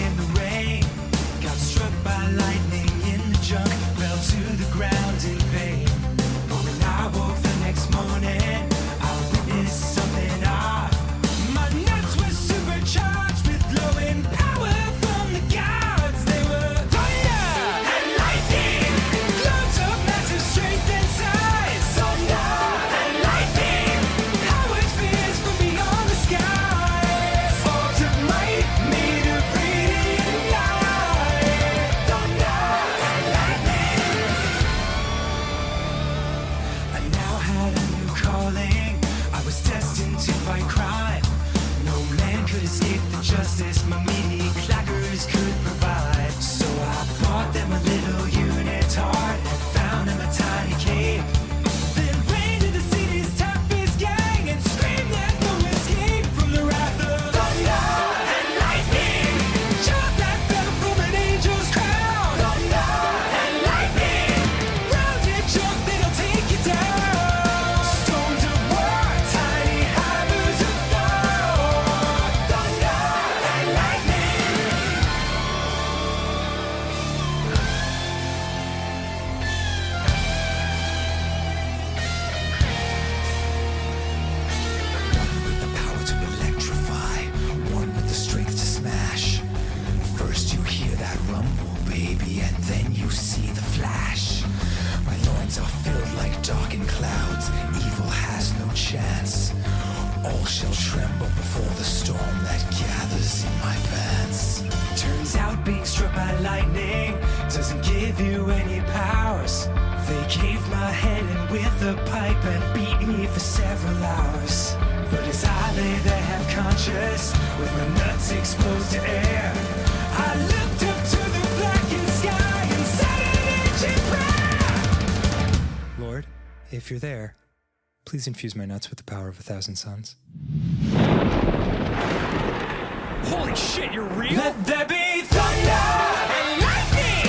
in the rain. Got struck by lightning in the junk, fell to the ground in pain. But when I woke the next morning, I witnessed something odd. My nuts were supercharged with glowing power from the gods. They were thunder and lightning, globes of massive strength and size. Thunder and lightning, powered spheres from beyond the skies. Orbs of might made of radiant light. Thunder and lightning. I now had a new calling. I was destined to fight crime. No man could escape the justice my meaty clackers could provide. So I bought them a little unitard and found them a tiny cave. Then ran to the city's toughest gang and screamed there's no escape from the wrath of thunder and lightning. Just that fell from an angel's crown. Thunder and lightning, rounded junk that'll take you down. Stones of war, tiny hammers of Thor. Thunder and lightning. One with the power to electrify, one with the strength to smash. First you hear that rumble, baby, and then you see the flash. My loins are filled like darkened clouds, evil has no chance. All shall tremble before the storm that gathers in my pants. Turns out being struck by lightning doesn't give you any powers. They caved my head in with a pipe and beat me for several hours. But as I lay there half conscious, with my nuts exposed to air, I looked up to the blackened sky and said an ancient prayer. Lord, if you're there, please infuse my nuts with the power of 1,000 suns. Holy shit, you're real? Let there be thunder and lightning,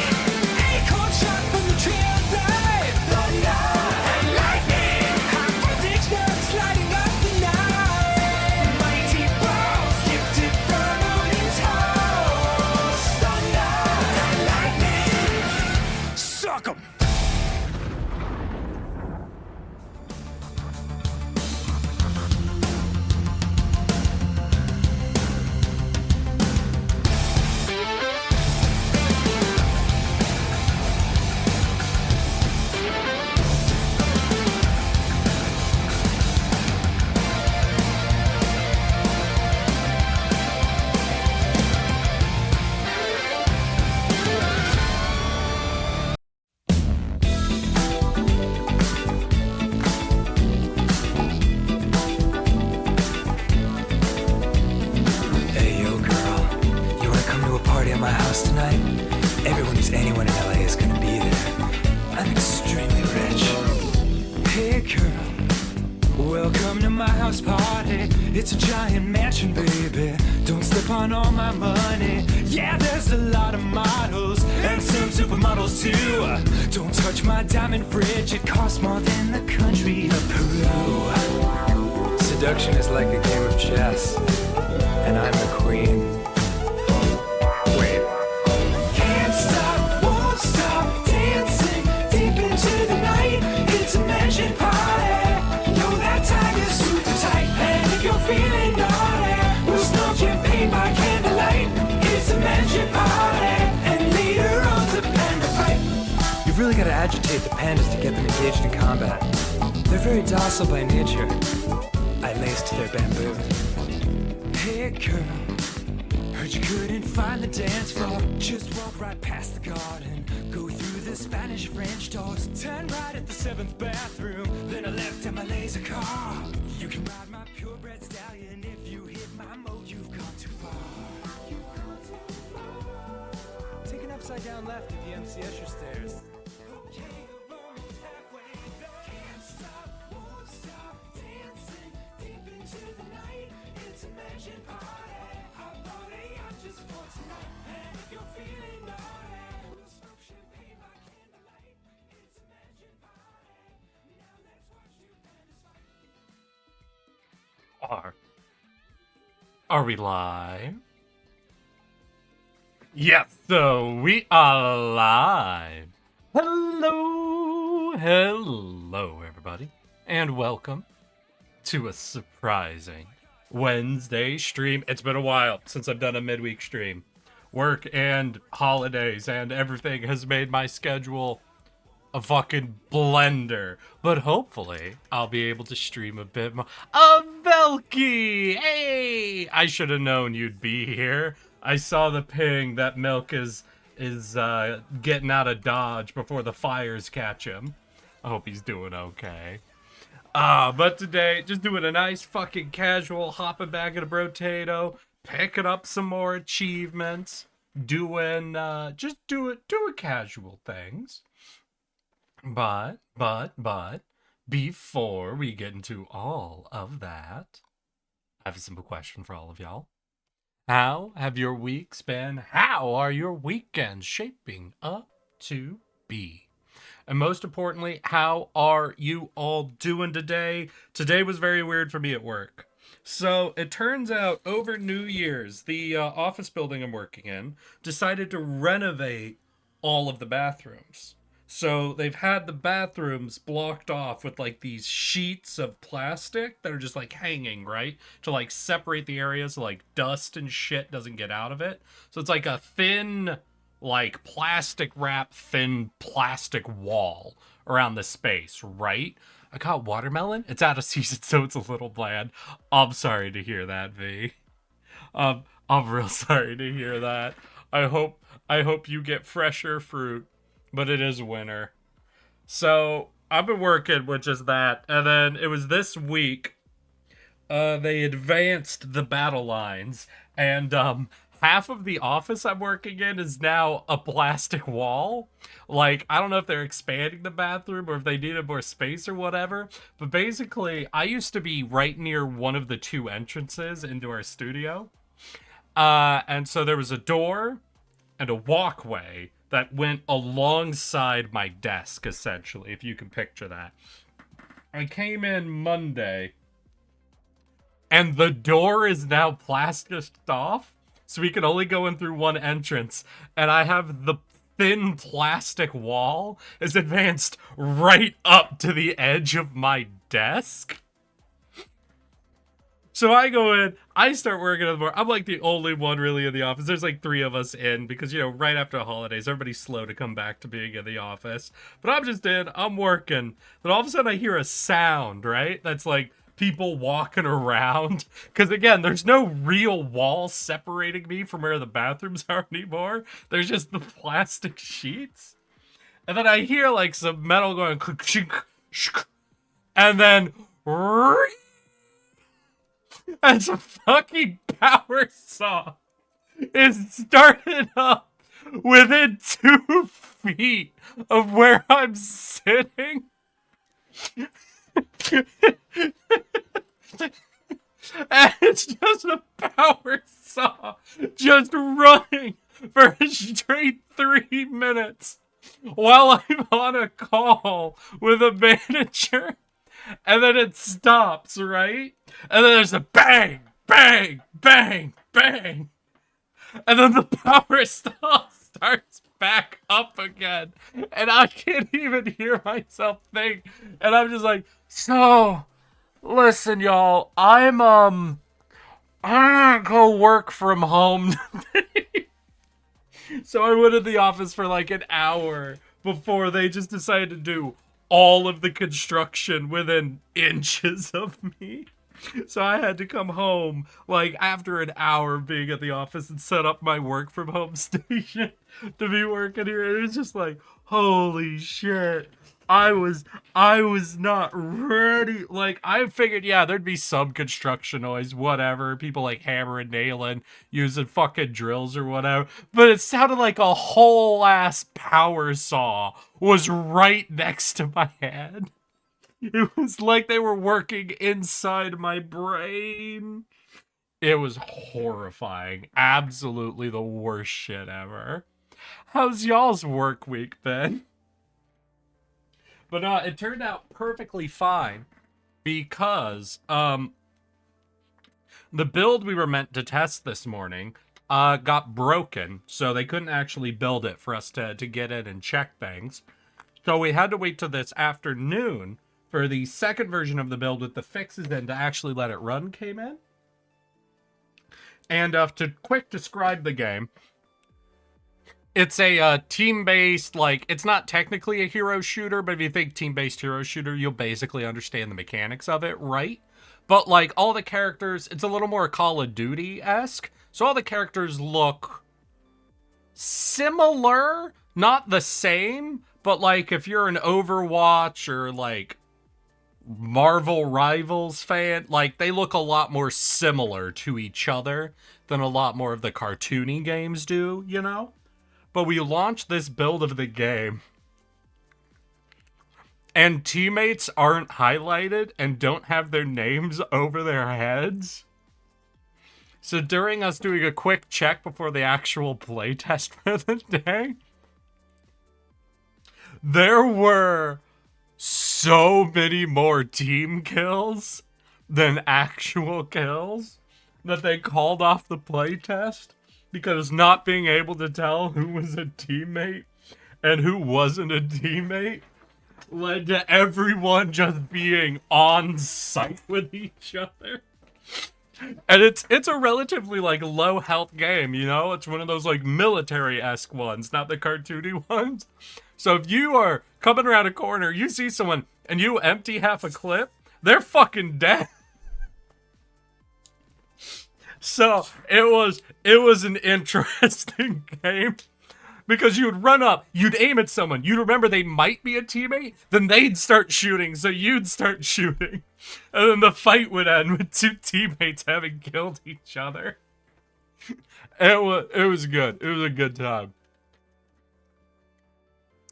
acorn shot from the tree of life. Thunder and lightning, high voltage nerves lighting up the night. Mighty balls gifted from Odin's house. Thunder and lightning, Suck 'em! Hey, yo, girl. You wanna come to a party at my house tonight? Everyone who's anyone in LA is gonna be there. I'm extremely rich. Hey, girl. Welcome to my house party. It's a giant mansion, baby. Don't slip on all my money. Yeah, there's a lot of models and some supermodels too. Don't touch my diamond fridge. It costs more than the country of Peru. Seduction is like a game of chess, and I'm the queen. Wait. Can't stop, won't stop dancing deep into the night. It's a mansion party. Know that time is super tight. And if you're feeling naughty, we'll smoke champagne by candlelight. It's a mansion party. And later on the panda fight. You've really got to agitate the pandas to get them engaged in combat. They're very docile by nature. I laced their bamboo. Hey girl, heard you couldn't find the dance floor. Just walk right past the garden, go through the Spanish French doors, turn right at the 7th bathroom, then I left in my laser car. You can ride my purebred stallion. If you hit my mode, you've gone too far. Take an upside down left at the MC Escher stairs. Okay, the moment's halfway there. Can't stop, won't stop dancing deep into the night. It's a mansion party. I bought a yacht just for tonight. And if you're feeling naughty, we'll smoke champagne by candlelight. It's a mansion party. Now let's watch two pandas fight. Are we live? Yes, so we are live. Hello, everybody, and welcome to a surprising Wednesday stream. It's been a while since I've done a midweek stream. Work and holidays and everything has made my schedule a fucking blender. But hopefully, I'll be able to stream a bit more. Velky! Hey! I should have known you'd be here. I saw the ping that Milk is getting out of Dodge before the fires catch him. I hope he's doing okay. But today, just doing a nice fucking casual, hopping back at a Brotato, picking up some more achievements, doing casual things. But, before we get into all of that, I have a simple question for all of y'all. How have your weeks been? How are your weekends shaping up to be? And most importantly, how are you all doing today? Today was very weird for me at work. So it turns out over New Year's, the office building I'm working in decided to renovate all of the bathrooms. So they've had the bathrooms blocked off with like these sheets of plastic that are just like hanging, right? To like separate the areas so like dust and shit doesn't get out of it. So it's like a thin, like plastic wrap, thin plastic wall around the space, right? I got watermelon. It's out of season, so it's a little bland. I'm sorry to hear that, V. I'm real sorry to hear that. I hope you get fresher fruit. But it is winter. So I've been working with just that. And then it was this week, they advanced the battle lines. And half of the office I'm working in is now a plastic wall. Like, I don't know if they're expanding the bathroom or if they needed more space or whatever. But basically, I used to be right near one of the two entrances into our studio. And so there was a door and a walkway that went alongside my desk, essentially, if you can picture that. I came in Monday, and the door is now plasticed off, so we can only go in through one entrance, and I have the thin plastic wall is advanced right up to the edge of my desk. So I go in, I start working on the board. I'm like the only one really in the office. There's like 3 of us in because, you know, right after the holidays, everybody's slow to come back to being in the office. But I'm just in, I'm working. Then all of a sudden I hear a sound, right? That's like people walking around. Because again, there's no real wall separating me from where the bathrooms are anymore. There's just the plastic sheets. And then I hear like some metal going, and then as a fucking power saw is started up within 2 feet of where I'm sitting. And it's just a power saw just running for a straight 3 minutes while I'm on a call with a manager. And then it stops, right? And then there's a bang, bang, bang, bang. And then the power saw starts back up again. And I can't even hear myself think. And I'm just like, so, listen, y'all, I'm gonna go work from home today. So I went in the office for like an hour before they just decided to do all of the construction within inches of me. So I had to come home like after an hour of being at the office and set up my work from home station to be working here. It was just like, holy shit. I was not ready. Like, I figured, yeah, there'd be some construction noise, whatever. People like hammering, nailing, using fucking drills or whatever. But it sounded like a whole ass power saw was right next to my head. It was like they were working inside my brain. It was horrifying. Absolutely the worst shit ever. How's y'all's work week been? But it turned out perfectly fine because the build we were meant to test this morning got broken, so they couldn't actually build it for us to get in and check things. So we had to wait till this afternoon for the second version of the build with the fixes in to actually let it run came in. And to quick describe the game, it's a team-based, like, it's not technically a hero shooter, but if you think team-based hero shooter, you'll basically understand the mechanics of it, right? But, like, all the characters, it's a little more Call of Duty-esque, so all the characters look similar, not the same, but, like, if you're an Overwatch or, like, Marvel Rivals fan, like, they look a lot more similar to each other than a lot more of the cartoony games do, you know? But we launched this build of the game, and teammates aren't highlighted and don't have their names over their heads. So during us doing a quick check before the actual playtest for the day, there were so many more team kills than actual kills that they called off the playtest because not being able to tell who was a teammate and who wasn't a teammate led to everyone just being on site with each other. And it's a relatively, like, low health game, you know? It's one of those, like, military-esque ones, not the cartoony ones. So if you are coming around a corner, you see someone, and you empty half a clip, they're fucking dead. So it was an interesting game. Because you'd run up, you'd aim at someone, you'd remember they might be a teammate, then they'd start shooting, so you'd start shooting. And then the fight would end with two teammates having killed each other. It was good. It was a good time.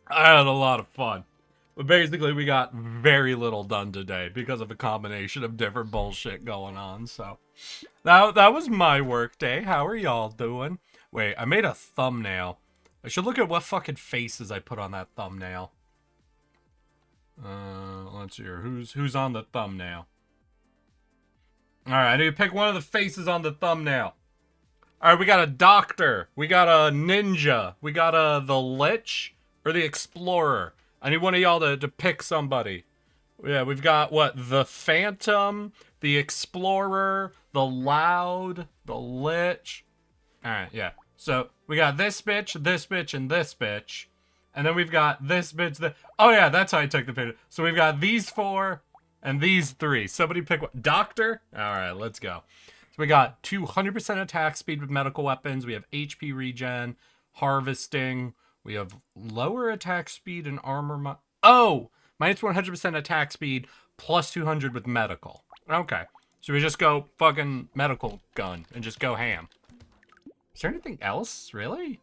I had a lot of fun. But basically, we got very little done today because of a combination of different bullshit going on, so. That was my work day. How are y'all doing? Wait, I made a thumbnail. I should look at what fucking faces I put on that thumbnail. Let's see here. Who's on the thumbnail? Alright, I need to pick one of the faces on the thumbnail. Alright, we got a doctor. We got a ninja. We got the lich or the explorer. I need one of y'all to pick somebody. Yeah, we've got, what, the phantom, the explorer, the loud, the lich. Alright, yeah. So, we got this bitch, and this bitch. And then we've got this bitch, oh yeah, that's how I took the picture. So we've got these four, and these three. Somebody pick one. Doctor? Alright, let's go. So we got 200% attack speed with medical weapons. We have HP regen, harvesting. We have lower attack speed and armor. Minus 100% attack speed, plus 200 with medical. Okay. So we just go fucking medical gun, and just go ham. Is there anything else, really?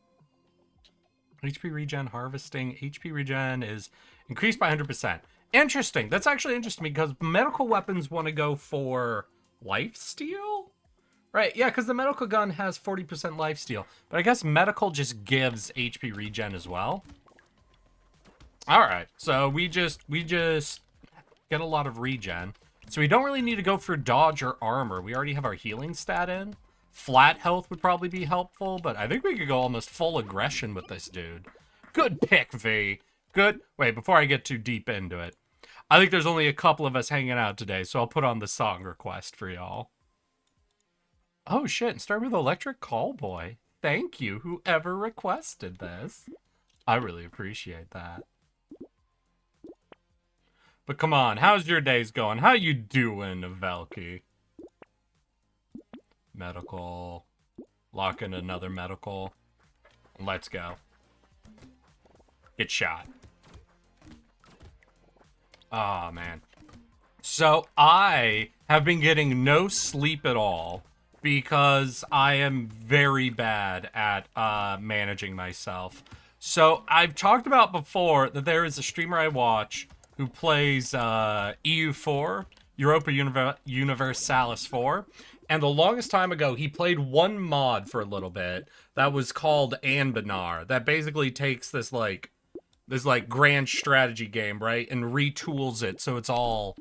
HP regen, harvesting. HP regen is increased by 100%. Interesting. That's actually interesting because medical weapons want to go for lifesteal? Right, yeah, because the medical gun has 40% lifesteal. But I guess medical just gives HP regen as well. Alright, so we just get a lot of regen. So we don't really need to go for dodge or armor. We already have our healing stat in. Flat health would probably be helpful, but I think we could go almost full aggression with this dude. Good pick, V. Good. Wait, before I get too deep into it. I think there's only a couple of us hanging out today, so I'll put on the song request for y'all. Oh shit, start with Electric Callboy. Thank you, whoever requested this. I really appreciate that. But come on, how's your days going? How you doing, Velky? Medical. Lock in another medical. Let's go. Get shot. Oh, man. So, I have been getting no sleep at all because I am very bad at managing myself. So, I've talked about before that there is a streamer I watch who plays EU4, Europa Universalis 4. And the longest time ago, he played one mod for a little bit that was called Anbanar. That basically takes this grand strategy game, right? And retools it so it's all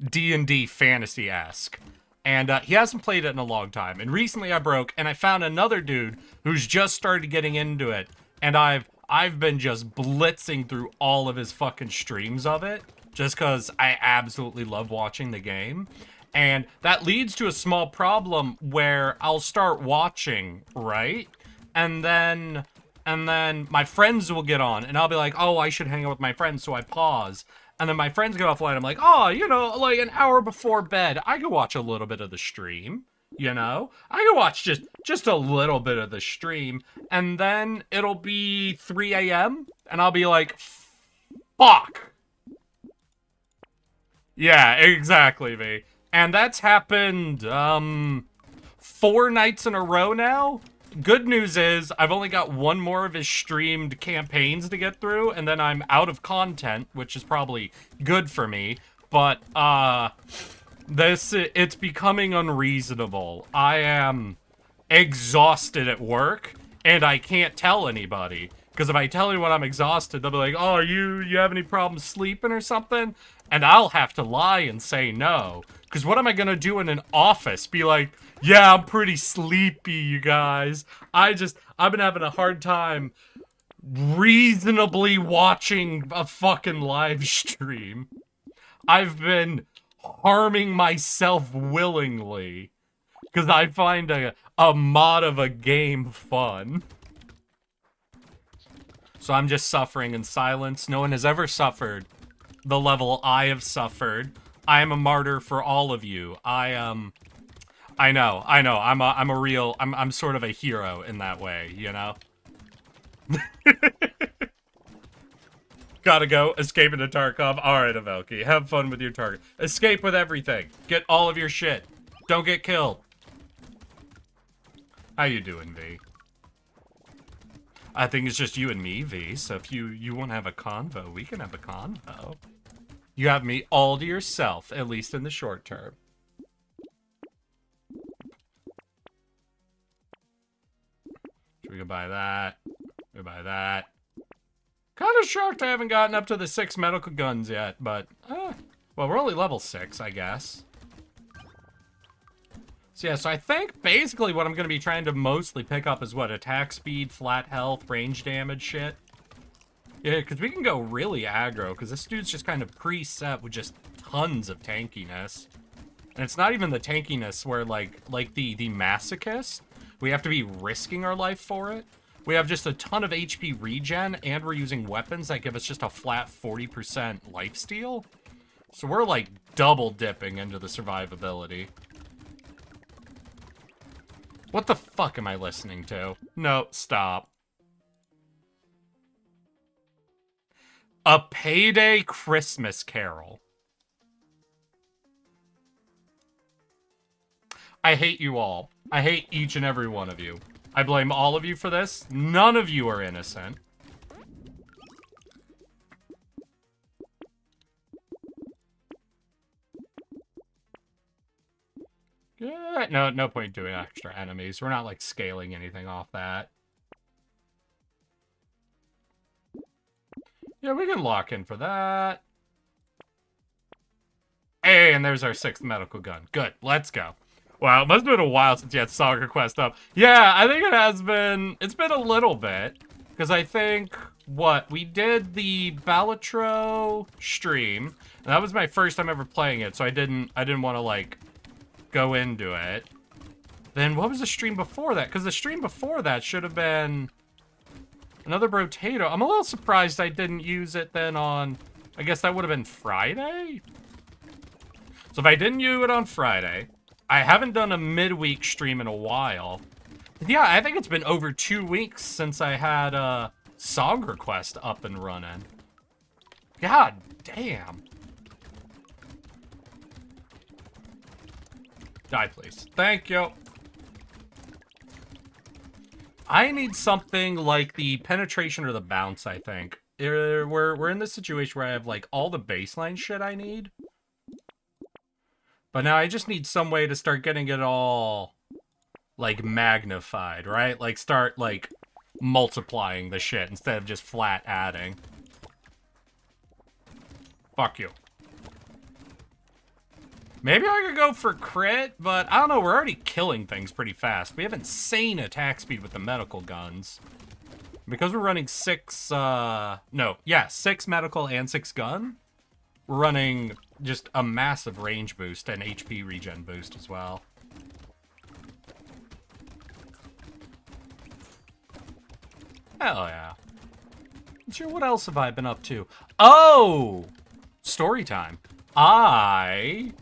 D&D fantasy-esque. And he hasn't played it in a long time. And recently I broke, and I found another dude who's just started getting into it. And I've been just blitzing through all of his fucking streams of it, just because I absolutely love watching the game. And that leads to a small problem where I'll start watching, right? And then my friends will get on, and I'll be like, oh, I should hang out with my friends, so I pause. And then my friends get offline. I'm like, oh, you know, like an hour before bed, I could watch a little bit of the stream. You know, I could watch just a little bit of the stream, and then it'll be 3 a.m. and I'll be like, fuck. Yeah, exactly, V. And that's happened 4 nights in a row now. Good news is I've only got one more of his streamed campaigns to get through, and then I'm out of content, which is probably good for me. But it's becoming unreasonable. I am exhausted at work, and I can't tell anybody. Because if I tell anyone I'm exhausted, they'll be like, oh, you have any problems sleeping or something? And I'll have to lie and say no. Because what am I going to do in an office? Be like, yeah, I'm pretty sleepy, you guys. I've been having a hard time reasonably watching a fucking live stream. I've been harming myself willingly. Because I find a mod of a game fun. So I'm just suffering in silence. No one has ever suffered the level I have suffered. I am a martyr for all of you. I know. I'm sort of a hero in that way, you know? Gotta go. Escape into Tarkov. Alright, Avelki. Have fun with your target. Escape with everything. Get all of your shit. Don't get killed. How you doing, V? I think it's just you and me, V. So if you want to have a convo, we can have a convo. You have me all to yourself, at least in the short term. Should we go buy that? Go buy that. Kind of shocked I haven't gotten up to the 6 medical guns yet, but, well, we're only level 6, I guess. So yeah, so I think basically what I'm going to be trying to mostly pick up is what? Attack speed, flat health, range damage shit. Yeah, because we can go really aggro, because this dude's just kind of preset with just tons of tankiness. And it's not even the tankiness where, like the masochist, we have to be risking our life for it. We have just a ton of HP regen, and we're using weapons that give us just a flat 40% lifesteal. So we're, like, double dipping into the survivability. What the fuck am I listening to? No, stop. A Payday Christmas Carol. I hate you all. I hate each and every one of you. I blame all of you for this. None of you are innocent. Yeah, no point doing extra enemies. We're not, like, scaling anything off that. Yeah, we can lock in for that. Hey, and there's our 6th medical gun. Good, let's go. Wow, it must have been a while since you had Saga Quest up. Yeah, I think it has been... It's been a little bit. Because I think... What? We did the Balatro stream. And that was my first time ever playing it, so I didn't want to, like, go into it. Then what was the stream before that? Because the stream before that should have been... Another Brotato. I'm a little surprised I didn't use it then on... I guess that would have been Friday? So if I didn't use it on Friday... I haven't done a midweek stream in a while. Yeah, I think it's been over 2 weeks since I had Song Request up and running. God damn. Die, please. Thank you. I need something like the penetration or the bounce, I think. We're in this situation where I have, like, all the baseline shit I need. But now I just need some way to start getting it all, like, magnified, right? Like, start, like, multiplying the shit instead of just flat adding. Fuck you. Maybe I could go for crit, but I don't know. We're already killing things pretty fast. We have insane attack speed with the medical guns. Because we're running 6 medical and 6 gun, we're running just a massive range boost and HP regen boost as well. Hell yeah. Sure, what else have I been up to? Oh! Story time. I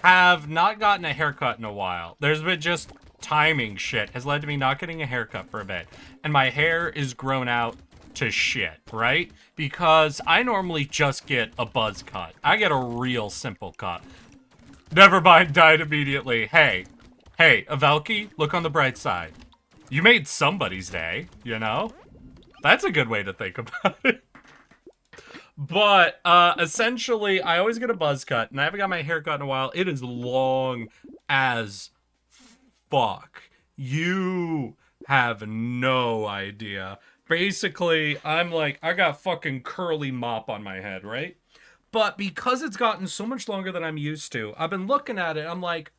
have not gotten a haircut in a while. There's been just timing shit has led to me not getting a haircut for a bit. And my hair is grown out to shit, right? Because I normally just get a buzz cut. I get a real simple cut. Never mind, died immediately. Hey, Avelki, look on the bright side. You made somebody's day, you know? That's a good way to think about it. But, essentially, I always get a buzz cut, and I haven't got my hair cut in a while. It is long as fuck. You have no idea. Basically, I'm like, I got fucking curly mop on my head, right? But because it's gotten so much longer than I'm used to, I've been looking at it, I'm like,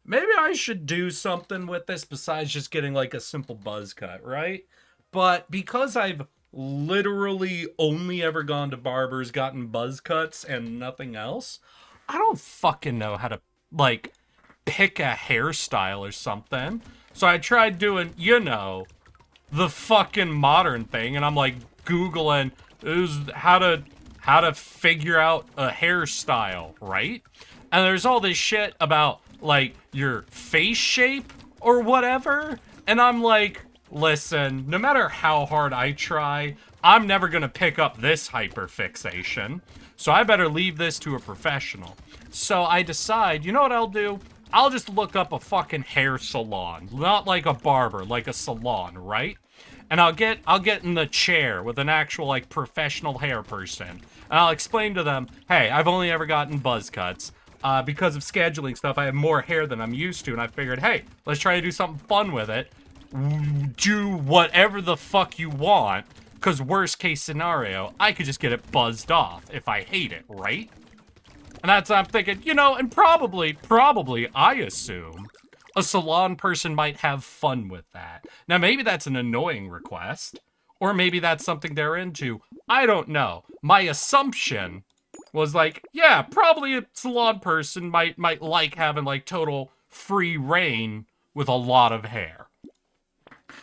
maybe I should do something with this besides just getting like a simple buzz cut, right? But because I've literally only ever gone to barbers, gotten buzz cuts, and nothing else, I don't fucking know how to, like, pick a hairstyle or something. So I tried doing, you know, the fucking modern thing, and I'm like Googling how to figure out a hairstyle, right? And there's all this shit about, like, your face shape or whatever, and I'm like, listen, no matter how hard I try, I'm never gonna pick up this hyperfixation. So I better leave this to a professional. So I decide, you know what I'll do? I'll just look up a fucking hair salon. Not like a barber, like a salon, right? And I'll get in the chair with an actual, like, professional hair person. And I'll explain to them, hey, I've only ever gotten buzz cuts. Because of scheduling stuff, I have more hair than I'm used to. And I figured, hey, let's try to do something fun with it. Do whatever the fuck you want, because worst case scenario, I could just get it buzzed off if I hate it, right? And that's what I'm thinking, you know, and probably, I assume, a salon person might have fun with that. Now, maybe that's an annoying request, or maybe that's something they're into. I don't know. My assumption was like, yeah, probably a salon person might like having, like, total free reign with a lot of hair.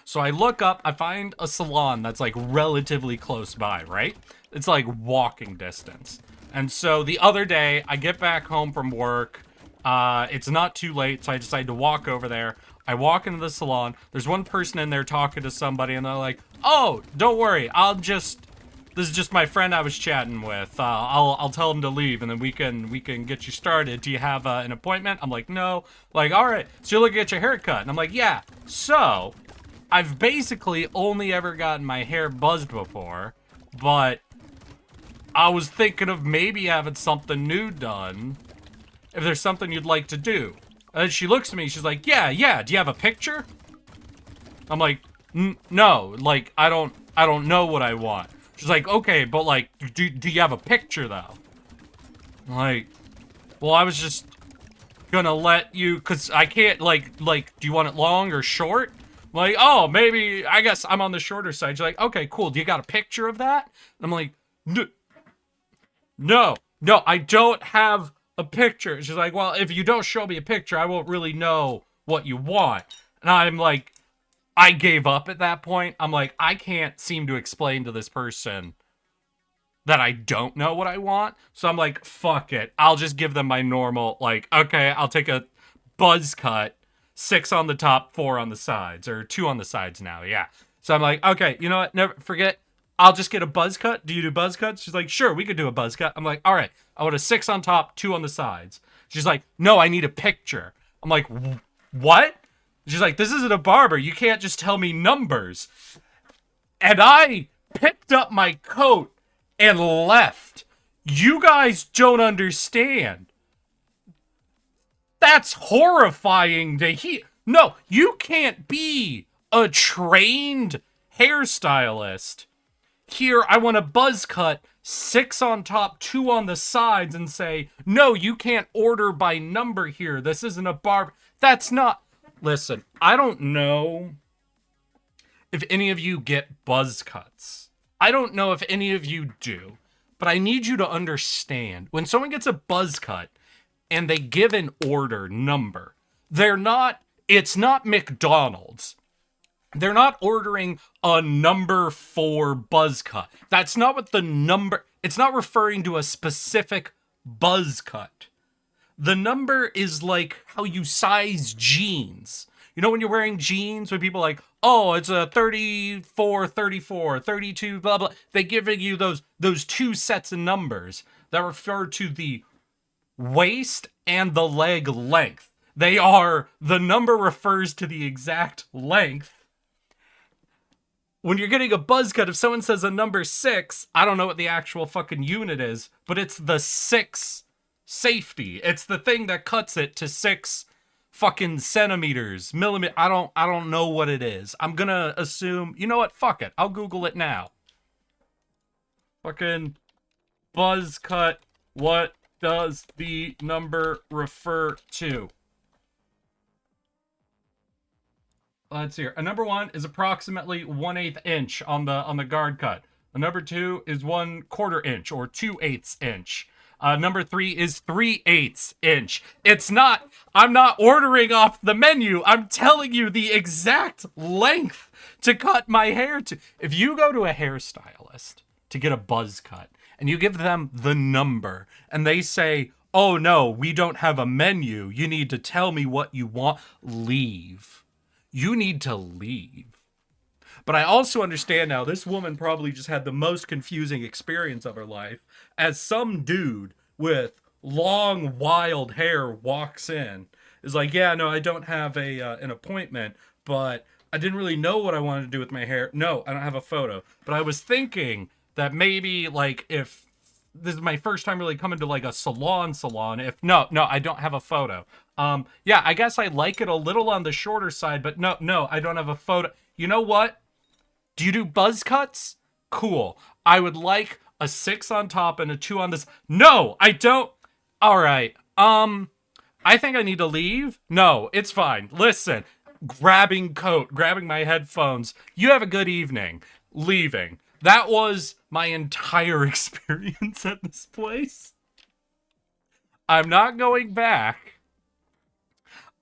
So I look up, I find a salon that's like relatively close by, right? It's like walking distance. And so the other day, I get back home from work. It's not too late, so I decide to walk over there. I walk into the salon. There's one person in there talking to somebody, and they're like, oh, don't worry. This is just my friend I was chatting with. I'll tell him to leave, and then we can get you started. Do you have an appointment? I'm like, no. Like, all right. So you're looking to get your hair cut. And I'm like, yeah. So I've basically only ever gotten my hair buzzed before, but I was thinking of maybe having something new done, if there's something you'd like to do. And then she looks at me, she's like, yeah, do you have a picture? I'm like, no, like, I don't know what I want. She's like, okay, but like, do you have a picture though? I'm like, well, I was just gonna let you, cause I can't, like, do you want it long or short? Like, oh, maybe, I guess I'm on the shorter side. She's like, okay, cool. Do you got a picture of that? And I'm like, no, I don't have a picture. She's like, well, if you don't show me a picture, I won't really know what you want. And I'm like, I gave up at that point. I'm like, I can't seem to explain to this person that I don't know what I want. So I'm like, fuck it. I'll just give them my normal, like, okay, I'll take a buzz cut. 6 on the top, 4 on the sides, or 2 on the sides now, yeah. So I'm like, okay, you know what, never forget, I'll just get a buzz cut. Do you do buzz cuts? She's like, sure, we could do a buzz cut. I'm like, all right, I want a 6 on top, 2 on the sides. She's like, no, I need a picture. I'm like, what? She's like, this isn't a barber, you can't just tell me numbers. And I picked up my coat and left. You guys don't understand. That's horrifying to hear. No, you can't be a trained hairstylist Here, I want a buzz cut, 6 on top, 2 on the sides, and say, no, you can't order by number here. This isn't a barber. That's not. Listen, I don't know if any of you get buzz cuts. I don't know if any of you do, but I need you to understand when someone gets a buzz cut and they give an order number, it's not McDonald's. They're not ordering a number 4 buzz cut. That's not what the number, it's not referring to a specific buzz cut. The number is like how you size jeans. You know when you're wearing jeans, when people are like, oh, it's a 34, 34, 32, blah, blah. They give you those 2 sets of numbers that refer to the waist and the leg length. The number refers to the exact length. When you're getting a buzz cut, if someone says a number 6, I don't know what the actual fucking unit is, but it's the 6 safety. It's the thing that cuts it to 6 fucking centimeters, millimeters. I don't know what it is. I'm gonna assume, you know what? Fuck it. I'll Google it now. Fucking buzz cut. What does the number refer to? Let's hear. A number 1 is approximately 1/8 inch on the guard cut. A number 2 is 1/4 inch or 2/8 inch. Number 3 is 3/8 inch. I'm not ordering off the menu. I'm telling you the exact length to cut my hair to. If you go to a hairstylist to get a buzz cut and you give them the number and they say, oh no, we don't have a menu. You need to tell me what you want. Leave. You need to leave. But I also understand now this woman probably just had the most confusing experience of her life as some dude with long, wild hair walks in. Is like, yeah, no, I don't have an appointment, but I didn't really know what I wanted to do with my hair. No, I don't have a photo. But I was thinking that maybe, like, if this is my first time really coming to, like, a salon, if, no, I don't have a photo. Yeah, I guess I like it a little on the shorter side, but no, I don't have a photo. You know what? Do you do buzz cuts? Cool. I would like a 6 on top and a 2 on this. No, I don't. All right. I think I need to leave. No, it's fine. Listen, grabbing coat, grabbing my headphones. You have a good evening. Leaving. That was my entire experience at this place. I'm not going back.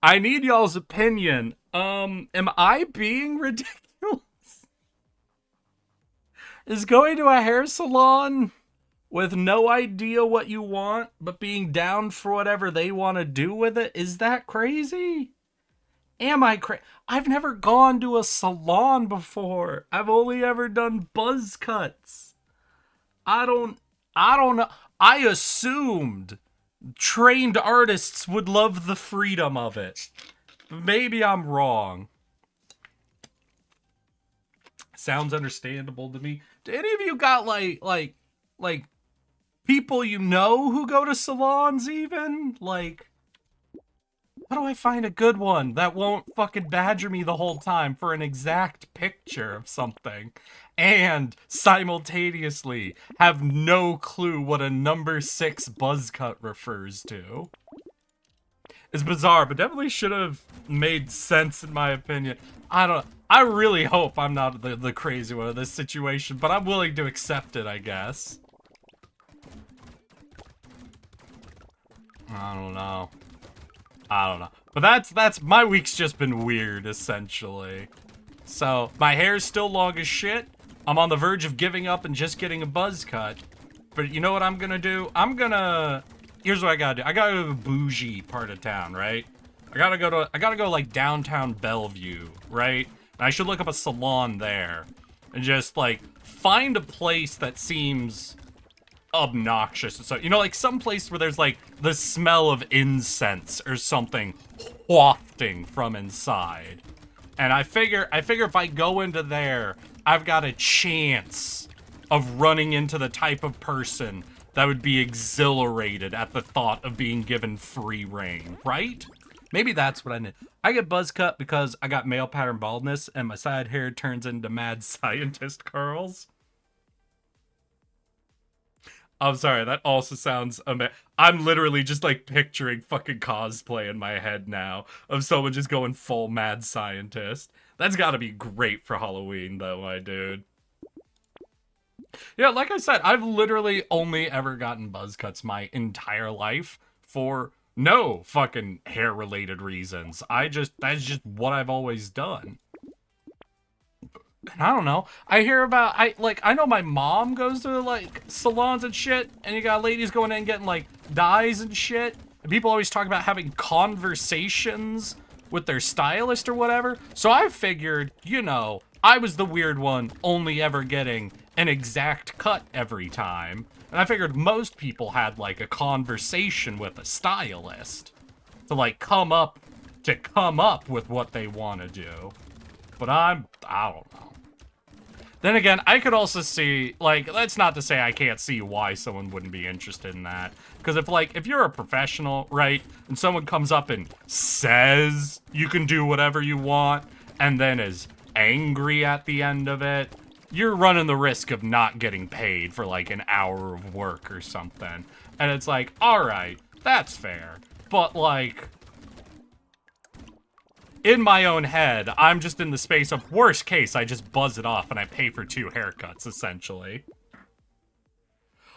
I need y'all's opinion. Am I being ridiculous? Is going to a hair salon with no idea what you want, but being down for whatever they want to do with it, is that crazy? Am I crazy? I've never gone to a salon before. I've only ever done buzz cuts. I don't know. I assumed trained artists would love the freedom of it. Maybe I'm wrong. Sounds understandable to me. Do any of you got like people you know who go to salons even? Like, how do I find a good one that won't fucking badger me the whole time for an exact picture of something and simultaneously have no clue what a number 6 buzz cut refers to? It's bizarre, but definitely should have made sense in my opinion. I really hope I'm not the crazy one of this situation, but I'm willing to accept it, I guess. I don't know. But that's my week's just been weird, essentially. So, my hair's still long as shit. I'm on the verge of giving up and just getting a buzz cut. But you know what I'm gonna do? Here's what I gotta do. I gotta go to the bougie part of town, right? I gotta go like downtown Bellevue, right? And I should look up a salon there. And just like find a place that seems obnoxious. So, you know, like some place where there's like the smell of incense or something wafting from inside. And I figure if I go into there, I've got a chance of running into the type of person that would be exhilarated at the thought of being given free reign, right? Maybe that's what I need. I get buzz cut because I got male pattern baldness and my side hair turns into mad scientist curls. I'm sorry, that also sounds I'm literally just like picturing fucking cosplay in my head now of someone just going full mad scientist. That's gotta be great for Halloween though, my dude. Yeah, like I said, I've literally only ever gotten buzz cuts my entire life for no fucking hair related reasons. That's just what I've always done. I don't know. I know my mom goes to like salons and shit, and you got ladies going in and getting like dyes and shit. And people always talk about having conversations with their stylist or whatever. So I figured, I was the weird one only ever getting an exact cut every time. And I figured most people had like a conversation with a stylist to like come up with what they want to do. But I don't know. Then again, I could also see, like, that's not to say I can't see why someone wouldn't be interested in that. Because if you're a professional, right, and someone comes up and says you can do whatever you want, and then is angry at the end of it, you're running the risk of not getting paid for, like, an hour of work or something. And it's like, alright, that's fair. But, like, in my own head, I'm just in the space of worst case, I just buzz it off and I pay for 2 haircuts, essentially.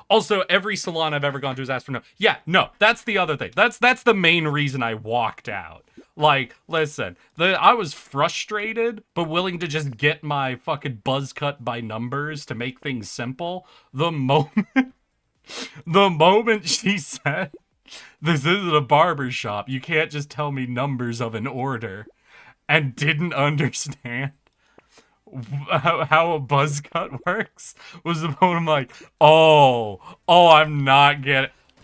Also, every salon I've ever gone to has asked for no. Yeah, no, that's the other thing. That's the main reason I walked out. Like, listen, I was frustrated, but willing to just get my fucking buzz cut by numbers to make things simple. The moment she said, this isn't a barber shop, you can't just tell me numbers of an order, and didn't understand how a buzz cut works, was the moment I'm like,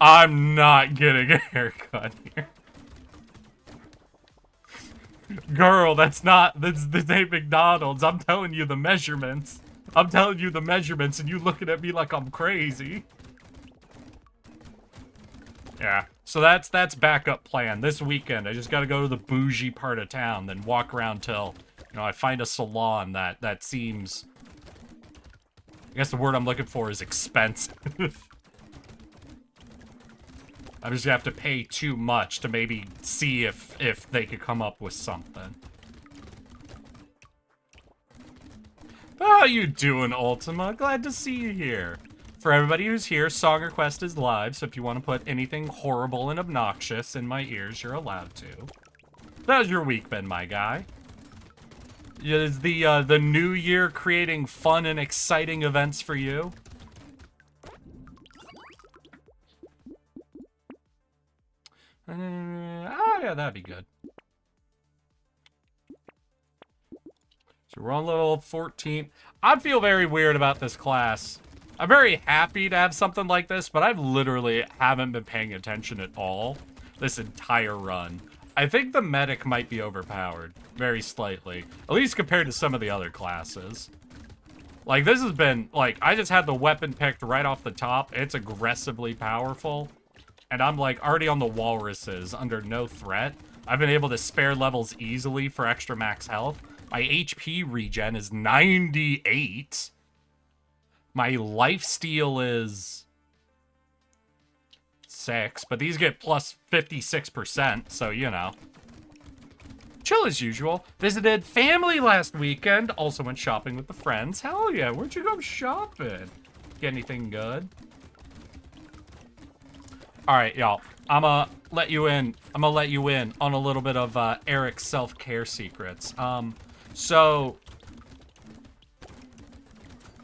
I'm not getting a haircut here. Girl, this ain't McDonald's. I'm telling you the measurements, and you looking at me like I'm crazy. Yeah, so that's backup plan. This weekend, I just gotta go to the bougie part of town, then walk around till, I find a salon that seems, I guess the word I'm looking for is expensive. I'm just gonna have to pay too much to maybe see if they could come up with something. How you doing, Ultima? Glad to see you here. For everybody who's here, Song Request is live, so if you want to put anything horrible and obnoxious in my ears, you're allowed to. How's your week been, my guy? Is the new year creating fun and exciting events for you? Yeah, that'd be good. So we're on level 14. I feel very weird about this class. I'm very happy to have something like this, but I've literally haven't been paying attention at all this entire run. I think the medic might be overpowered, very slightly, at least compared to some of the other classes. Like, this has been, like, I just had the weapon picked right off the top. It's aggressively powerful, and I'm, like, already on the walruses under no threat. I've been able to spare levels easily for extra max health. My HP regen is 98. My lifesteal is 6, but these get plus 56%, so, Chill as usual. Visited family last weekend. Also went shopping with the friends. Hell yeah, where'd you go shopping? Get anything good? Alright, y'all. I'ma let you in on a little bit of Eric's self-care secrets. So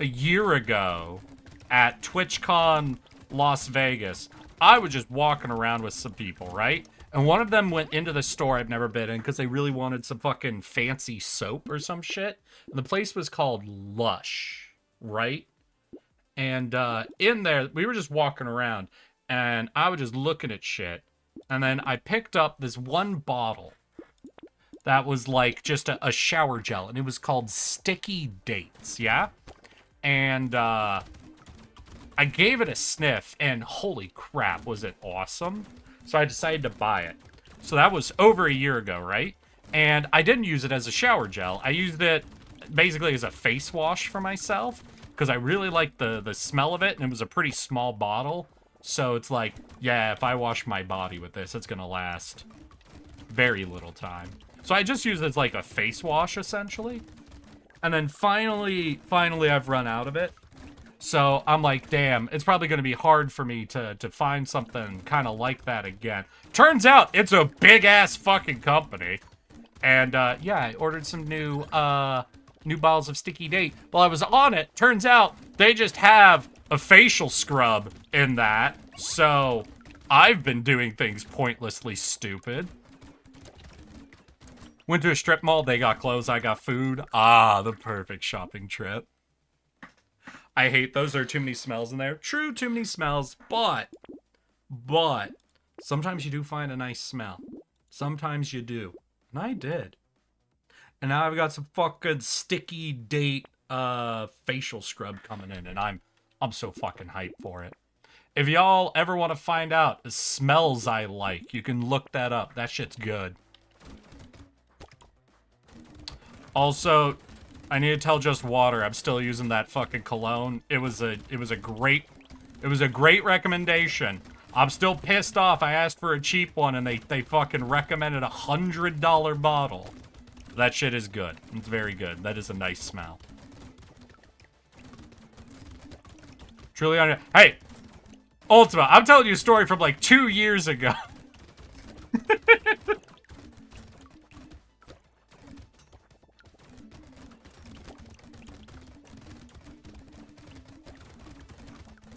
a year ago at TwitchCon Las Vegas, I was just walking around with some people, right? And one of them went into the store I've never been in because they really wanted some fucking fancy soap or some shit. And the place was called Lush, right? And in there, we were just walking around, and I was just looking at shit. And then I picked up this one bottle that was like just a shower gel, and it was called Sticky Dates, yeah? And I gave it a sniff, and holy crap, was it awesome. So I decided to buy it. So that was over a year ago, right? And I didn't use it as a shower gel. I used it basically as a face wash for myself, because I really liked the smell of it, and it was a pretty small bottle. So it's like, yeah, if I wash my body with this, it's gonna last very little time. So I just use it as like a face wash, essentially. And then finally I've run out of it. So I'm like, damn, it's probably gonna be hard for me to find something kind of like that again. Turns out it's a big-ass fucking company. And, yeah, I ordered some new bottles of Sticky Date. While I was on it, turns out they just have a facial scrub in that. So, I've been doing things pointlessly stupid. Went to a strip mall, they got clothes, I got food. Ah, the perfect shopping trip. I hate those, there are too many smells in there. True, too many smells, but, sometimes you do find a nice smell. Sometimes you do. And I did. And now I've got some fucking Sticky Date facial scrub coming in, and I'm so fucking hyped for it. If y'all ever want to find out the smells I like, you can look that up. That shit's good. Also, I need to tell Just Water I'm still using that fucking cologne. It was a great recommendation. I'm still pissed off. I asked for a cheap one and they fucking recommended a $100 bottle. That shit is good. It's very good. That is a nice smell. Truly on. Hey, Ultima, I'm telling you a story from like 2 years ago.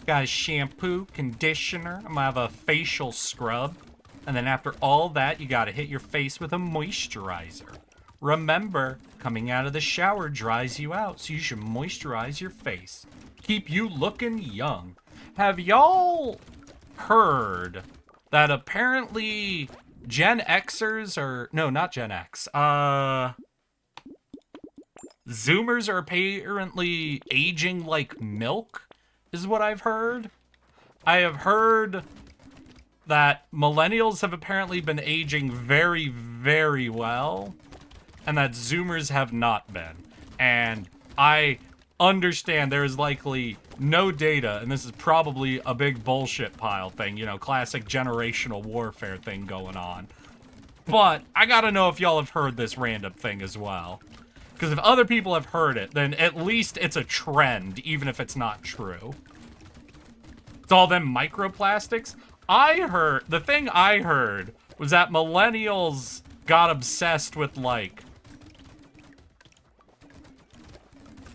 Got a shampoo, conditioner. I'm gonna have a facial scrub. And then after all that, you gotta hit your face with a moisturizer. Remember, coming out of the shower dries you out, so you should moisturize your face. Keep you looking young. Have y'all heard that apparently Gen Xers are... No, not Gen X. Zoomers are apparently aging like milk? Is what I've heard. I have heard that millennials have apparently been aging very, very well, and that Zoomers have not been. And I understand there is likely no data, and this is probably a big bullshit pile thing, you know, classic generational warfare thing going on. But I gotta know if y'all have heard this random thing as well. Because if other people have heard it, then at least it's a trend, even if it's not true. It's all them microplastics. The thing I heard was that millennials got obsessed with, like,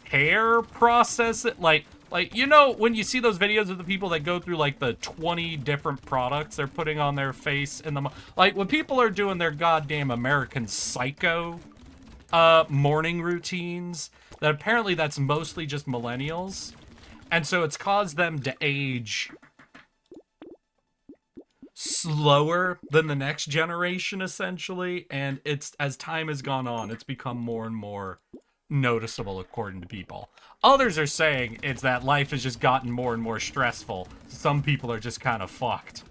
hair process, like, you know, when you see those videos of the people that go through, like, the 20 different products they're putting on their face, and like, when people are doing their goddamn American Psycho morning routines, that apparently that's mostly just millennials. And so it's caused them to age slower than the next generation, essentially. And it's, as time has gone on, it's become more and more noticeable, according to people. Others are saying it's that life has just gotten more and more stressful. Some people are just kind of fucked.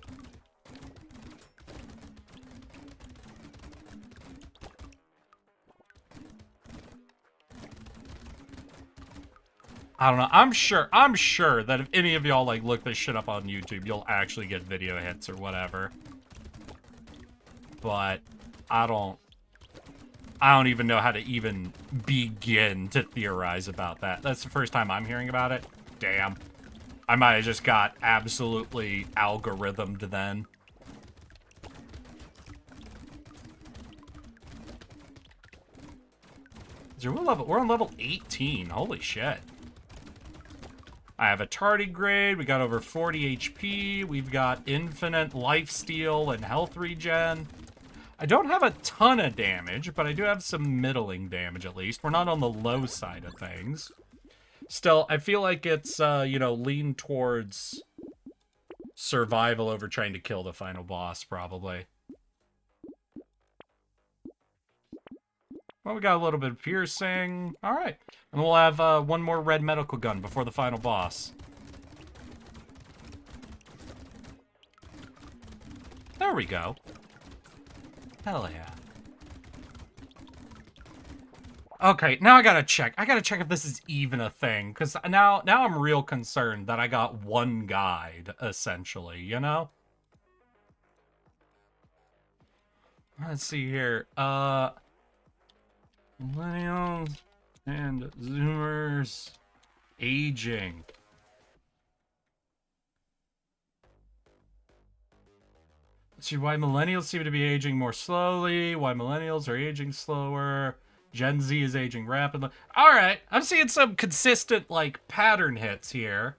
I don't know. I'm sure that if any of y'all, like, look this shit up on YouTube, you'll actually get video hits or whatever. But I don't even know how to even begin to theorize about that. That's the first time I'm hearing about it. Damn. I might have just got absolutely algorithmed then. We're on level 18. Holy shit. I have a tardigrade, we got over 40 HP, we've got infinite lifesteal and health regen. I don't have a ton of damage, but I do have some middling damage at least. We're not on the low side of things. Still, I feel like it's, you know, lean towards survival over trying to kill the final boss, probably. Well, we got a little bit of piercing. All right. And we'll have one more red medical gun before the final boss. There we go. Hell yeah. Okay, now I gotta check. I gotta check if this is even a thing, because now I'm real concerned that I got one guide, essentially, you know? Let's see here. Millennials and Zoomers aging. Let's see why millennials seem to be aging more slowly, why millennials are aging slower, Gen Z is aging rapidly. Alright, I'm seeing some consistent, like, pattern hits here.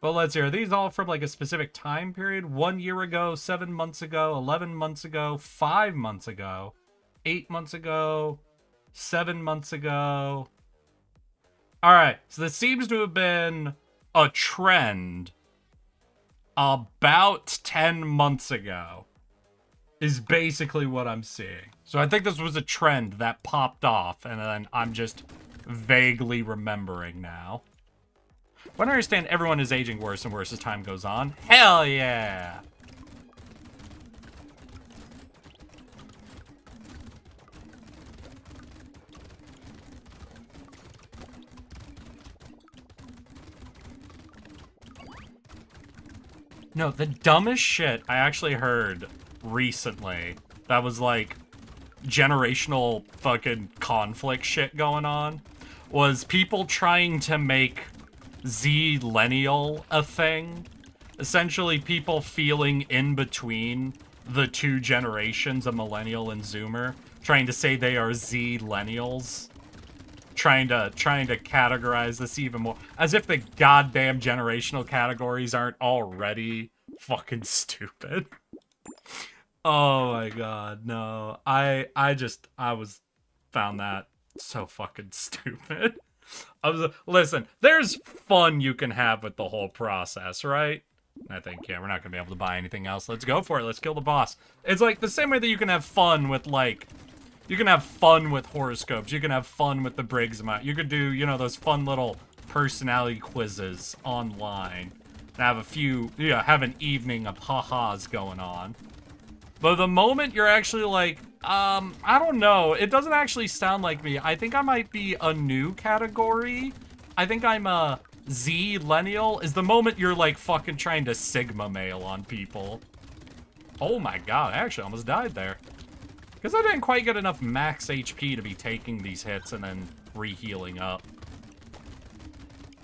But let's see, are these all from, like, a specific time period? 1 year ago, 7 months ago, 11 months ago, 5 months ago, 8 months ago, 7 months ago. Alright, so this seems to have been a trend about 10 months ago, is basically what I'm seeing. So I think this was a trend that popped off, and then I'm just vaguely remembering now. But I understand everyone is aging worse and worse as time goes on. Hell yeah! No, the dumbest shit I actually heard recently that was like generational fucking conflict shit going on was people trying to make Z-lennial a thing. Essentially people feeling in between the two generations of millennial and zoomer, trying to say they are Z-lennials. Trying to categorize this even more, as if the goddamn generational categories aren't already fucking stupid. Oh my god, no. I found that so fucking stupid. Listen, there's fun you can have with the whole process, right? I think, yeah, we're not gonna be able to buy anything else. Let's go for it. Let's kill the boss. It's like the same way that you can have fun with, like, you can have fun with horoscopes. You can have fun with the Briggs amount. You could do, you know, those fun little personality quizzes online. And have a few, yeah, have an evening of ha-has going on. But the moment you're actually like, I don't know. It doesn't actually sound like me. I think I might be a new category. I think I'm a Z-lennial. Is the moment you're like fucking trying to Sigma male on people. Oh my god, I actually almost died there. Because I didn't quite get enough max HP to be taking these hits and then re-healing up.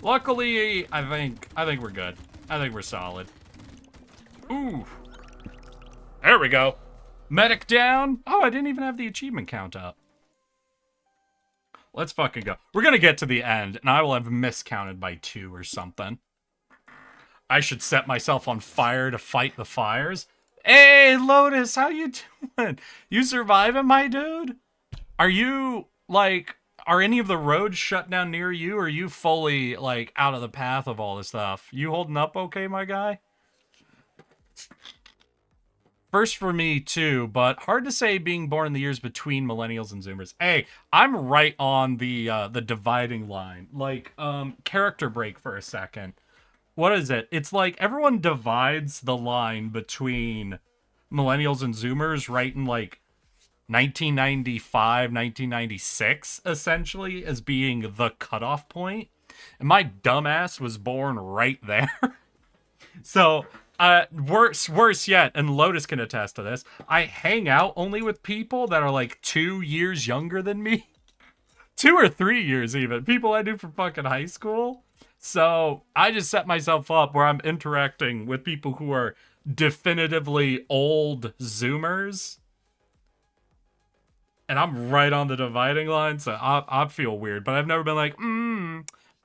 Luckily, I think we're good. I think we're solid. Ooh. There we go. Medic down. Oh, I didn't even have the achievement count up. Let's fucking go. We're gonna get to the end, and I will have miscounted by 2 or something. I should set myself on fire to fight the fires. Hey, Lotus, how you doing? You surviving, my dude? Are you, like, are any of the roads shut down near you, or are you fully, like, out of the path of all this stuff? You holding up okay, my guy? First for me, too, but hard to say being born in the years between millennials and zoomers. Hey, I'm right on the dividing line. Like, character break for a second. What is it? It's like everyone divides the line between millennials and zoomers right in like 1995, 1996, essentially, as being the cutoff point. And my dumbass was born right there. So, worse yet, and Lotus can attest to this, I hang out only with people that are like 2 years younger than me. 2 or 3 years even. People I knew from fucking high school. So I just set myself up where I'm interacting with people who are definitively old Zoomers. And I'm right on the dividing line, so I feel weird. But I've never been like,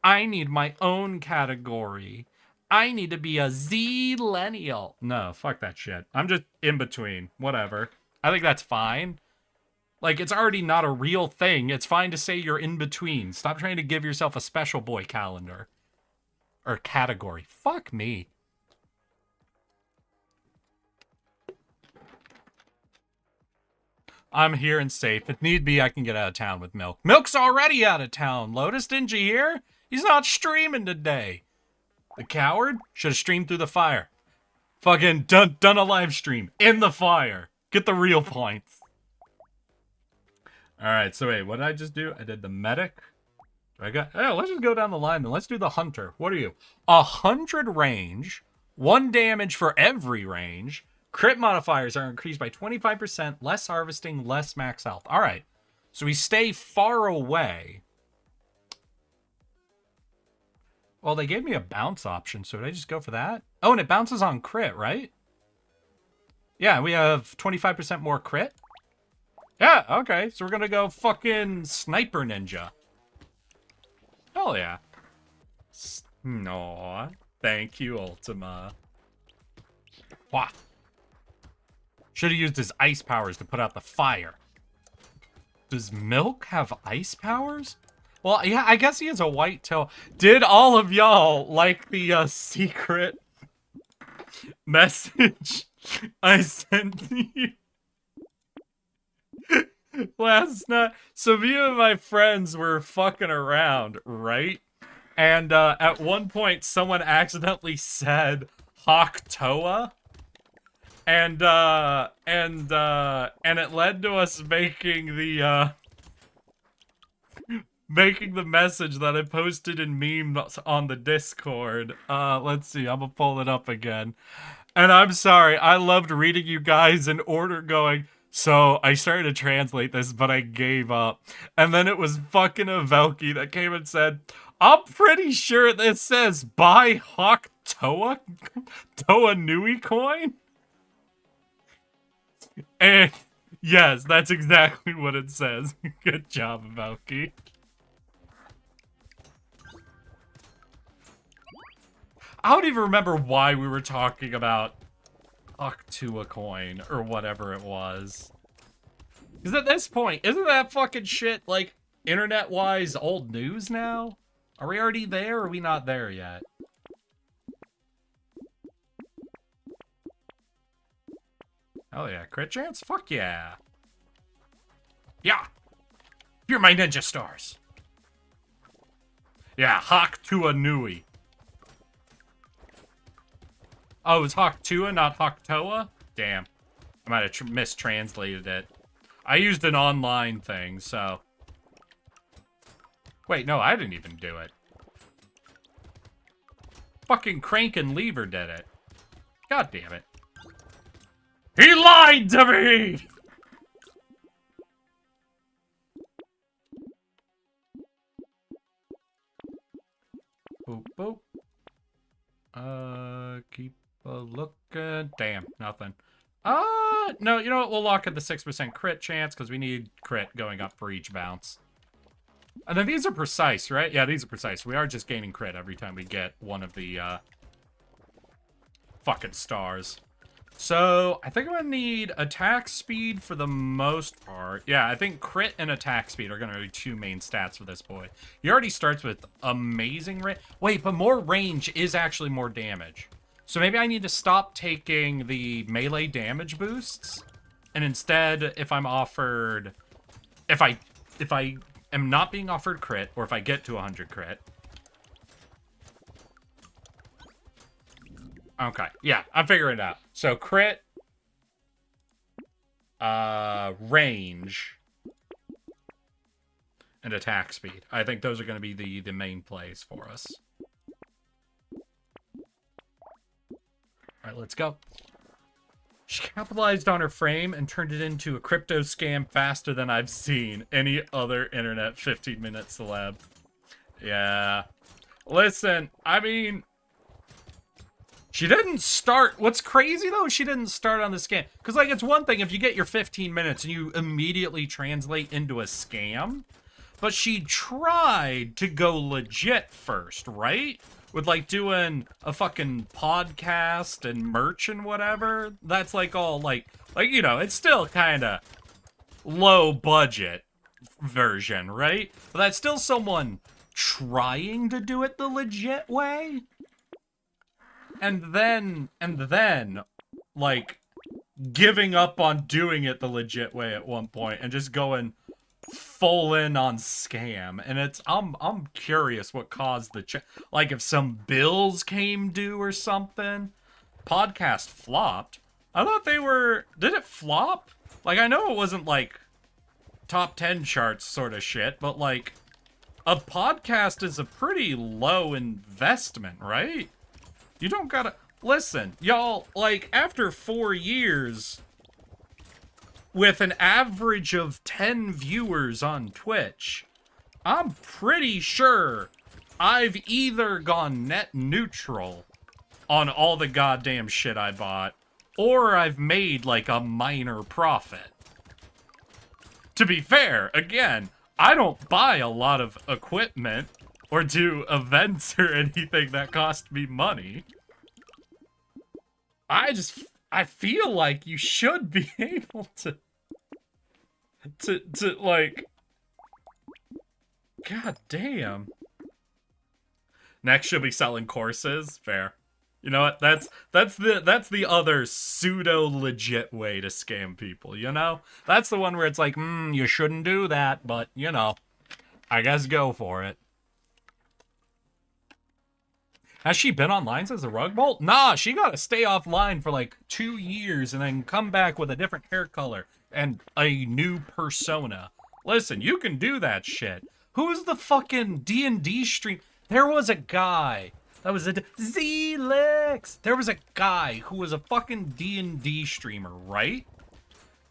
I need my own category. I need to be a Z-lennial. No, fuck that shit. I'm just in between. Whatever. I think that's fine. Like, it's already not a real thing. It's fine to say you're in between. Stop trying to give yourself a special boy calendar. Or category. Fuck me. I'm here and safe. If need be, I can get out of town with Milk. Milk's already out of town, Lotus. Didn't you hear? He's not streaming today. The coward should have streamed through the fire. Fucking done a live stream in the fire. Get the real points. Alright, so wait, what did I just do? I did the medic. Let's just go down the line then. Let's do the hunter. What are you? 100 range, 1 damage for every range. Crit modifiers are increased by 25%, less harvesting, less max health. Alright, so we stay far away. Well, they gave me a bounce option, so did I just go for that? Oh, and it bounces on crit, right? Yeah, we have 25% more crit. Yeah, okay, so we're gonna go fucking Sniper Ninja. Hell yeah. No, thank you, Ultima. Wah. Should have used his ice powers to put out the fire. Does Milk have ice powers? Well, yeah, I guess he has a white tail. Did all of y'all like the secret message I sent you last night? So me and my friends were fucking around, right? And at one point, someone accidentally said Hawktoa. And it led to us making the message that I posted in memes on the Discord. Let's see, I'm gonna pull it up again. And I'm sorry, I loved reading you guys in order going, so I started to translate this, but I gave up. And then it was fucking Avelki that came and said, I'm pretty sure this says buy Hawk Toa Nui coin. And yes, that's exactly what it says. Good job, Avelki. I don't even remember why we were talking about Octua coin or whatever it was. Because at this point, isn't that fucking shit, like, internet-wise old news now? Are we already there or are we not there yet? Oh yeah, crit chance? Fuck yeah. Yeah. You're my ninja stars. Yeah, Hawk Tua Nui. Oh, it was Hawk Tua, not Hawk Toa? Damn. I might have mistranslated it. I used an online thing, so... Wait, no, I didn't even do it. Fucking Crank and Lever did it. God damn it. He lied to me! Boop, boop. Keep a looking. Damn, nothing. No, you know what? We'll lock at the 6% crit chance because we need crit going up for each bounce. And then these are precise, right? Yeah, these are precise. We are just gaining crit every time we get one of the, fucking stars. So, I think I'm gonna need attack speed for the most part. Yeah, I think crit and attack speed are gonna be 2 main stats for this boy. He already starts with amazing range. Wait, but more range is actually more damage. So maybe I need to stop taking the melee damage boosts. And instead, if I'm offered... If I am not being offered crit, or if I get to 100 crit... Okay, yeah, I'm figuring it out. So crit, range, and attack speed. I think those are going to be the main plays for us. All right, let's go. She capitalized on her frame and turned it into a crypto scam faster than I've seen any other internet 15-minute celeb. Yeah. Listen, I mean... She didn't start... What's crazy, though, she didn't start on the scam. Because, like, it's one thing if you get your 15 minutes and you immediately translate into a scam. But she tried to go legit first, right? With, like, doing a fucking podcast and merch and whatever. That's, like, all, like, you know, it's still kind of low budget version, right? But that's still someone trying to do it the legit way. And then, like, giving up on doing it the legit way at one point and just going full in on scam. And it's, I'm curious what caused the, like, if some bills came due or something. Podcast flopped. I thought they were, did it flop? Like, I know it wasn't, like, top 10 charts sort of shit, but like a podcast is a pretty low investment, right? You don't gotta listen, y'all, like after 4 years with an average of 10 viewers on Twitch, I'm pretty sure I've either gone net neutral on all the goddamn shit I bought, or I've made like a minor profit. To be fair, again, I don't buy a lot of equipment or do events or anything that cost me money. I feel like you should be able to like, god damn. Next she'll be selling courses. Fair. You know what? That's the other pseudo legit way to scam people, you know? That's the one where it's like, you shouldn't do that, but you know, I guess go for it. Has she been online since the rug bolt? Nah, she gotta stay offline for like 2 years and then come back with a different hair color and a new persona. Listen, you can do that shit. Who's the fucking D&D stream? There was a guy. That was a Zelix. There was a guy who was a fucking D&D streamer, right?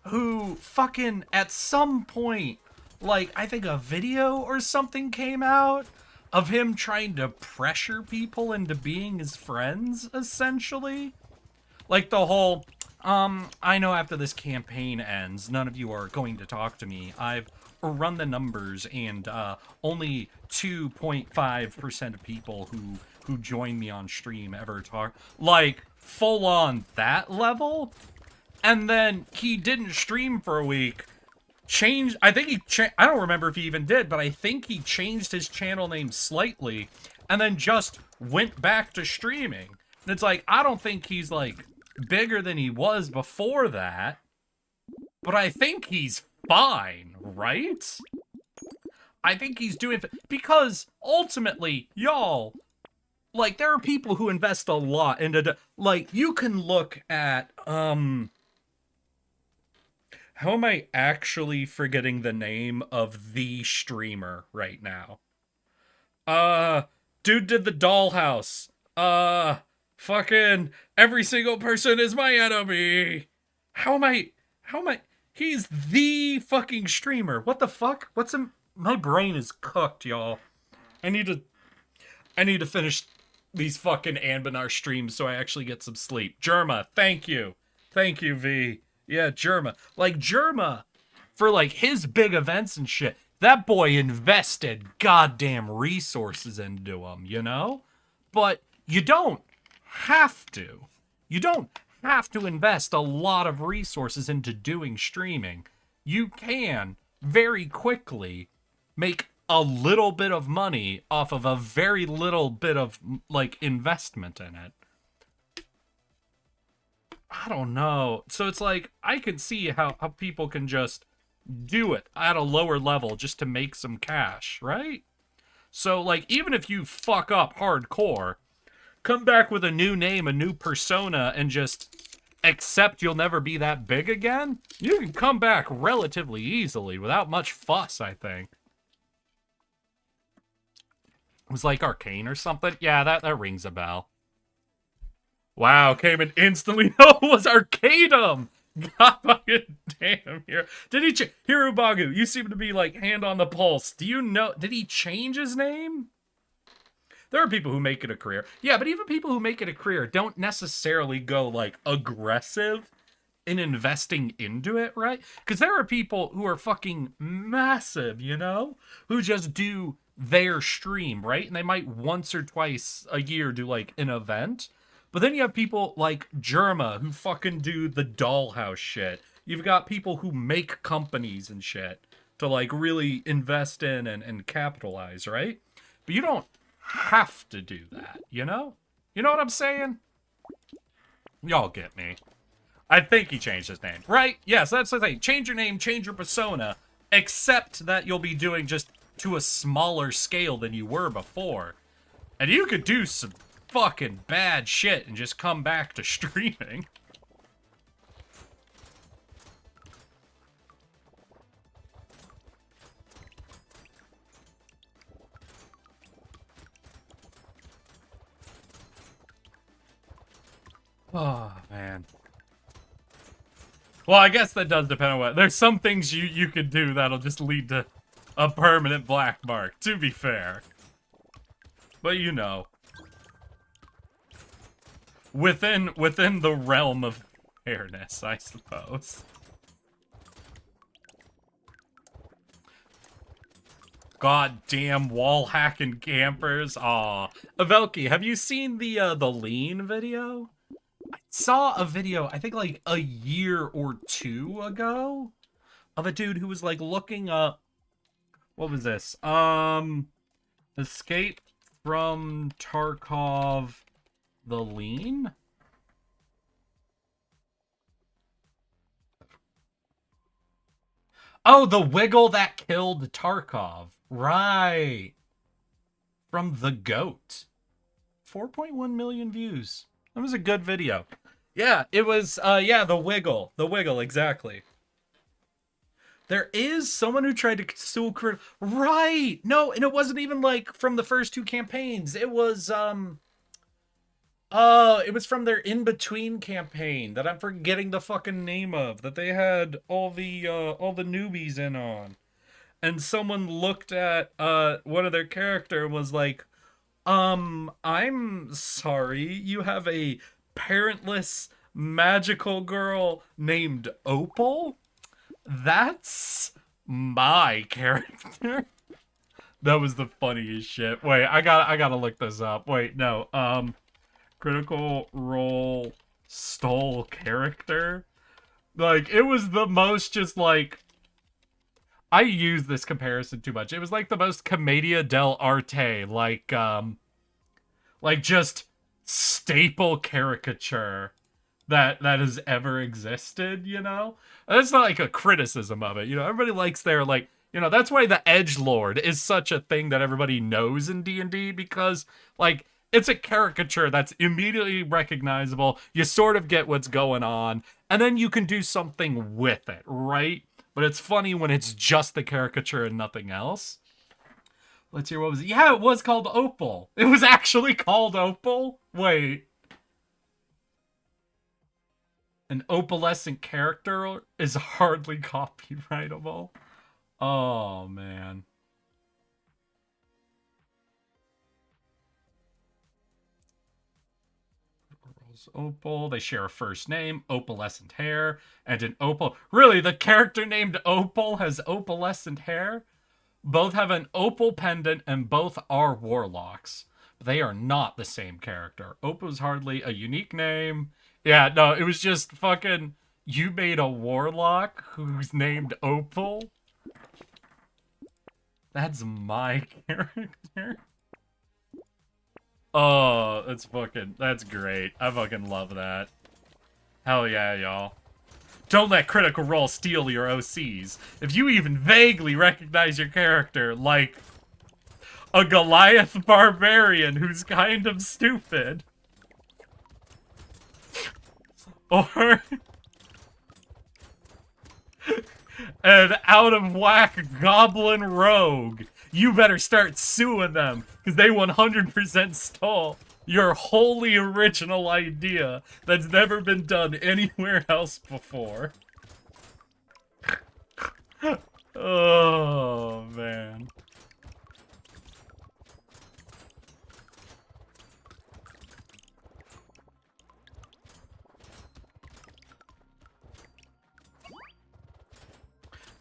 Who fucking at some point, like I think a video or something came out of him trying to pressure people into being his friends, essentially. Like the whole, I know after this campaign ends, none of you are going to talk to me. I've run the numbers, and only 2.5% of people who join me on stream ever talk. Like, full on that level. And then he didn't stream for a week. I don't remember if he even did, but I think he changed his channel name slightly and then just went back to streaming. And it's like, I don't think he's like bigger than he was before that, but I think he's fine, right? I think he's doing because ultimately, y'all, like there are people who invest a lot into like you can look at how am I actually forgetting the name of the streamer right now? Dude did the dollhouse. Fucking every single person is my enemy. How am I? He's the fucking streamer. What the fuck? My brain is cooked, y'all. I need to finish these fucking Anbanar streams so I actually get some sleep. Jerma, thank you. Thank you, V. Yeah, Jerma. Like, Jerma, for, like, his big events and shit, that boy invested goddamn resources into them, you know? But you don't have to. You don't have to invest a lot of resources into doing streaming. You can, very quickly, make a little bit of money off of a very little bit of, like, investment in it. I don't know. So it's like, I can see how people can just do it at a lower level just to make some cash, right? So, like, even if you fuck up hardcore, come back with a new name, a new persona, and just accept you'll never be that big again, you can come back relatively easily without much fuss, I think. It was like Arcane or something. Yeah, that rings a bell. Wow, came in instantly. No, it was Arcadum. God fucking damn. Here, did he? Hirubagu, you seem to be like hand on the pulse. Do you know? Did he change his name? There are people who make it a career. Yeah, but even people who make it a career don't necessarily go like aggressive in investing into it, right? Because there are people who are fucking massive, you know, who just do their stream, right? And they might once or twice a year do like an event. But then you have people like Jerma who fucking do the dollhouse shit. You've got people who make companies and shit to like really invest in and capitalize, right? But you don't have to do that, you know? You know what I'm saying? Y'all get me. I think he changed his name, right? Yes, that's the thing. Change your name, change your persona, except that you'll be doing just to a smaller scale than you were before. And you could do some fucking bad shit and just come back to streaming. Oh, man. Well, I guess that does depend on what... There's some things you could do that'll just lead to a permanent black mark, to be fair. But you know. Within the realm of fairness, I suppose. Goddamn wall hacking campers. Aw. Avelki, have you seen the lean video? I saw a video, I think like a year or two ago, of a dude who was like looking up, what was this? Escape from Tarkov the Lean? Oh, the wiggle that killed Tarkov. Right. From the GOAT. 4.1 million views. That was a good video. Yeah, it was, yeah, the wiggle. The wiggle, exactly. There is someone who tried to sue... Right! No, and it wasn't even, like, from the first two campaigns. It was from their in-between campaign that I'm forgetting the fucking name of, that they had all the newbies in on. And someone looked at, one of their character and was like, I'm sorry, you have a parentless magical girl named Opal? That's my character. That was the funniest shit. Wait, I gotta look this up. Wait, no. Critical Role stole character. Like, it was the most just like... I use this comparison too much. It was like the most commedia dell'arte, like just staple caricature that has ever existed, you know? And it's not like a criticism of it, you know? Everybody likes their, like, you know, that's why the edgelord is such a thing that everybody knows in D&D, because, like, it's a caricature that's immediately recognizable. You sort of get what's going on, and then you can do something with it, right? But it's funny when it's just the caricature and nothing else. Let's hear, what was it? Yeah, it was called Opal. It was actually called Opal? Wait. An opalescent character is hardly copyrightable. Oh, man. Opal, they share a first name, opalescent hair, and an opal. Really, the character named Opal has opalescent hair? Both have an opal pendant and both are warlocks. They are not the same character. Opal's hardly a unique name. Yeah, no, it was just fucking, you made a warlock who's named Opal? That's my character? Oh, that's great. I fucking love that. Hell yeah, y'all. Don't let Critical Role steal your OCs. If you even vaguely recognize your character, like a Goliath barbarian who's kind of stupid, or an out-of-whack goblin rogue, you better start suing them, because they 100% stole your wholly original idea that's never been done anywhere else before. Oh, man.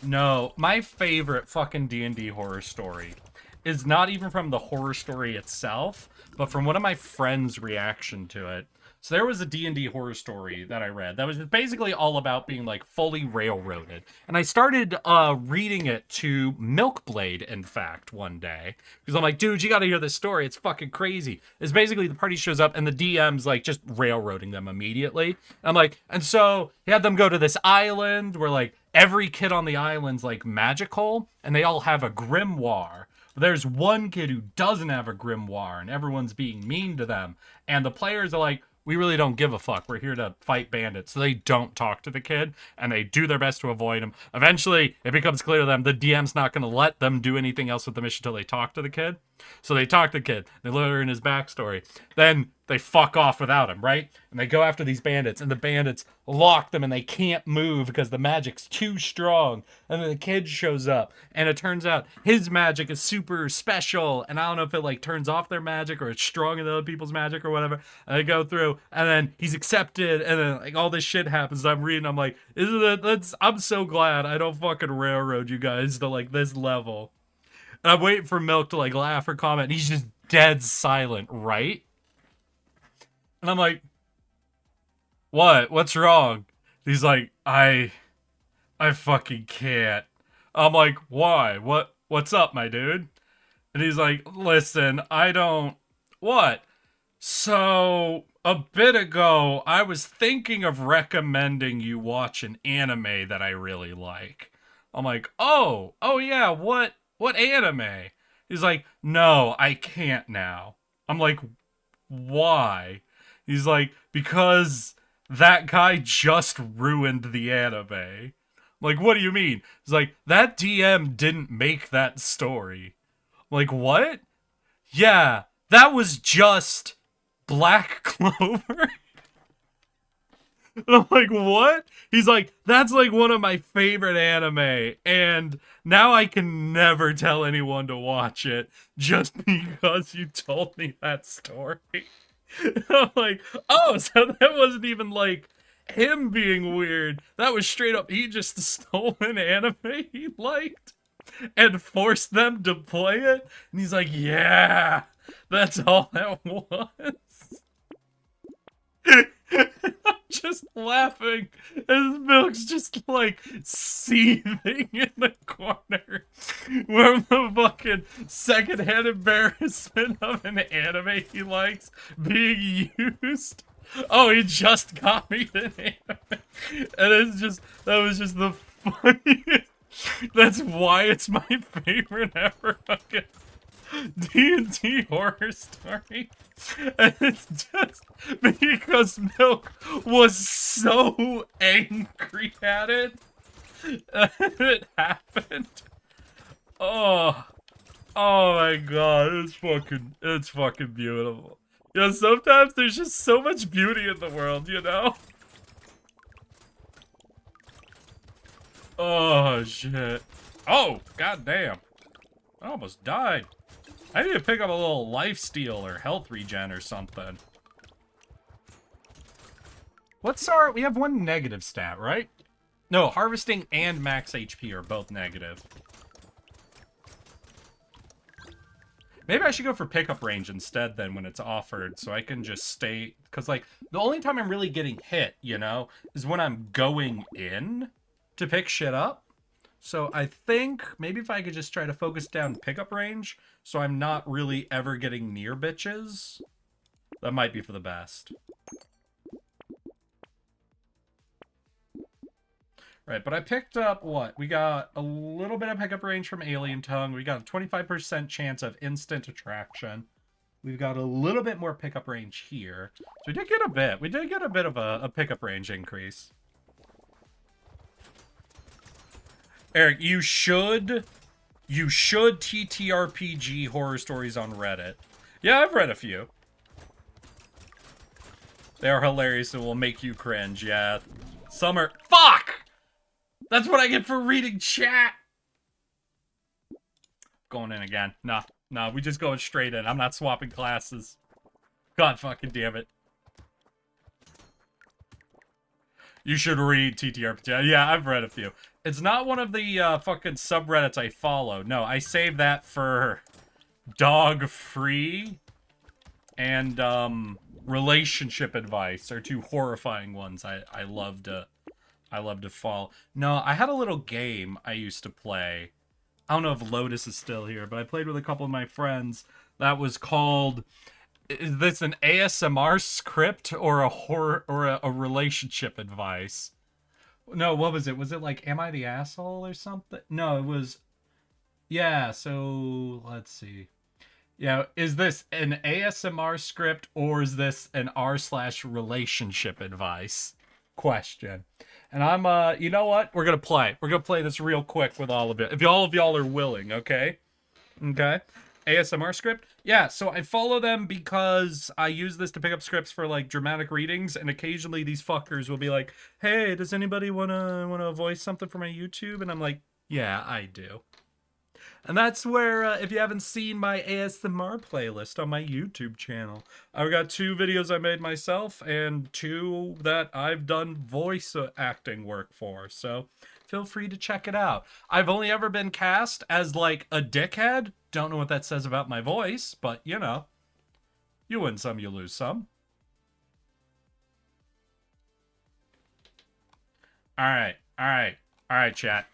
No, my favorite fucking D&D horror story is not even from the horror story itself, but from one of my friends' reaction to it. So there was a D&D horror story that I read that was basically all about being, like, fully railroaded. And I started reading it to Milkblade, in fact, one day. Because I'm like, dude, you gotta hear this story. It's fucking crazy. It's basically the party shows up and the DM's, like, just railroading them immediately. And I'm like, and so he had them go to this island where, like, every kid on the island's, like, magical. And they all have a grimoire. There's one kid who doesn't have a grimoire, and everyone's being mean to them. And the players are like, we really don't give a fuck. We're here to fight bandits. So they don't talk to the kid, and they do their best to avoid him. Eventually, it becomes clear to them the DM's not going to let them do anything else with the mission until they talk to the kid. So they talk to the kid. They learn his backstory. Then they fuck off without him, right? And they go after these bandits, and the bandits lock them, and they can't move because the magic's too strong. And then the kid shows up, and it turns out his magic is super special. And I don't know if it like turns off their magic or it's stronger than other people's magic or whatever. And they go through, and then he's accepted, and then like all this shit happens. I'm reading, I'm like, isn't it? I'm so glad I don't fucking railroad you guys to like this level. And I'm waiting for Milk to like laugh or comment, and he's just dead silent, right? And I'm like, what? What's wrong? He's like, I fucking can't. I'm like, why? What's up, my dude? And he's like, listen, I don't. What? So a bit ago, I was thinking of recommending you watch an anime that I really like. I'm like, oh yeah, what anime? He's like, no, I can't now. I'm like, why? He's like, because that guy just ruined the anime. I'm like, what do you mean? He's like, that DM didn't make that story. I'm like, what? Yeah, that was just Black Clover. And I'm like, what? He's like, that's like one of my favorite anime, and now I can never tell anyone to watch it just because you told me that story. And I'm like, oh, so that wasn't even like him being weird. That was straight up, he just stole an anime he liked and forced them to play it. And he's like, yeah, that's all that was. I'm just laughing as Milk's just like seething in the corner where the fucking secondhand embarrassment of an anime he likes being used. Oh, he just got me an anime. And that was just the funniest. That's why it's my favorite ever fucking D&D horror story. And it's just because Milk was so angry at it that it happened. Oh my god, it's fucking beautiful. You know, sometimes there's just so much beauty in the world, you know? Oh shit. Oh, goddamn. I almost died. I need to pick up a little lifesteal or health regen or something. What's our... We have one negative stat, right? No, harvesting and max HP are both negative. Maybe I should go for pickup range instead then when it's offered, so I can just stay... Because, like, the only time I'm really getting hit, you know, is when I'm going in to pick shit up. So I think maybe if I could just try to focus down pickup range so I'm not really ever getting near bitches, that might be for the best. Right, but I picked up what? We got a little bit of pickup range from Alien Tongue. We got a 25% chance of instant attraction. We've got a little bit more pickup range here. So we did get a bit. We did get a bit of a pickup range increase. Eric, you should TTRPG horror stories on Reddit. Yeah, I've read a few. They are hilarious and will make you cringe, yeah. Some are... Fuck! That's what I get for reading chat! Going in again. Nah, we just going straight in. I'm not swapping classes. God fucking damn it. You should read TTRPG. Yeah, I've read a few. It's not one of the fucking subreddits I follow. No, I saved that for dog free and relationship advice are two horrifying ones I love to follow. No, I had a little game I used to play. I don't know if Lotus is still here, but I played with a couple of my friends that was called... Is this an ASMR script or a horror or a relationship advice? No, what was it? Was it like, Am I the Asshole or something? No, it was... Yeah, so... Let's see. Yeah, is this an ASMR script or is this an r/relationship advice? Question. And I'm, you know what? We're gonna play. We're gonna play this real quick with all of it. If all of y'all are willing, okay? Okay? ASMR script? Yeah, so I follow them because I use this to pick up scripts for like dramatic readings, and occasionally these fuckers will be like, "Hey, does anybody wanna voice something for my YouTube?" And I'm like, "Yeah, I do." And that's where, if you haven't seen my ASMR playlist on my YouTube channel, I've got 2 videos I made myself and 2 that I've done voice acting work for. So feel free to check it out. I've only ever been cast as like a dickhead. Don't know what that says about my voice, but you know, you win some, you lose some. All right, chat.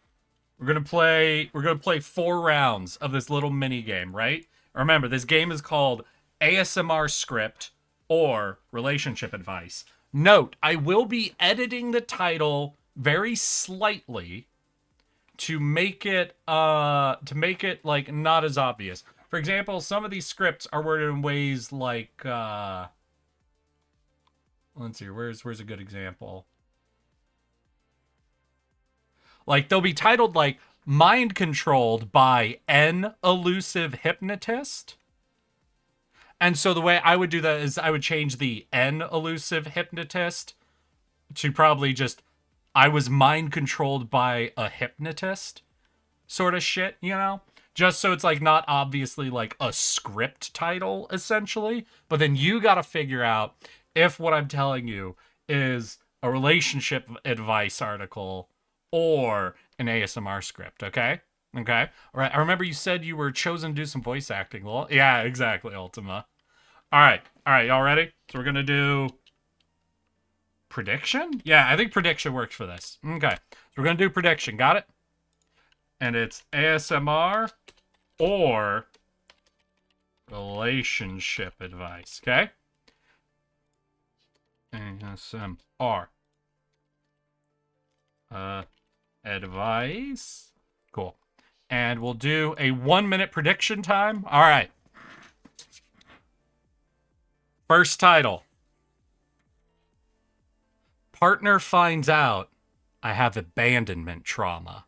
We're gonna play 4 rounds of this little mini game, right? Remember, this game is called ASMR script or relationship advice. Note, I will be editing the title very slightly to make it like not as obvious. For example, some of these scripts are worded in ways like let's see, where's a good example? Like they'll be titled like mind controlled by an elusive hypnotist. And so the way I would do that is I would change the an elusive hypnotist to probably just I was mind controlled by a hypnotist sort of shit, you know? Just so it's like not obviously like a script title essentially, but then you got to figure out if what I'm telling you is a relationship advice article or an ASMR script, okay? Okay? All right, I remember you said you were chosen to do some voice acting. Well, yeah, exactly, Ultima. All right, y'all ready? So we're going to do prediction? Yeah, I think prediction works for this. Okay, so we're going to do prediction, got it? And it's ASMR or relationship advice, okay? ASMR. Advice. Cool. And we'll do a 1-minute prediction time. All right. First title. Partner finds out I have abandonment trauma.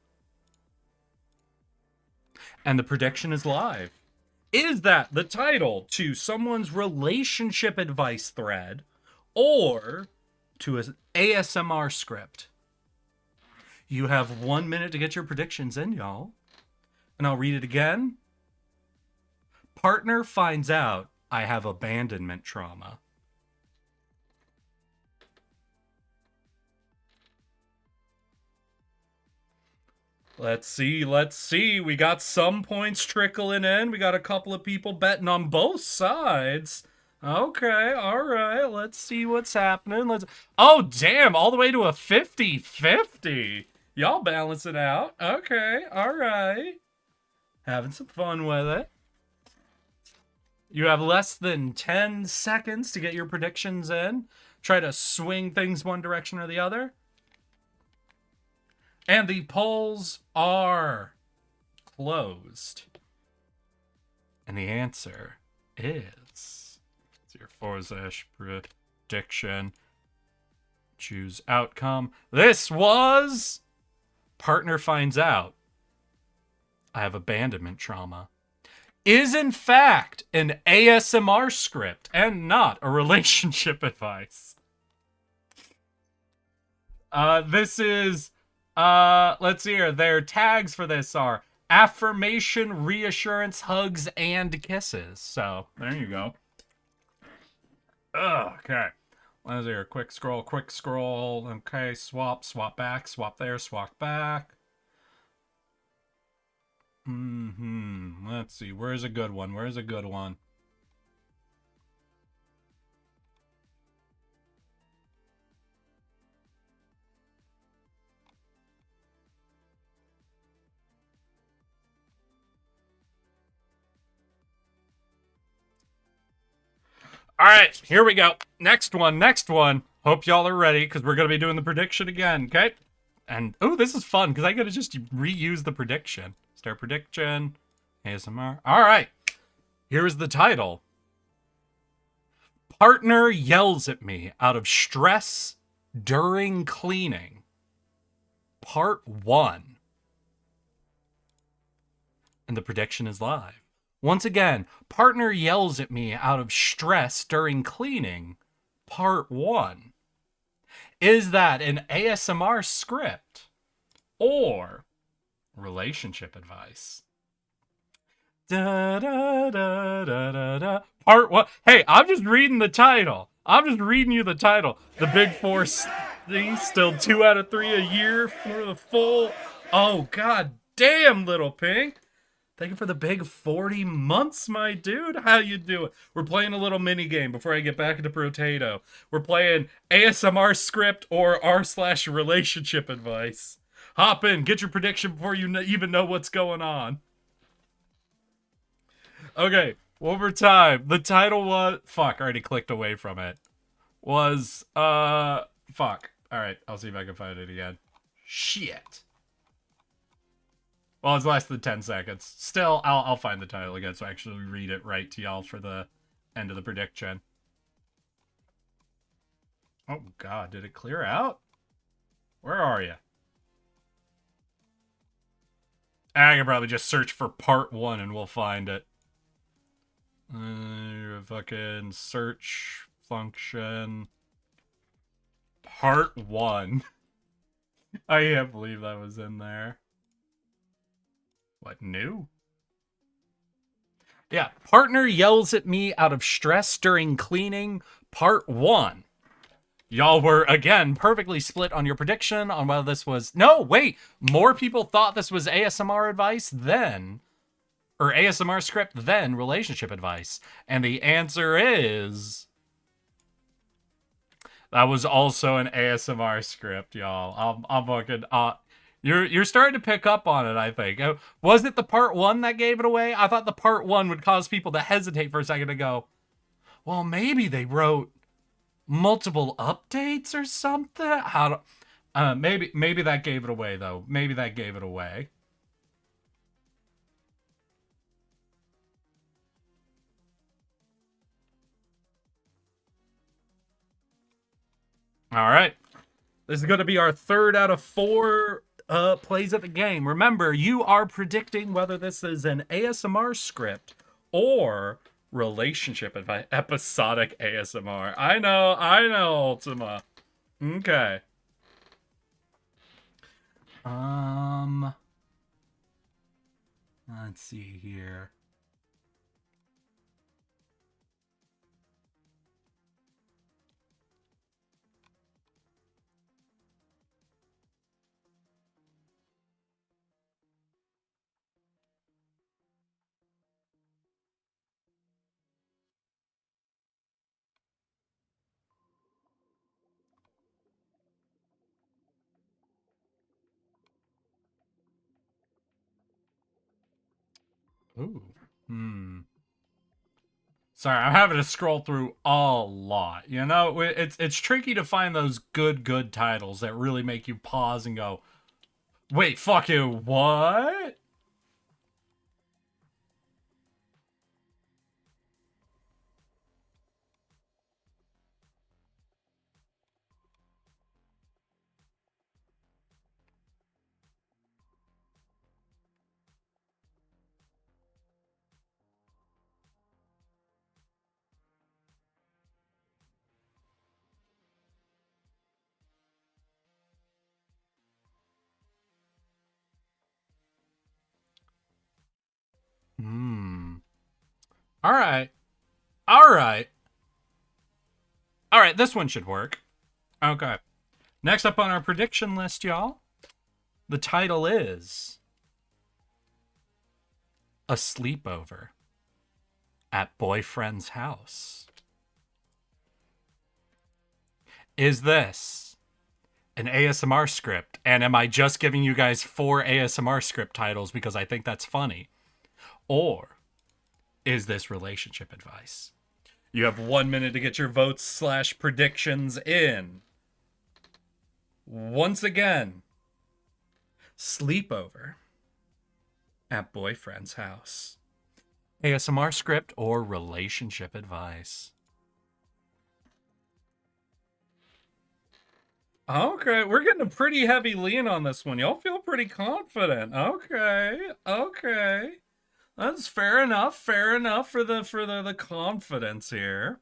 And the prediction is live. Is that the title to someone's relationship advice thread or to an ASMR script? You have 1 minute to get your predictions in, y'all. And I'll read it again. Partner finds out I have abandonment trauma. Let's see. We got some points trickling in. We got a couple of people betting on both sides. Okay, all right. Let's see what's happening. Oh, damn, all the way to a 50-50. Y'all balance it out. Okay, all right. Having some fun with it. You have less than 10 seconds to get your predictions in. Try to swing things one direction or the other. And the polls are closed. And the answer is... It's your forward// prediction. Choose outcome. This was... Partner finds out I have abandonment trauma. Is in fact an ASMR script and not a relationship advice. This is... let's see here. Their tags for this are affirmation, reassurance, hugs, and kisses. So, there you go. Okay. Let's see here. Quick scroll. Okay, swap back, swap there, swap back. Let's see. Where's a good one? All right, here we go. Next one. Hope y'all are ready because we're going to be doing the prediction again, okay? And, oh, this is fun because I got to just reuse the prediction. Start prediction, ASMR. All right, here's the title. Partner yells at me out of stress during cleaning. Part 1. And the prediction is live. Once again, partner yells at me out of stress during cleaning. Part 1. Is that an ASMR script or relationship advice? Da, da, da, da, da, da. Part 1. Hey, I'm just reading the title. I'm just reading you the title. The Big Four still 2 out of 3 a year for the full. Oh, god damn, Little Pink. Thank you for the big 40 months, my dude. How you doing? We're playing a little mini game before I get back into Brotato. We're playing ASMR script or r/relationship advice. Hop in, get your prediction before you even know what's going on. Okay, one more time. The title was... Fuck, I already clicked away from it. Was, fuck. Alright, I'll see if I can find it again. Shit. Well, it's less than 10 seconds. Still, I'll find the title again so I actually read it right to y'all for the end of the prediction. Oh, God. Did it clear out? Where are you? I can probably just search for part 1 and we'll find it. Fucking search function. Part 1. I can't believe that was in there. What, new? Yeah, partner yells at me out of stress during cleaning, part 1. Y'all were, again, perfectly split on your prediction on whether this was... No, wait! More people thought this was ASMR advice than... Or ASMR script than relationship advice. And the answer is... That was also an ASMR script, y'all. I'm fucking... You're starting to pick up on it, I think. Was it the part 1 that gave it away? I thought the part 1 would cause people to hesitate for a second to go, well, maybe they wrote multiple updates or something? Maybe that gave it away, though. Maybe that gave it away. All right. This is going to be our 3rd out of 4 plays at the game. Remember, you are predicting whether this is an ASMR script or relationship advice. Episodic ASMR. I know, Ultima. Okay. Let's see here. Ooh. Sorry, I'm having to scroll through a lot. You know, it's tricky to find those good titles that really make you pause and go, wait, fucking what? All right. All right. All right, this one should work. Okay. Next up on our prediction list, y'all, the title is A Sleepover at Boyfriend's House. Is this an ASMR script? And am I just giving you guys 4 ASMR script titles because I think that's funny? Or is this relationship advice? You have 1 minute to get your votes / predictions in. Once again, sleepover at boyfriend's house. ASMR script or relationship advice? Okay, we're getting a pretty heavy lean on this one. Y'all feel pretty confident. Okay. That's fair enough. Fair enough for the confidence here.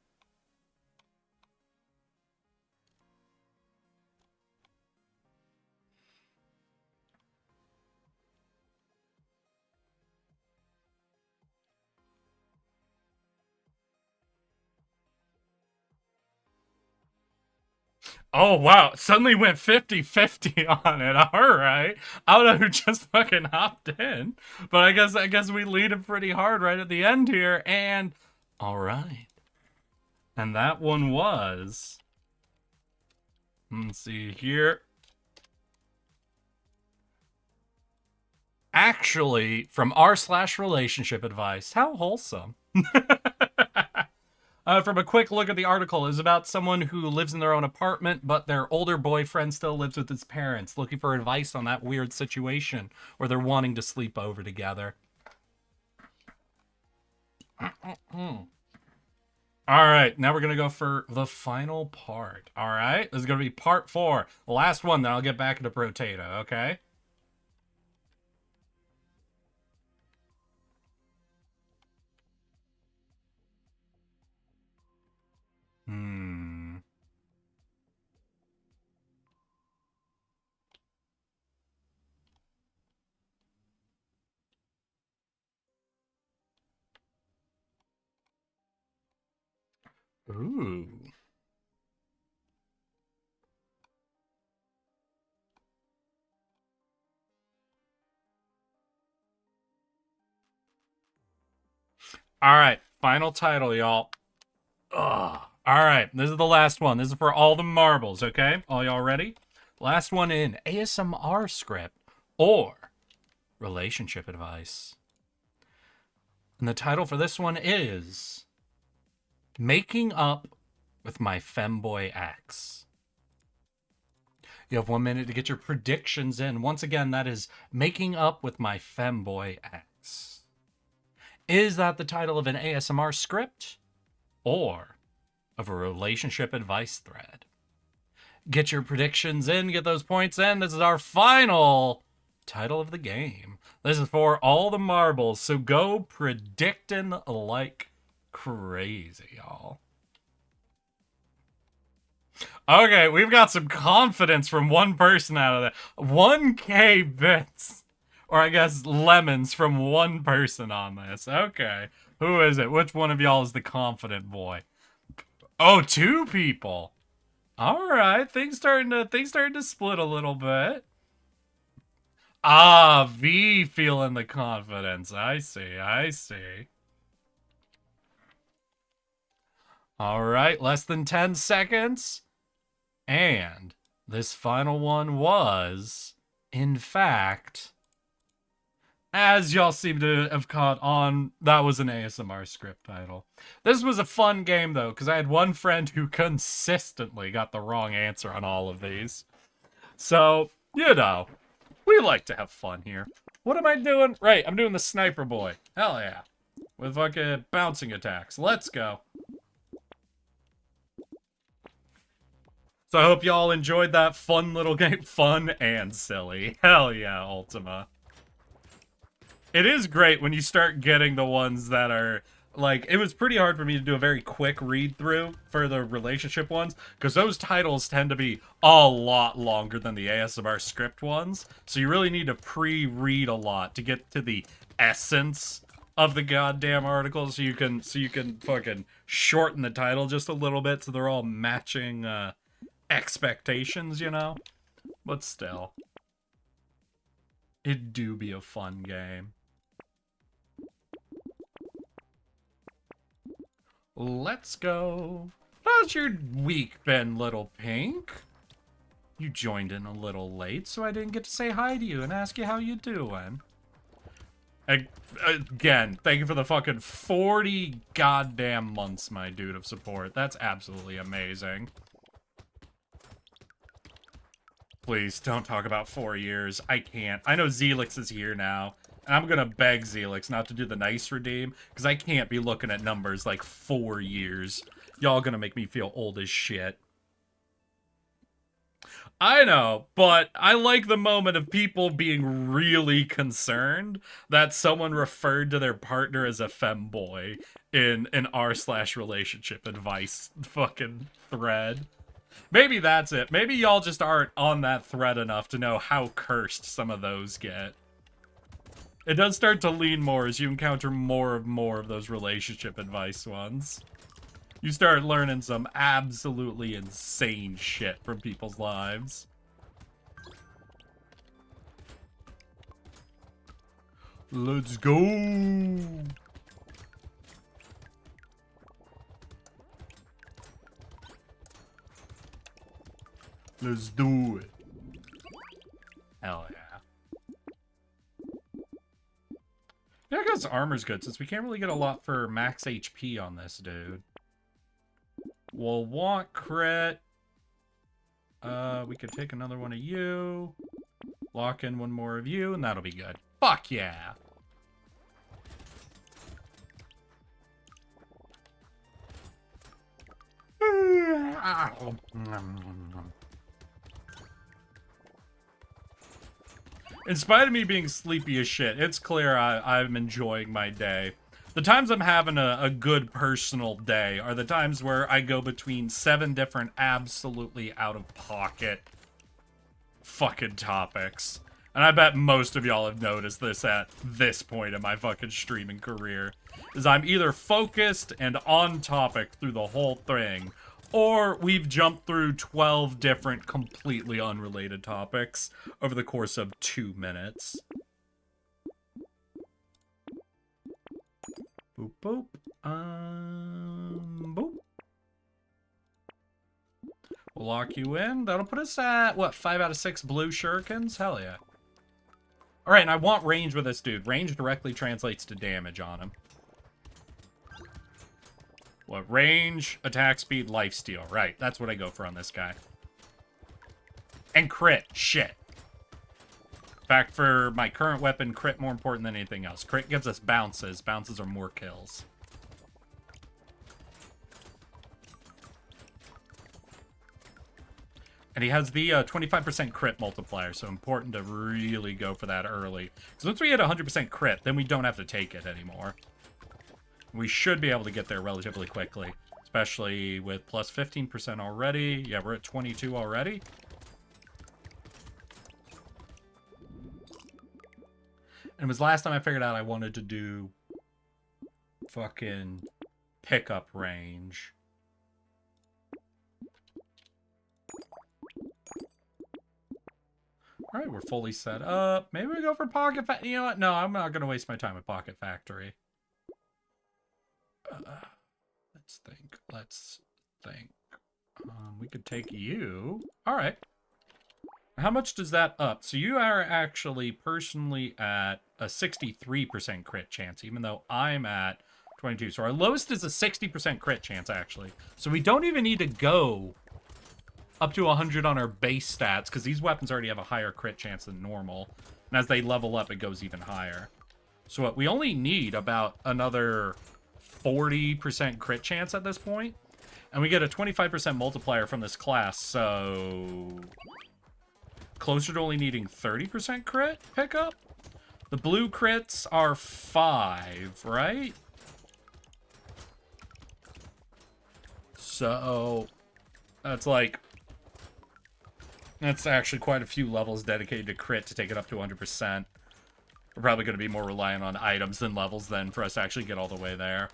Oh, wow. Suddenly went 50-50 on it. All right. I don't know who just fucking hopped in. But I guess we lead it pretty hard right at the end here. And all right. And that one was, let's see here. Actually, from r/relationship advice. How wholesome. From a quick look at the article, is about someone who lives in their own apartment, but their older boyfriend still lives with his parents, looking for advice on that weird situation where they're wanting to sleep over together. All right, now we're going to go for the final part. All right, this is going to be part 4. The last one, then I'll get back into Brotato, okay? Hmm. Ooh. All right, final title, y'all. Ugh. All right, this is the last one. This is for all the marbles, okay? All y'all ready? Last one in ASMR script or relationship advice. And the title for this one is Making Up with My Femboy Ex. You have 1 minute to get your predictions in. Once again, that is Making Up with My Femboy Ex. Is that the title of an ASMR script or of a relationship advice thread? Get your predictions in, get those points in. This is our final title of the game. This is for all the marbles, so go predicting like crazy, y'all. Okay, we've got some confidence from one person out of that. 1K bits. Or I guess lemons from one person on this. Okay. Who is it? Which one of y'all is the confident boy? Oh, 2 people. All right, things starting to split a little bit. Ah, V feeling the confidence. I see. I see. All right, less than 10 seconds. And this final one was, in fact, as y'all seem to have caught on, that was an ASMR script title. This was a fun game, though, because I had one friend who consistently got the wrong answer on all of these. So, you know, we like to have fun here. What am I doing? Right, I'm doing the sniper boy. Hell yeah. With fucking bouncing attacks. Let's go. So I hope y'all enjoyed that fun little game. Fun and silly. Hell yeah, Ultima. It is great when you start getting the ones that are like, it was pretty hard for me to do a very quick read through for the relationship ones because those titles tend to be a lot longer than the ASMR script ones. So you really need to pre-read a lot to get to the essence of the goddamn article so you can fucking shorten the title just a little bit so they're all matching expectations, you know? But still, it do be a fun game. Let's go. How's your week been, little pink? You joined in a little late, so I didn't get to say hi to you and ask you how you doing. Again, thank you for the fucking 40 goddamn months, my dude, of support. That's absolutely amazing. Please, don't talk about 4 years. I can't. I know Zelix is here now. And I'm gonna beg Zelix not to do the nice redeem, because I can't be looking at numbers like 4 years. Y'all gonna make me feel old as shit. I know, but I like the moment of people being really concerned that someone referred to their partner as a femboy in an r/slash relationship advice fucking thread. Maybe that's it. Maybe y'all just aren't on that thread enough to know how cursed some of those get. It does start to lean more as you encounter more of those relationship advice ones. You start learning some absolutely insane shit from people's lives. Let's go! Let's do it. Hell yeah. Yeah, I guess armor's good, since we can't really get a lot for max HP on this dude. We'll want crit. We could take another one of you. Lock in one more of you, and that'll be good. Fuck yeah! In spite of me being sleepy as shit, it's clear I'm enjoying my day. The times I'm having a good personal day are the times where I go between 7 different absolutely out-of-pocket fucking topics. And I bet most of y'all have noticed this at this point in my fucking streaming career. Is I'm either focused and on topic through the whole thing, or we've jumped through 12 different completely unrelated topics over the course of 2 minutes. Boop, boop. Boop. We'll lock you in. That'll put us at, what, 5 out of 6 blue shurikens? Hell yeah. Alright, and I want range with this dude. Range directly translates to damage on him. What, range, attack speed, lifesteal. Right, that's what I go for on this guy. And crit. Shit. In fact, for my current weapon, crit more important than anything else. Crit gives us bounces. Bounces are more kills. And he has the 25% crit multiplier, so important to really go for that early. Because once we hit 100% crit, then we don't have to take it anymore. We should be able to get there relatively quickly. Especially with plus 15% already. Yeah, we're at 22 already. And it was last time I figured out I wanted to do fucking pickup range. Alright, we're fully set up. Maybe we go for Pocket Factory. You know what? No, I'm not going to waste my time with Pocket Factory. Let's think. We could take you. Alright. How much does that up? So you are actually personally at a 63% crit chance, even though I'm at 22. So our lowest is a 60% crit chance, actually. So we don't even need to go up to 100 on our base stats, because these weapons already have a higher crit chance than normal. And as they level up, it goes even higher. So what we only need about another 40% crit chance at this point. And we get a 25% multiplier from this class, so closer to only needing 30% crit pickup. The blue crits are 5, right? So that's like... that's actually quite a few levels dedicated to crit to take it up to 100%. We're probably going to be more reliant on items than levels then for us to actually get all the way there.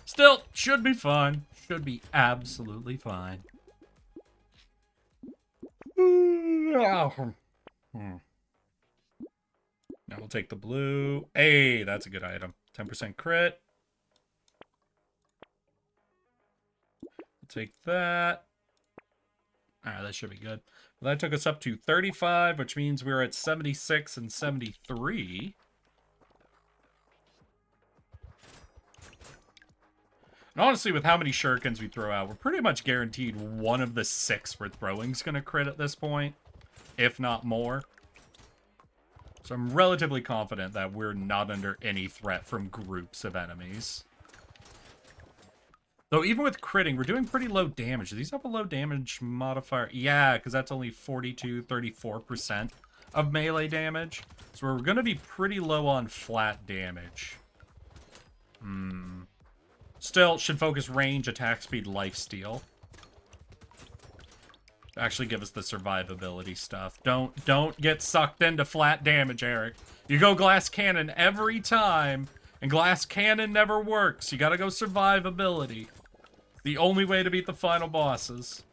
Still, should be fine. Should be absolutely fine. Now we'll take the blue. Hey, that's a good item. 10% crit. We'll take that. Alright, that should be good. Well, that took us up to 35, which means we're at 76 and 73. And honestly, with how many shurikens we throw out, we're pretty much guaranteed one of the 6 we're throwing is going to crit at this point, if not more. So I'm relatively confident that we're not under any threat from groups of enemies. Though even with critting, we're doing pretty low damage. Do these have a low damage modifier? Yeah, because that's only 42, 34% of melee damage. So we're going to be pretty low on flat damage. Still, should focus range, attack speed, lifesteal. Actually give us the survivability stuff. Don't get sucked into flat damage, Eric. You go glass cannon every time, and glass cannon never works. You gotta go survivability. The only way to beat the final bosses.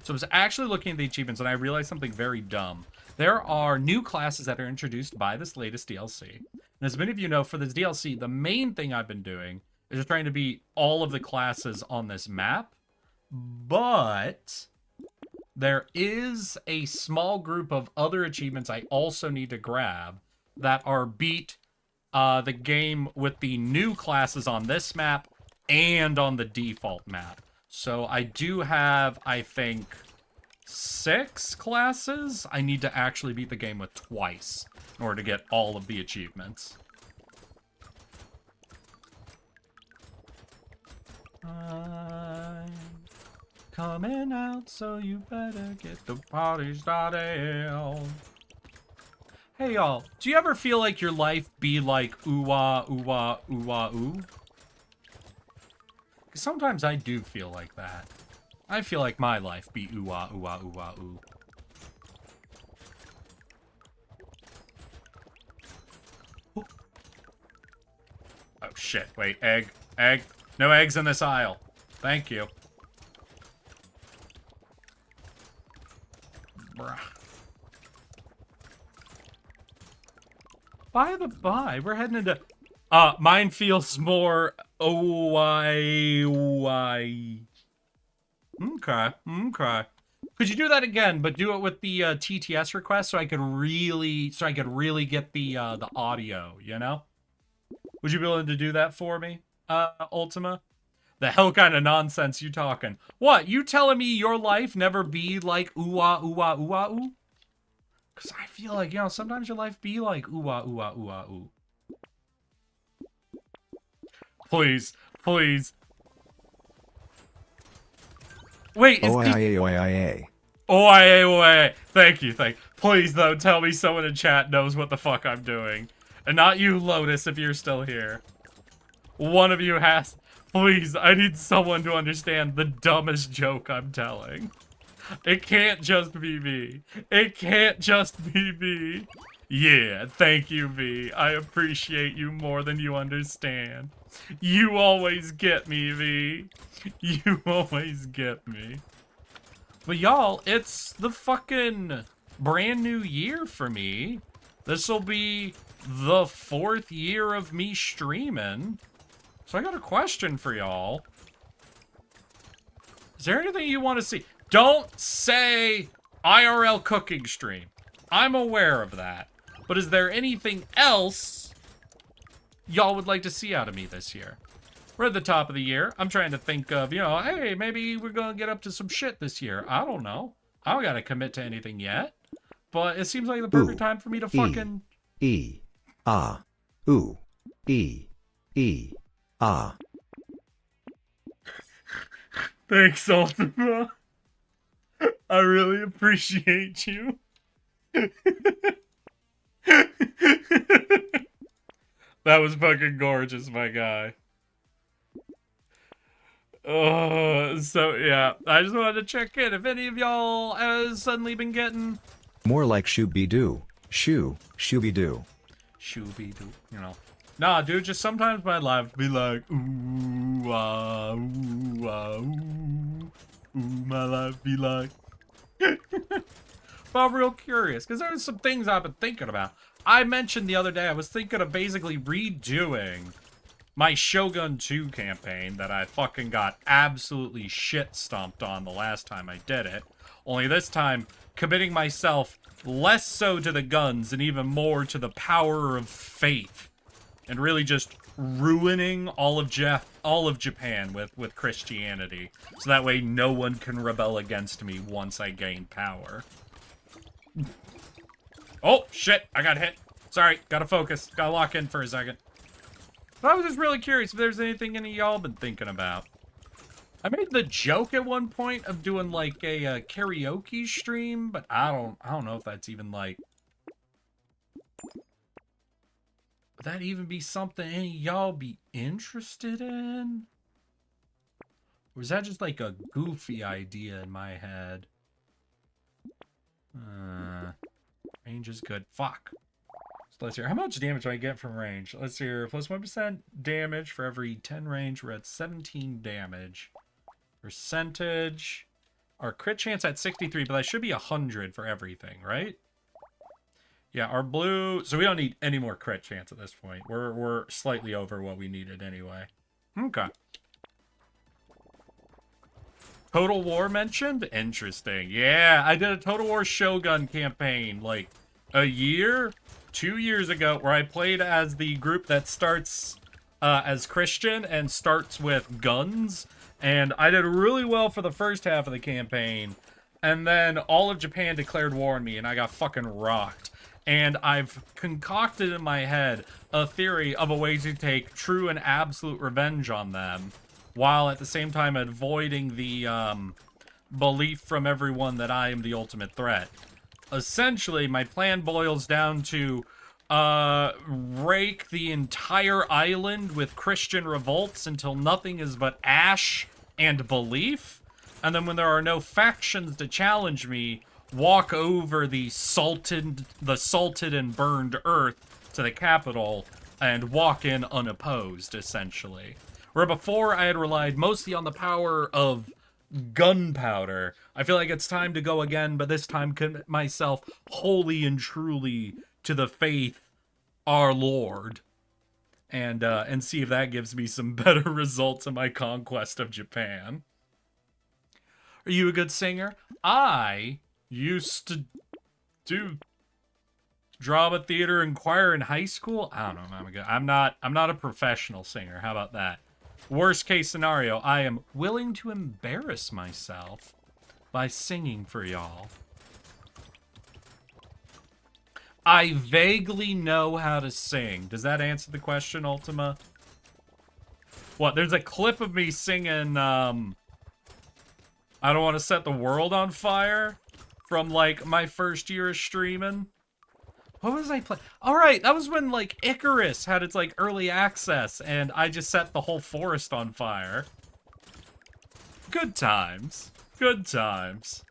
So I was actually looking at the achievements, and I realized something very dumb. There are new classes that are introduced by this latest DLC. And as many of you know, for this DLC, the main thing I've been doing is just trying to beat all of the classes on this map. But there is a small group of other achievements I also need to grab that are beat the game with the new classes on this map and on the default map. So I do have, I think, 6 classes I need to actually beat the game with twice in order to get all of the achievements. I'm coming out, so you better get the party started. Hey y'all, do you ever feel like your life be like ooh-wah, ooh-wah, ooh-wah, ooh? Because sometimes I do feel like that. I feel like my life be ooh-wah, ooh-wah, ooh-wah, ooh. Oh shit, wait, egg. No eggs in this aisle. Thank you. Bruh. By the by, we're heading into... mine feels more... Okay. Could you do that again, but do it with the TTS request so I could really get the audio, you know? Would you be willing to do that for me, Ultima? The hell kind of nonsense you talking? What, you telling me your life never be like ooh-wah, ooh-wah, ooh-wah, ooh? Because I feel like, you know, sometimes your life be like ooh-wah, ooh-wah, ooh-wah, ooh. Please, please. Wait, is OIA. OIA. Thank you. Please, though, tell me someone in chat knows what the fuck I'm doing. And not you, Lotus, if you're still here. One of you has... Please, I need someone to understand the dumbest joke I'm telling. It can't just be me. It can't just be me. Yeah, thank you, V. I appreciate you more than you understand. You always get me, V. You always get me. But y'all, it's the fucking brand new year for me. This'll be the 4th year of me streaming. So I got a question for y'all. Is there anything you want to see? Don't say IRL cooking stream. I'm aware of that. But is there anything else y'all would like to see out of me this year? We're at the top of the year. I'm trying to think of, you know, hey, maybe we're going to get up to some shit this year. I don't know. I don't got to commit to anything yet. But it seems like the perfect time for me to fucking... Thanks, Ultima. I really appreciate you. That was fucking gorgeous, my guy. So yeah, I just wanted to check in if any of y'all has suddenly been getting More like shoo-be-doo. Shoo-be-doo. Shoo-be-doo, you know. Nah, dude, just sometimes my life be like, ooh, ah, ooh, ah, ooh. Ooh, my life be like. But I'm real curious, because there's some things I've been thinking about. I mentioned the other day, I was thinking of basically redoing my Shogun 2 campaign that I fucking got absolutely shit stomped on the last time I did it. Only this time, committing myself less so to the guns and even more to the power of faith. And really just ruining all of Japan with Christianity. So that way no one can rebel against me once I gain power. Oh, shit, I got hit. Sorry, gotta focus. Gotta lock in for a second. But I was just really curious if there's anything any of y'all been thinking about. I made the joke at one point of doing like a karaoke stream, but I don't know if that's even like, would that even be something any of y'all be interested in? Or is that just like a goofy idea in my head? Range is good. Fuck. So let's hear. How much damage do I get from range? Let's hear. Plus 1% damage for every 10 range. We're at 17 damage. Percentage. Our crit chance at 63, but that should be 100 for everything, right? Yeah, our blue... So we don't need any more crit chance at this point. We're slightly over what we needed anyway. Okay. Total War mentioned? Interesting. Yeah, I did a Total War Shogun campaign, like, a year? 2 years ago, where I played as the group that starts as Christian and starts with guns. And I did really well for the first half of the campaign. And then all of Japan declared war on me, and I got fucking rocked. And I've concocted in my head a theory of a way to take true and absolute revenge on them, while at the same time avoiding the belief from everyone that I am the ultimate threat. Essentially, my plan boils down to rake the entire island with Christian revolts until nothing is but ash and belief. And then when there are no factions to challenge me, walk over the salted and burned earth to the capital and walk in unopposed, essentially. Where before I had relied mostly on the power of gunpowder, I feel like it's time to go again, but this time commit myself wholly and truly to the faith, our Lord, and see if that gives me some better results in my conquest of Japan. Are you a good singer? I used to do drama, theater, and choir in high school. I don't know. I'm not a professional singer. How about that? Worst case scenario, I am willing to embarrass myself by singing for y'all. I vaguely know how to sing. Does that answer the question, Ultima? What? There's a clip of me singing, I Don't Want to Set the World on Fire from, like, my first year of streaming. What was I playing? Alright, that was when, like, Icarus had its, like, early access, and I just set the whole forest on fire. Good times. Good times.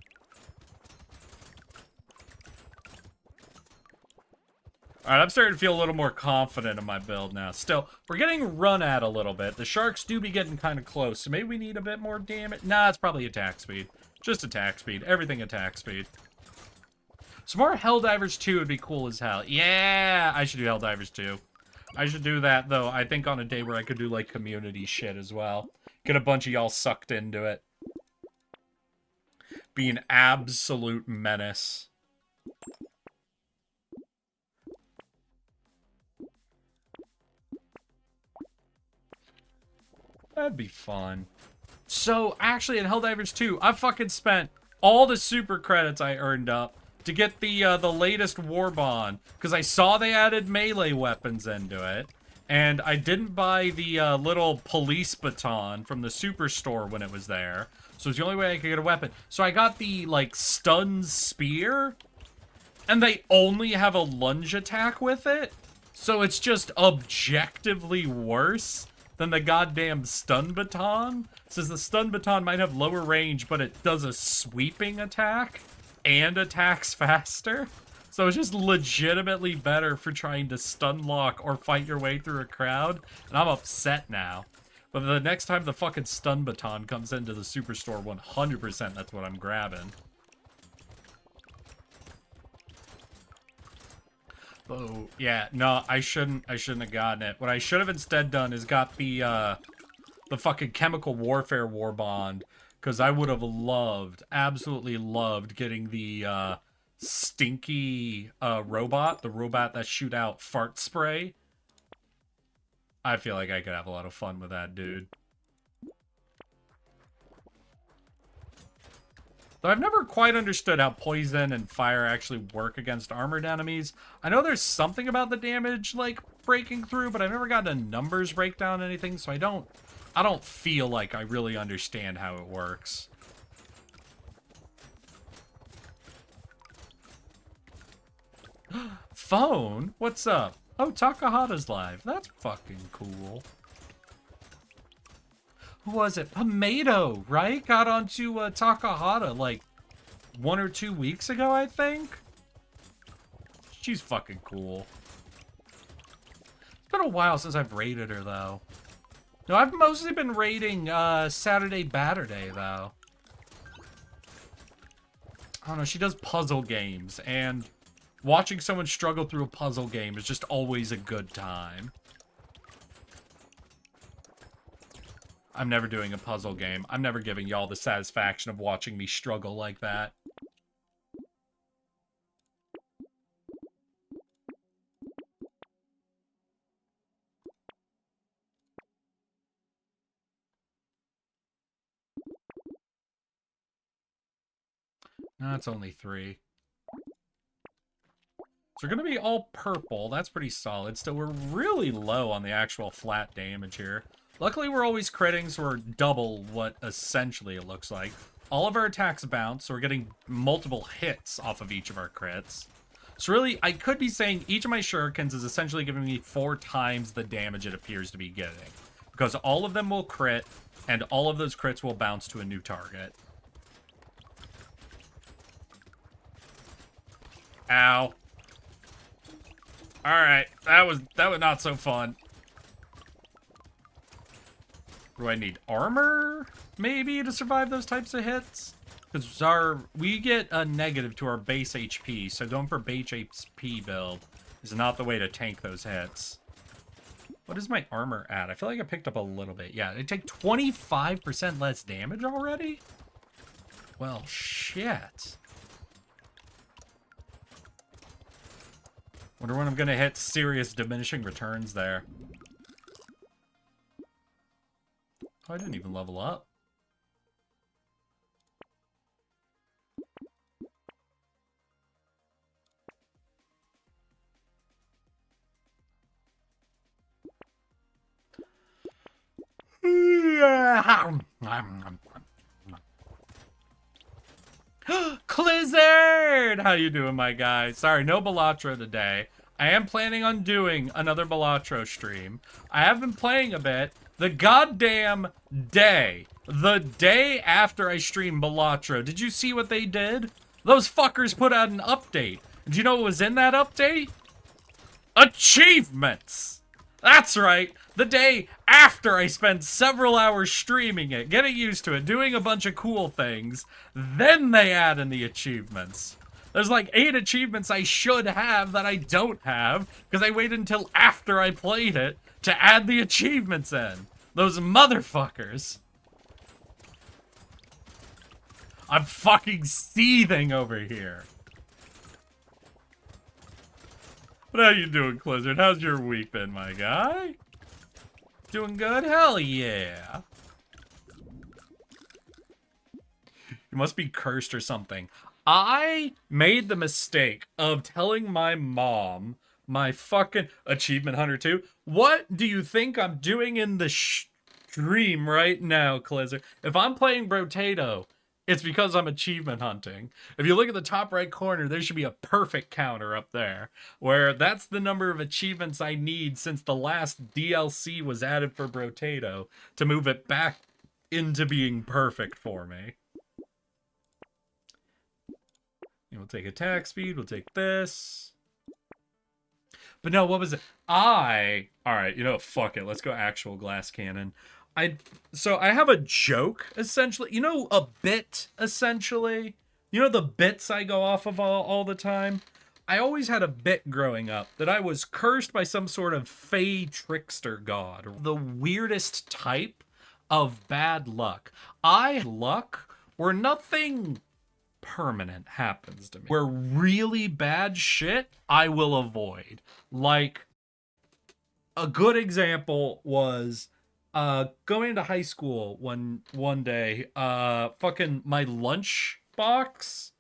Alright, I'm starting to feel a little more confident in my build now. Still, we're getting run at a little bit. The sharks do be getting kind of close, so maybe we need a bit more damage. Nah, it's probably attack speed. Just attack speed. Everything attack speed. Some more Helldivers 2 would be cool as hell. Yeah, I should do Helldivers 2. I should do that, though, I think on a day where I could do, like, community shit as well. Get a bunch of y'all sucked into it. Be an absolute menace. That'd be fun. So, actually, in Helldivers 2, I fucking spent all the super credits I earned up to get the latest war bond, because I saw they added melee weapons into it, and I didn't buy the little police baton from the superstore when it was there, so it's the only way I could get a weapon. So I got the, like, stun spear, and they only have a lunge attack with it, so it's just objectively worse than the goddamn stun baton. Since the stun baton might have lower range, but it does a sweeping attack and attacks faster. So it's just legitimately better for trying to stun lock or fight your way through a crowd. And I'm upset now. But the next time the fucking stun baton comes into the superstore, 100% that's what I'm grabbing. Oh, yeah, no, I shouldn't have gotten it. What I should have instead done is got the fucking chemical warfare war bond, because I would have loved, absolutely loved getting the stinky robot, the robot that shoot out fart spray. I feel like I could have a lot of fun with that, dude. Though I've never quite understood how poison and fire actually work against armored enemies. I know there's something about the damage, like, breaking through, but I've never gotten a numbers breakdown or anything, so I don't feel like I really understand how it works. Phone? What's up? Oh, Takahata's live. That's fucking cool. Who was it? Tomato, right? Got onto Takahata like 1 or 2 weeks ago, I think. She's fucking cool. It's been a while since I've raided her, though. No, I've mostly been raiding Saturday Batterday, though. I don't know, she does puzzle games, and watching someone struggle through a puzzle game is just always a good time. I'm never doing a puzzle game. I'm never giving y'all the satisfaction of watching me struggle like that. No, it's only 3. So we're going to be all purple. That's pretty solid. Still, we're really low on the actual flat damage here. Luckily, we're always critting, so we're double what essentially it looks like. All of our attacks bounce, so we're getting multiple hits off of each of our crits. So really, I could be saying each of my shurikens is essentially giving me 4 times the damage it appears to be getting. Because all of them will crit, and all of those crits will bounce to a new target. Ow. Alright, that was not so fun. Do I need armor, maybe, to survive those types of hits? Because we get a negative to our base HP, so going for base HP build is not the way to tank those hits. What is my armor at? I feel like I picked up a little bit. Yeah, they take 25% less damage already? Well, shit. Wonder when I'm gonna hit serious diminishing returns there. Oh, I didn't even level up. Clizzard! How you doing, my guy? Sorry, no Balatro today. I am planning on doing another Balatro stream. I have been playing a bit. The goddamn day. The day after I streamed Balatro. Did you see what they did? Those fuckers put out an update. Do you know what was in that update? Achievements! That's right. The day after I spent several hours streaming it, getting used to it, doing a bunch of cool things, then they add in the achievements. There's like 8 achievements I should have that I don't have because I waited until after I played it to add the achievements in. Those motherfuckers. I'm fucking seething over here. But how you doing, Clizzard? How's your week been, my guy? Doing good? Hell yeah. You must be cursed or something. I made the mistake of telling my mom, my fucking Achievement Hunter 2, what do you think I'm doing in the stream right now, Clizzard? If I'm playing Brotato, it's because I'm achievement hunting. If you look at the top right corner, there should be a perfect counter up there, where that's the number of achievements I need since the last DLC was added for Brotato to move it back into being perfect for me. We'll take attack speed, we'll take this. But no, what was it? Alright, you know, fuck it. Let's go actual glass cannon. So I have a joke, essentially. You know, a bit, essentially. You know the bits I go off of all the time? I always had a bit growing up that I was cursed by some sort of fey trickster god. The weirdest type of bad luck. Luck where nothing permanent happens to me. Where really bad shit I will avoid. Like, a good example was going to high school one day, fucking my lunch lunchbox.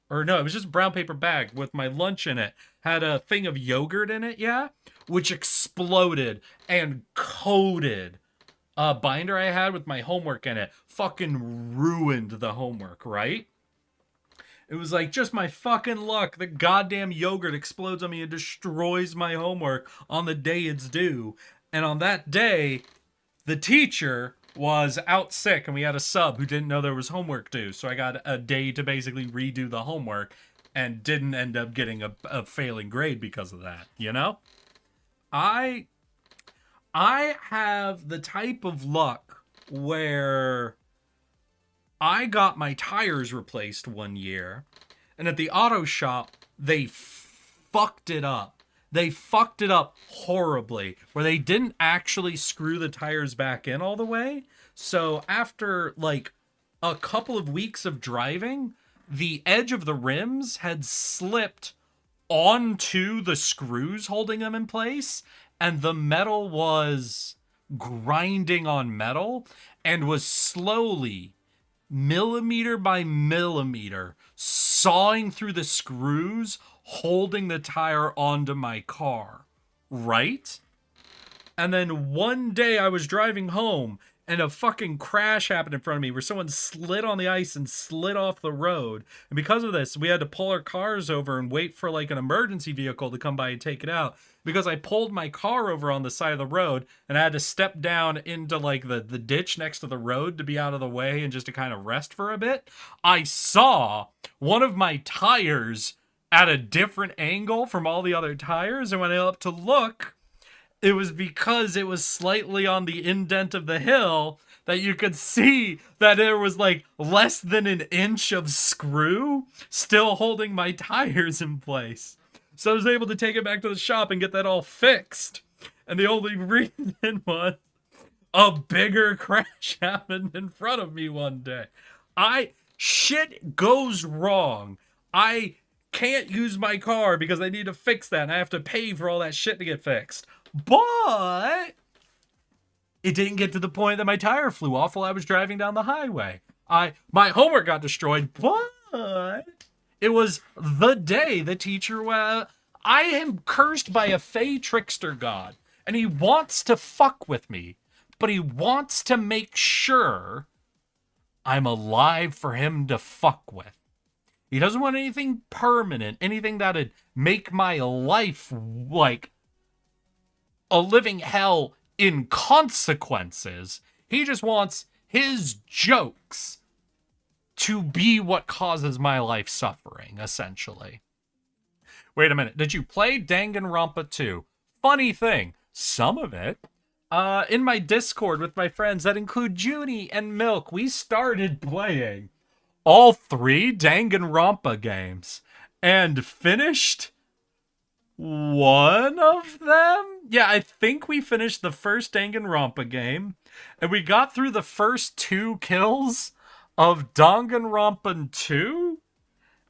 Or no, it was just a brown paper bag with my lunch in it. Had a thing of yogurt in it, yeah? Which exploded and coated a binder I had with my homework in it. Fucking ruined the homework, right? It was like, just my fucking luck. The goddamn yogurt explodes on me and destroys my homework on the day it's due. And on that day, the teacher was out sick and we had a sub who didn't know there was homework due. So I got a day to basically redo the homework and didn't end up getting a failing grade because of that, you know? I have the type of luck where I got my tires replaced one year, and at the auto shop, they fucked it up. They fucked it up horribly, where they didn't actually screw the tires back in all the way. So after, like, a couple of weeks of driving, the edge of the rims had slipped onto the screws holding them in place, and the metal was grinding on metal and was slowly, millimeter by millimeter, sawing through the screws holding the tire onto my car, right? And then one day I was driving home and a fucking crash happened in front of me where someone slid on the ice and slid off the road. And because of this, we had to pull our cars over and wait for like an emergency vehicle to come by and take it out. Because I pulled my car over on the side of the road and I had to step down into like the ditch next to the road to be out of the way and just to kind of rest for a bit. I saw one of my tires at a different angle from all the other tires, and when I went up to look, it was because it was slightly on the indent of the hill that you could see that there was like less than an inch of screw still holding my tires in place. So I was able to take it back to the shop and get that all fixed. And the only reason was a bigger crash happened in front of me one day. Shit goes wrong. I can't use my car because I need to fix that and I have to pay for all that shit to get fixed. But it didn't get to the point that my tire flew off while I was driving down the highway. My homework got destroyed, but it was the day the teacher I am cursed by a fey trickster god, and he wants to fuck with me, but he wants to make sure I'm alive for him to fuck with. He doesn't want anything permanent, anything that'd make my life like a living hell in consequences. He just wants his jokes to be what causes my life suffering, essentially. Wait a minute, did you play Danganronpa 2? Funny thing, some of it, in my Discord with my friends that include Junie and Milk, we started playing all 3 Danganronpa games and finished one of them? Yeah, I think we finished the first Danganronpa game, and we got through the first 2 kills of Danganronpa 2,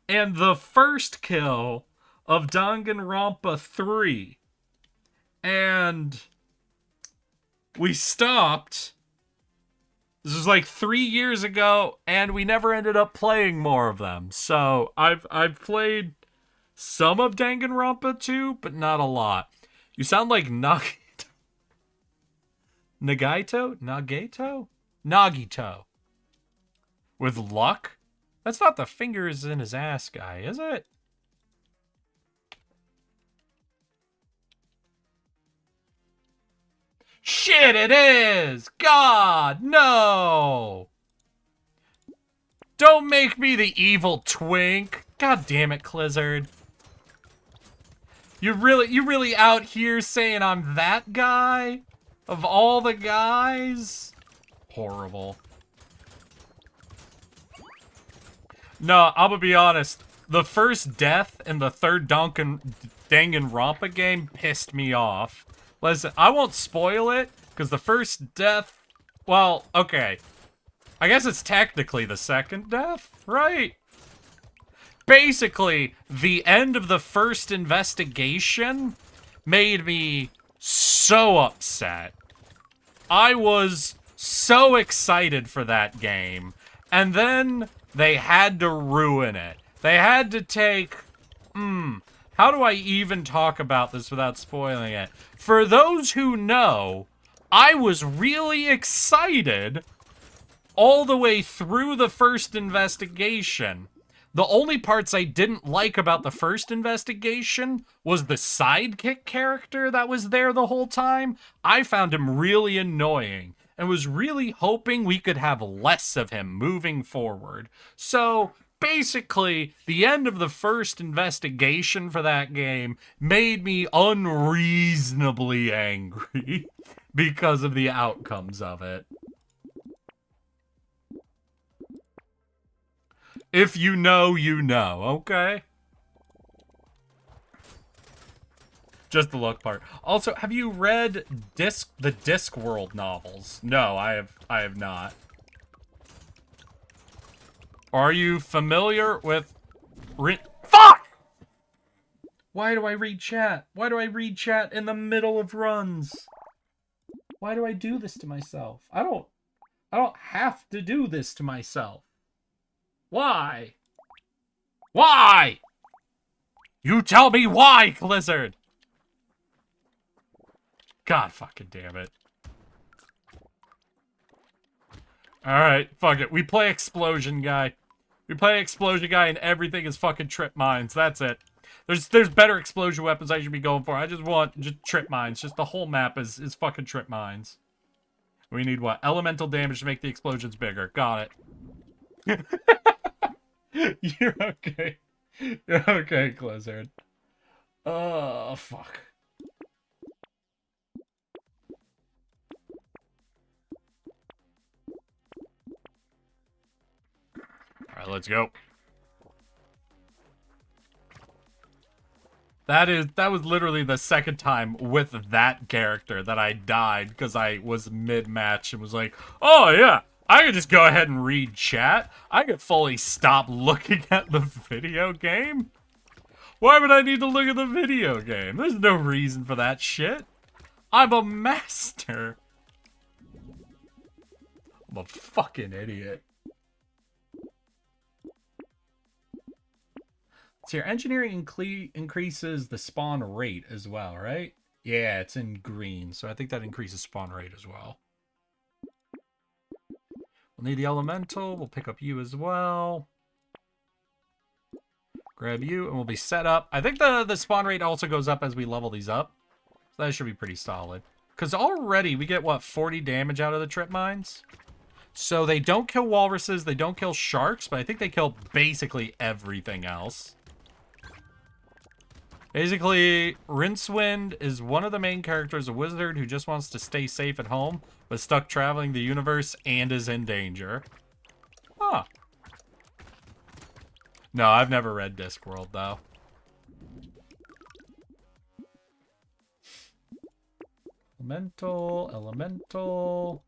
and the first kill of Danganronpa 3. And we stopped. This was like 3 years ago, and we never ended up playing more of them. So I've played some of Danganronpa 2, but not a lot. You sound like Nagito? With luck? That's not the fingers in his ass guy, is it? Shit, it is! God, no! Don't make me the evil twink. God damn it, Clizzard. You really out here saying I'm that guy? Of all the guys? Horrible. No, I'm gonna be honest. The first death in the third Danganronpa game pissed me off. Listen, I won't spoil it, because the first death... Well, okay. I guess it's technically the second death, right? Basically, the end of the first investigation made me so upset. I was so excited for that game. And then They had to ruin it. They had to take... how do I even talk about this without spoiling it? For those who know, I was really excited all the way through the first investigation. The only parts I didn't like about the first investigation was the sidekick character that was there the whole time. I found him really annoying and was really hoping we could have less of him moving forward. So basically, the end of the first investigation for that game made me unreasonably angry because of the outcomes of it. If you know, you know, okay? Just the look part. Also, have you read the Discworld novels? No, I have not. Are you familiar with Fuck! Why do I read chat? Why do I read chat in the middle of runs? Why do I do this to myself? I don't have to do this to myself. Why? Why? You tell me why, Blizzard! God fucking damn it. Alright, fuck it. We play Explosion Guy. We play Explosion Guy and everything is fucking trip mines. That's it. There's better explosion weapons I should be going for. I just want just trip mines. Just the whole map is fucking trip mines. We need what? Elemental damage to make the explosions bigger. Got it. You're okay. You're okay, Blizzard. Oh, fuck. Alright, let's go. That was literally the second time with that character that I died because I was mid-match and was like, oh yeah, I could just go ahead and read chat. I could fully stop looking at the video game. Why would I need to look at the video game? There's no reason for that shit. I'm a master. I'm a fucking idiot. So your engineering increases the spawn rate as well, right? Yeah, it's in green, so I think that increases spawn rate as well. We'll need the elemental. We'll pick up you as well. Grab you, and we'll be set up. I think the spawn rate also goes up as we level these up. So that should be pretty solid. Because already we get, what, 40 damage out of the trip mines? So they don't kill walruses, they don't kill sharks, but I think they kill basically everything else. Basically, Rincewind is one of the main characters, a wizard who just wants to stay safe at home, but stuck traveling the universe and is in danger. Huh. No, I've never read Discworld, though. Elemental.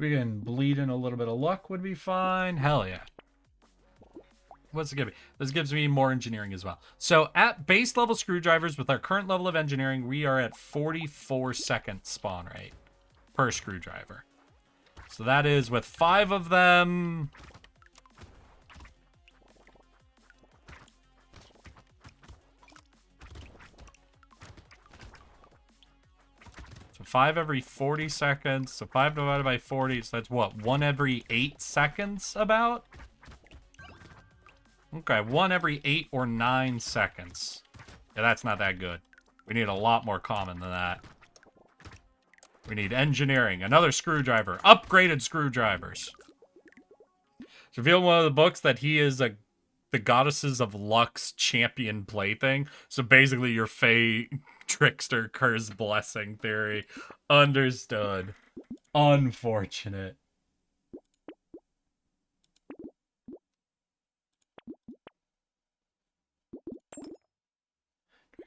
We can bleed in a little bit of luck would be fine. Hell yeah. What's it give me? This gives me more engineering as well. So at base level screwdrivers with our current level of engineering, we are at 44-second spawn rate per screwdriver. So that is with 5 of them. So 5 every 40 seconds. So 5 divided by 40. So that's what? 1 every 8 seconds about? Okay, 1 every 8 or 9 seconds. Yeah, that's not that good. We need a lot more common than that. We need engineering, another screwdriver, upgraded screwdrivers. It's revealed in one of the books that he is the Goddesses of Luck's champion plaything. So basically your Fey trickster curse blessing theory. Understood. Unfortunate.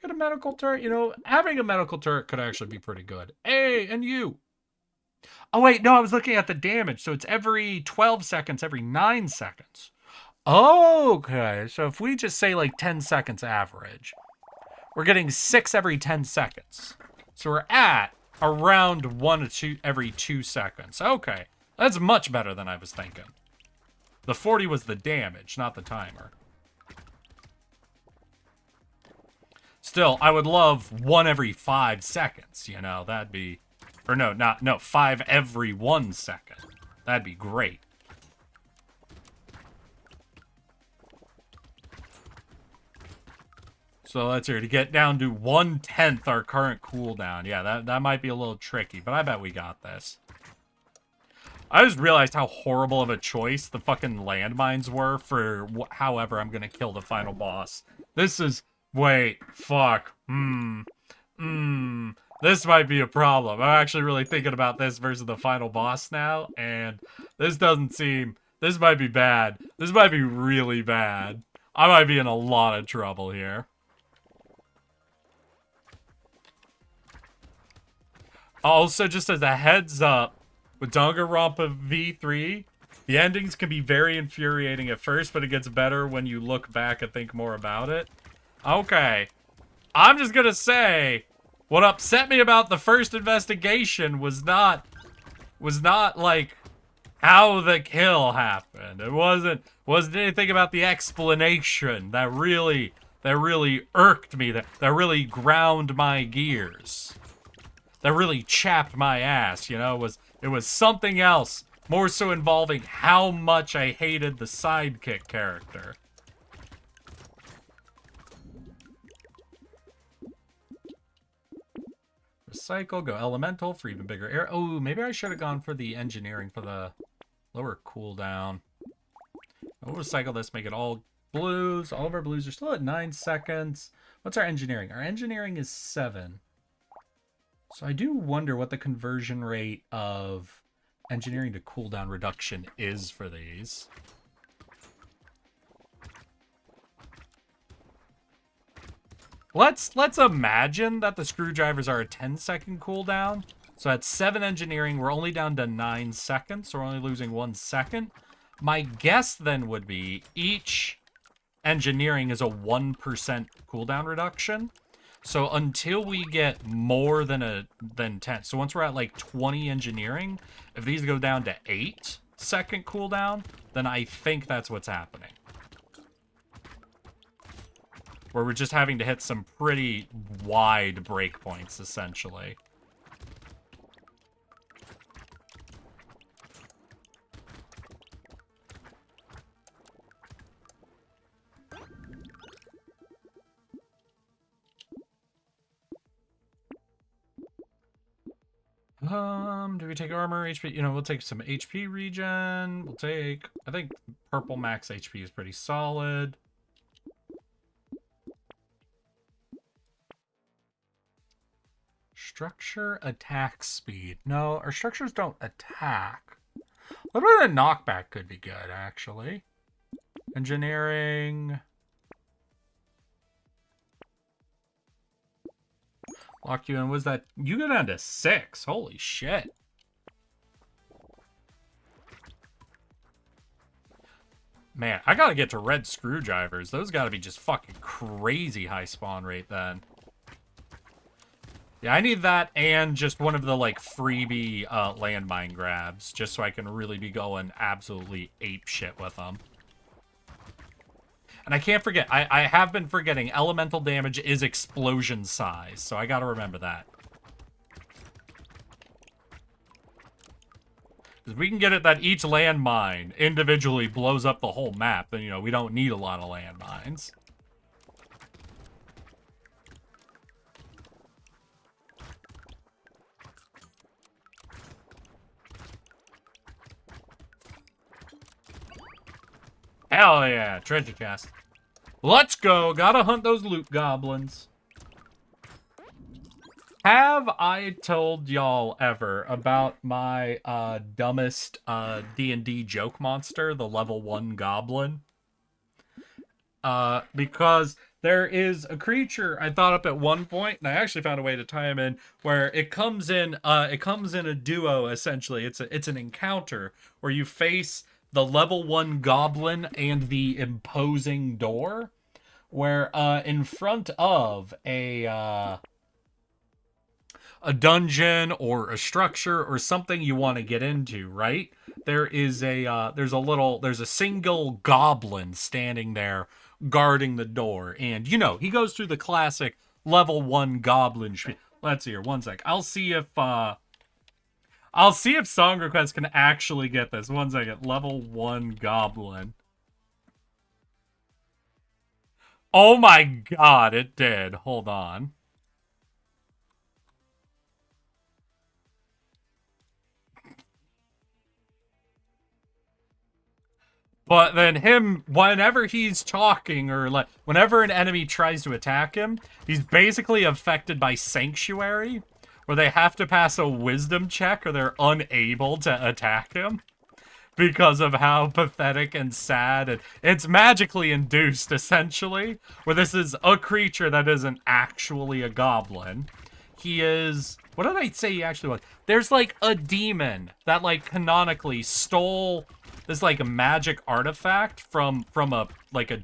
Get a medical turret, you know, having a medical turret could actually be pretty good. Hey, and you. Oh, wait, no, I was looking at the damage. So it's every 12 seconds, every 9 seconds. Okay, so if we just say like 10 seconds average, we're getting 6 every 10 seconds. So we're at around 1 to 2 every 2 seconds. Okay, that's much better than I was thinking. The 40 was the damage, not the timer. Still, I would love 1 every 5 seconds, you know, that'd be... Or no, 5 every 1 second. That'd be great. So let's hear, to get down to 1/10 our current cooldown. Yeah, that might be a little tricky, but I bet we got this. I just realized how horrible of a choice the fucking landmines were for however I'm gonna kill the final boss. This is... Wait, fuck. This might be a problem. I'm actually really thinking about this versus the final boss now, and this doesn't seem... This might be bad. This might be really bad. I might be in a lot of trouble here. Also, just as a heads up, with Danganronpa V3, the endings can be very infuriating at first, but it gets better when you look back and think more about it. Okay. I'm just gonna say, what upset me about the first investigation was not like how the kill happened. It wasn't anything about the explanation that really irked me, that really ground my gears. That really chapped my ass, you know? It was something else, more so involving how much I hated the sidekick character. Recycle, go elemental for even bigger air. Oh, maybe I should have gone for the engineering for the lower cooldown. We'll recycle this, make it all blues. All of our blues are still at 9 seconds. What's our engineering? Our engineering is 7. So I do wonder what the conversion rate of engineering to cooldown reduction is for these. Let's imagine that the screwdrivers are a 10-second cooldown. So at 7 engineering, we're only down to 9 seconds. So we're only losing 1 second. My guess then would be each engineering is a 1% cooldown reduction. So until we get more than 10, so once we're at like 20 engineering, if these go down to 8-second cooldown, then I think that's what's happening. Where we're just having to hit some pretty wide breakpoints, essentially. Do we take armor, HP? You know, we'll take some HP regen. We'll take... I think purple max HP is pretty solid. Structure attack speed. No, our structures don't attack. What about a knockback could be good, actually. Engineering... Lock you in. Was that... You go down to 6. Holy shit. Man, I gotta get to red screwdrivers. Those gotta be just fucking crazy high spawn rate then. Yeah, I need that and just one of the, like, freebie landmine grabs. Just so I can really be going absolutely apeshit with them. And I can't forget, I have been forgetting, elemental damage is explosion size, so I gotta remember that. Because we can get it that each landmine individually blows up the whole map, then, you know, we don't need a lot of landmines. Hell yeah, treasure chest. Let's go. Gotta hunt those loot goblins. Have I told y'all ever about my dumbest D&D joke monster, the level 1 goblin? Because there is a creature I thought up at one point, and I actually found a way to tie him in, where it comes in a duo, essentially. It's an encounter where you face the level 1 goblin and the imposing door, where in front of a a dungeon or a structure or something you want to get into, right? There's a single goblin standing there guarding the door, and he goes through the classic level 1 goblin Let's see here, one sec. I'll see if Song Request can actually get this. One second. Level 1 goblin. Oh my god, it did. Hold on. But then whenever he's talking, or like whenever an enemy tries to attack him, he's basically affected by Sanctuary, where they have to pass a wisdom check or they're unable to attack him because of how pathetic and sad, and it's magically induced, essentially, where this is a creature that isn't actually a goblin. He is... What did I say he actually was? There's, like, a demon that, like, canonically stole this, like, a magic artifact from a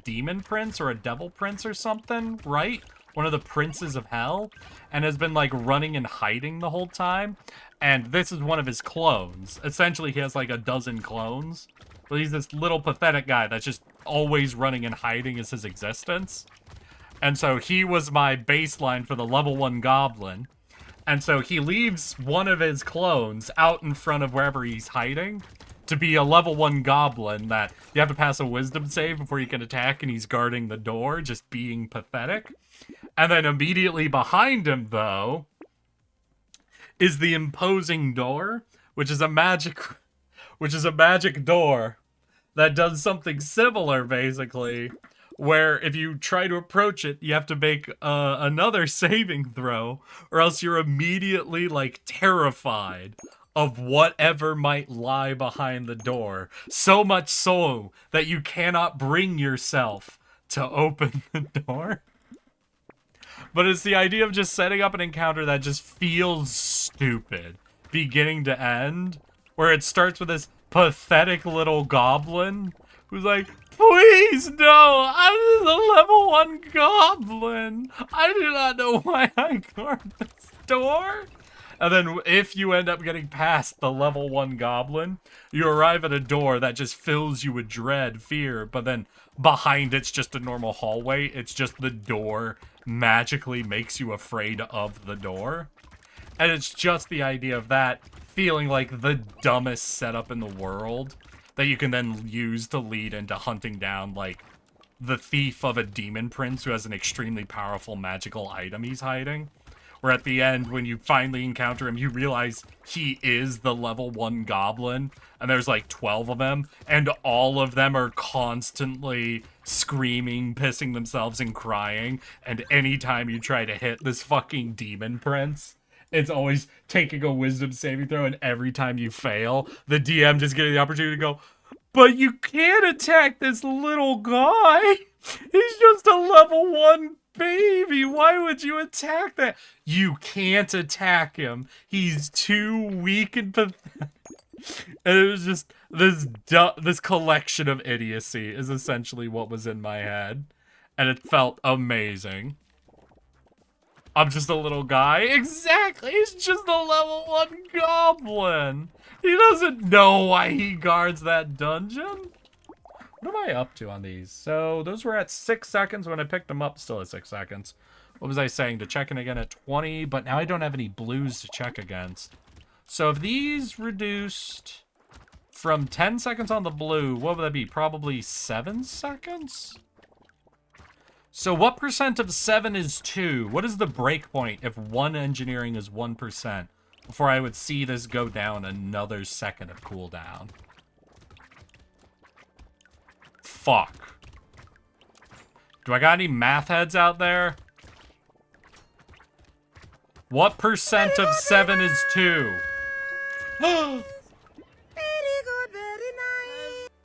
demon prince or a devil prince or something, right? One of the princes of hell, and has been, like, running and hiding the whole time. And this is one of his clones. Essentially, he has, like, a dozen clones. But he's this little pathetic guy that's just always running and hiding as his existence. And so he was my baseline for the level 1 goblin. And so he leaves one of his clones out in front of wherever he's hiding to be a level 1 goblin that you have to pass a wisdom save before you can attack, and he's guarding the door, just being pathetic. And then immediately behind him, though, is the imposing door, which is a magic door that does something similar, basically, where if you try to approach it, you have to make another saving throw, or else you're immediately, like, terrified of whatever might lie behind the door. So much so that you cannot bring yourself to open the door. But it's the idea of just setting up an encounter that just feels stupid, beginning to end, where it starts with this pathetic little goblin who's like, please, no, I'm just a level 1 goblin. I do not know why I guard this door. And then if you end up getting past the level 1 goblin, you arrive at a door that just fills you with dread, fear, but then behind it's just a normal hallway. It's just the door magically makes you afraid of the door. And it's just the idea of that feeling like the dumbest setup in the world that you can then use to lead into hunting down, like, the thief of a demon prince who has an extremely powerful magical item he's hiding. Where at the end, when you finally encounter him, you realize he is the level 1 goblin, and there's like 12 of them, and all of them are constantly screaming, pissing themselves, and crying, and anytime you try to hit this fucking demon prince, it's always taking a wisdom saving throw, and every time you fail, the DM just getting the opportunity to go, but you can't attack this little guy! He's just a level 1 baby, why would you attack that? You can't attack him. He's too weak and pathetic. And it was just this collection of idiocy is essentially what was in my head. And it felt amazing. I'm just a little guy. Exactly, he's just a level 1 goblin. He doesn't know why he guards that dungeon. What am I up to on these? So those were at 6 seconds when I picked them up, still at 6 seconds. What was I saying? To check in again at 20, but now I don't have any blues to check against. So if these reduced from 10 seconds on the blue, what would that be? Probably 7 seconds? So what percent of 7 is 2? What is the break point if 1 engineering is 1%? Before I would see this go down another second of cooldown. Fuck. Do I got any math heads out there? What percent of 7 is 2?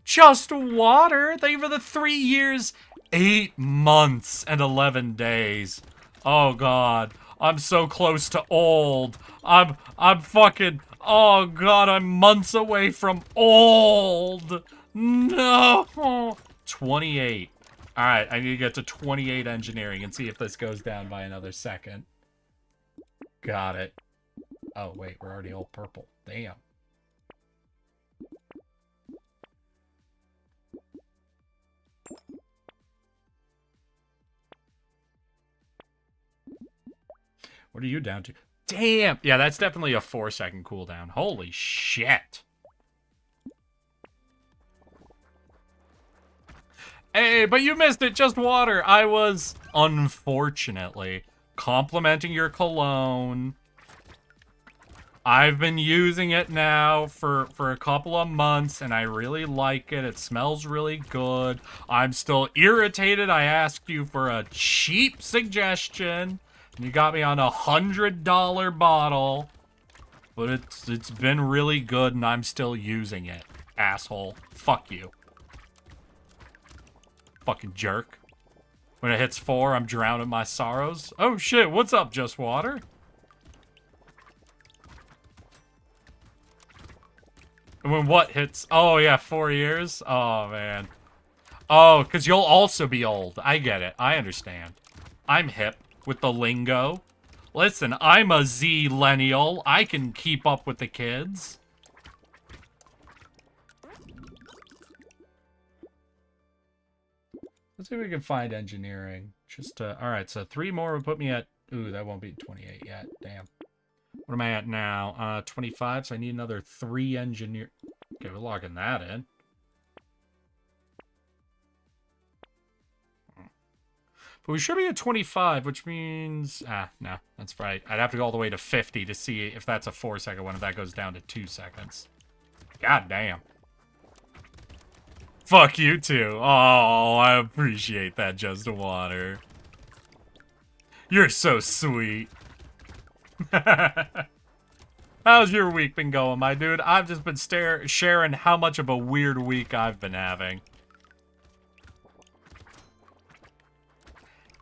Just water? Thank you for the 3 years, 8 months, and 11 days. Oh god. I'm so close to old. I'm fucking... Oh god, I'm months away from old. No. 28. Alright, I need to get to 28 engineering and see if this goes down by another second. Got it. Oh, wait, we're already all purple. Damn. What are you down to? Damn! Yeah, that's definitely a 4-second cooldown. Holy shit. Hey, but you missed it, just water. I was, unfortunately, complimenting your cologne. I've been using it now for a couple of months, and I really like it. It smells really good. I'm still irritated. I asked you for a cheap suggestion, and you got me on $100 bottle. But it's been really good, and I'm still using it, asshole. Fuck you. Fucking jerk. When it hits 4, I'm drowning my sorrows. Oh shit, what's up, Just Water? And when what hits? Oh yeah, 4 years? Oh man. Oh, because you'll also be old. I get it. I understand. I'm hip with the lingo. Listen, I'm a Z-lennial. I can keep up with the kids. Let's see if we can find engineering. Just alright, so 3 more would put me at... Ooh, that won't be 28 yet. Damn. What am I at now? 25, so I need another 3 engineer... Okay, we're logging that in. But we should be at 25, which means... no, that's right. I'd have to go all the way to 50 to see if that's a 4-second one, if that goes down to 2 seconds. God damn. Fuck you too. Oh, I appreciate that, Just Water. You're so sweet. How's your week been going, my dude? I've just been sharing how much of a weird week I've been having.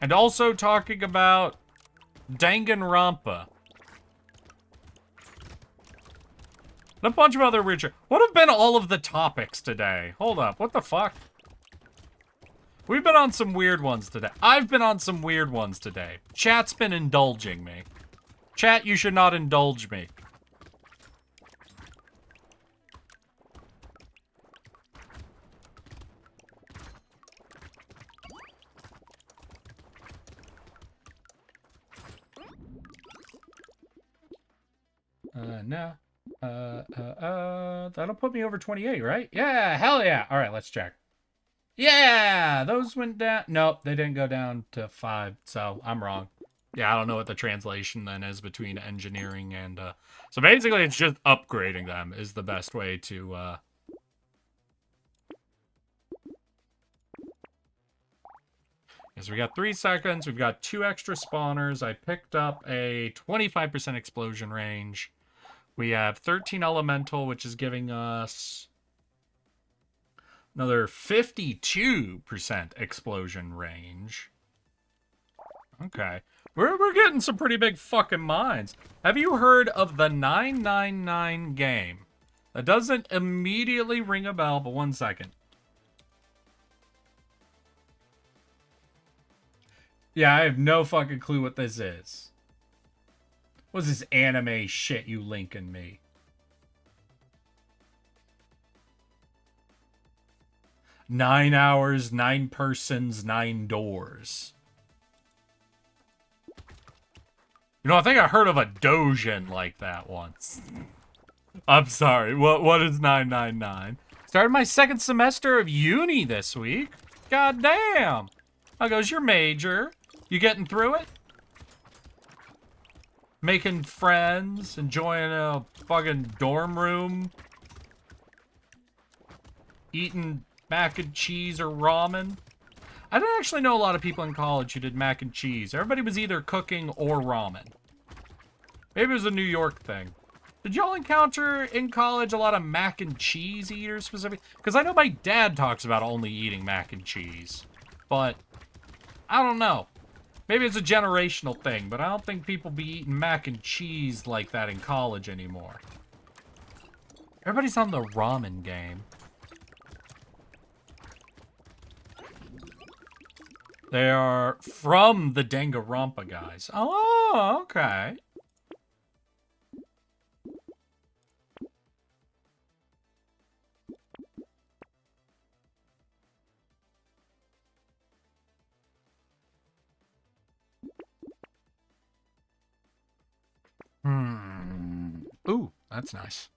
And also talking about Danganronpa. And a bunch of other weird shit. What have been all of the topics today? Hold up, what the fuck? We've been on some weird ones today. I've been on some weird ones today. Chat's been indulging me. Chat, you should not indulge me. No. That'll put me over 28, right? Yeah, hell yeah. All right, let's check. Yeah, those went down. Nope, they didn't go down to 5, so I'm wrong. Yeah, I don't know what the translation then is between engineering and, so basically it's just upgrading them is the best way to, Yes, we got 3 seconds. We've got 2 extra spawners. I picked up a 25% explosion range. We have 13 elemental, which is giving us another 52% explosion range. Okay. We're getting some pretty big fucking mines. Have you heard of the 999 game? That doesn't immediately ring a bell, but 1 second. Yeah, I have no fucking clue what this is. What's this anime shit you linking me? "9 hours, 9 persons, 9 doors." You know, I think I heard of a doujin like that once. I'm sorry. What is 999? Started my 2nd semester of uni this week. God damn. How goes your major? You getting through it? Making friends, enjoying a fucking dorm room, eating mac and cheese or ramen. I didn't actually know a lot of people in college who did mac and cheese. Everybody was either cooking or ramen. Maybe it was a New York thing. Did y'all encounter in college a lot of mac and cheese eaters specifically? Because I know my dad talks about only eating mac and cheese. But, I don't know. Maybe it's a generational thing, but I don't think people be eating mac and cheese like that in college anymore. Everybody's on the ramen game. They are from the Danganronpa guys. Oh, okay. Ooh, that's nice.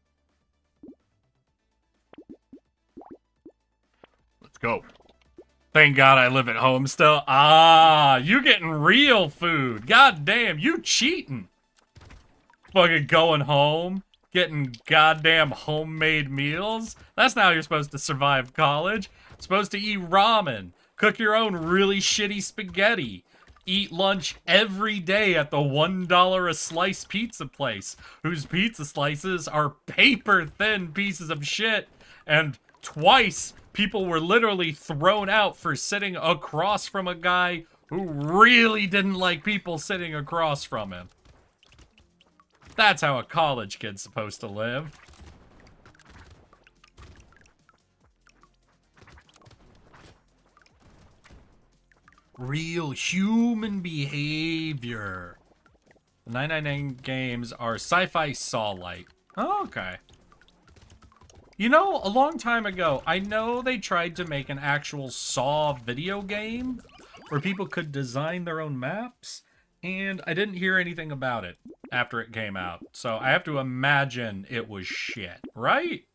Let's go. Thank God I live at home still. Ah, you getting real food. God damn, you cheating. Fucking going home, getting goddamn homemade meals. That's not how you're supposed to survive college. You're supposed to eat ramen, cook your own really shitty spaghetti, eat lunch every day at the $1 a slice pizza place, whose pizza slices are paper thin pieces of shit, and twice people were literally thrown out for sitting across from a guy who really didn't like people sitting across from him. That's how a college kid's supposed to live. Real human behavior. The 999 games are sci-fi Saw-like. Oh, okay. You know, a long time ago, I know they tried to make an actual Saw video game where people could design their own maps, and I didn't hear anything about it after it came out. So I have to imagine it was shit, right?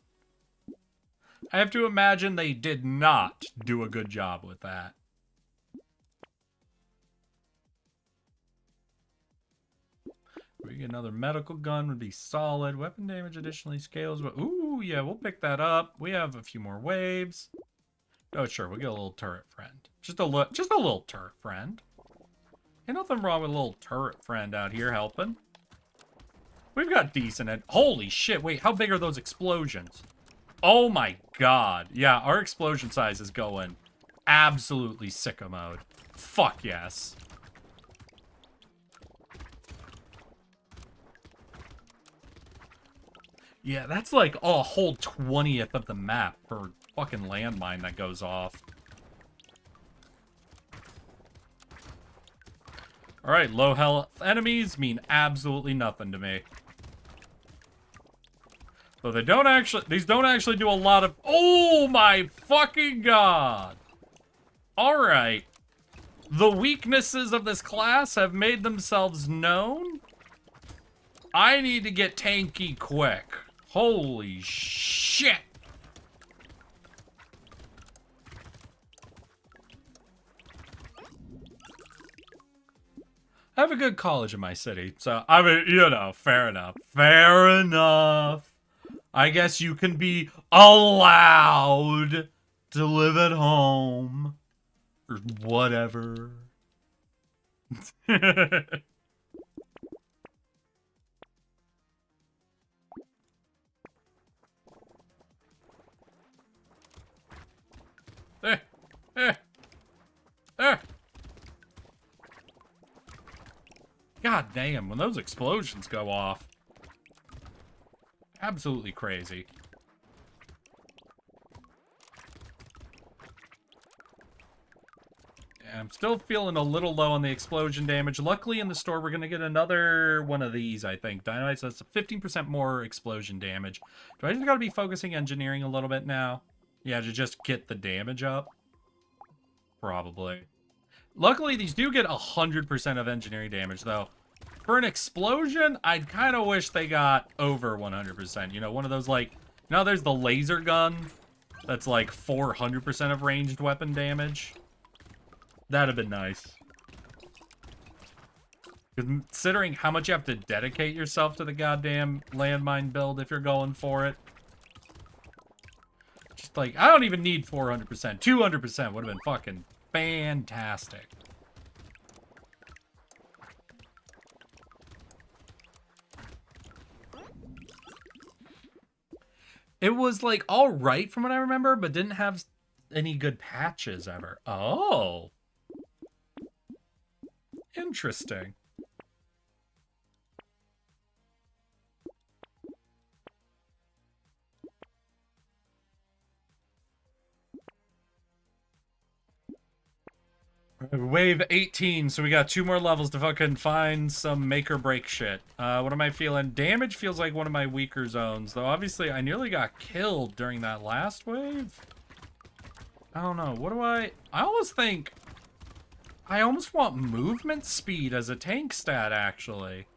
I have to imagine they did not do a good job with that. We get another medical gun would be solid. Weapon damage additionally scales. But ooh, yeah, we'll pick that up. We have a few more waves. Oh, sure, we'll get a little turret friend. Just a little turret friend. Ain't nothing wrong with a little turret friend out here helping. We've got decent. Holy shit! Wait, how big are those explosions? Oh my god! Yeah, our explosion size is going absolutely sicko mode. Fuck yes. Yeah, that's like a whole 20th of the map per fucking landmine that goes off. Alright, low health enemies mean absolutely nothing to me. So these don't actually do a lot of... Oh my fucking god! Alright. The weaknesses of this class have made themselves known. I need to get tanky quick. Holy shit! I have a good college in my city, so, I mean, you know, fair enough. Fair enough. I guess you can be allowed to live at home. Or whatever. God damn, when those explosions go off. Absolutely crazy. Yeah, I'm still feeling a little low on the explosion damage. Luckily in the store we're going to get another one of these, I think. Dynamite says 15% more explosion damage. Do I just got to be focusing engineering a little bit now? Yeah, to just get the damage up? Probably. Luckily, these do get 100% of engineering damage, though. For an explosion, I'd kind of wish they got over 100%. You know, one of those, like... Now there's the laser gun. That's, like, 400% of ranged weapon damage. That'd have been nice. Considering how much you have to dedicate yourself to the goddamn landmine build if you're going for it. Just, like, I don't even need 400%. 200% would have been fucking... fantastic. It was like all right from what I remember, but didn't have any good patches ever. Oh. Interesting. Wave 18, so we got 2 more levels to fucking find some make or break shit. What am I feeling? Damage feels like one of my weaker zones, though obviously I nearly got killed during that last wave. I don't know, what do I almost think... I almost want movement speed as a tank stat, actually.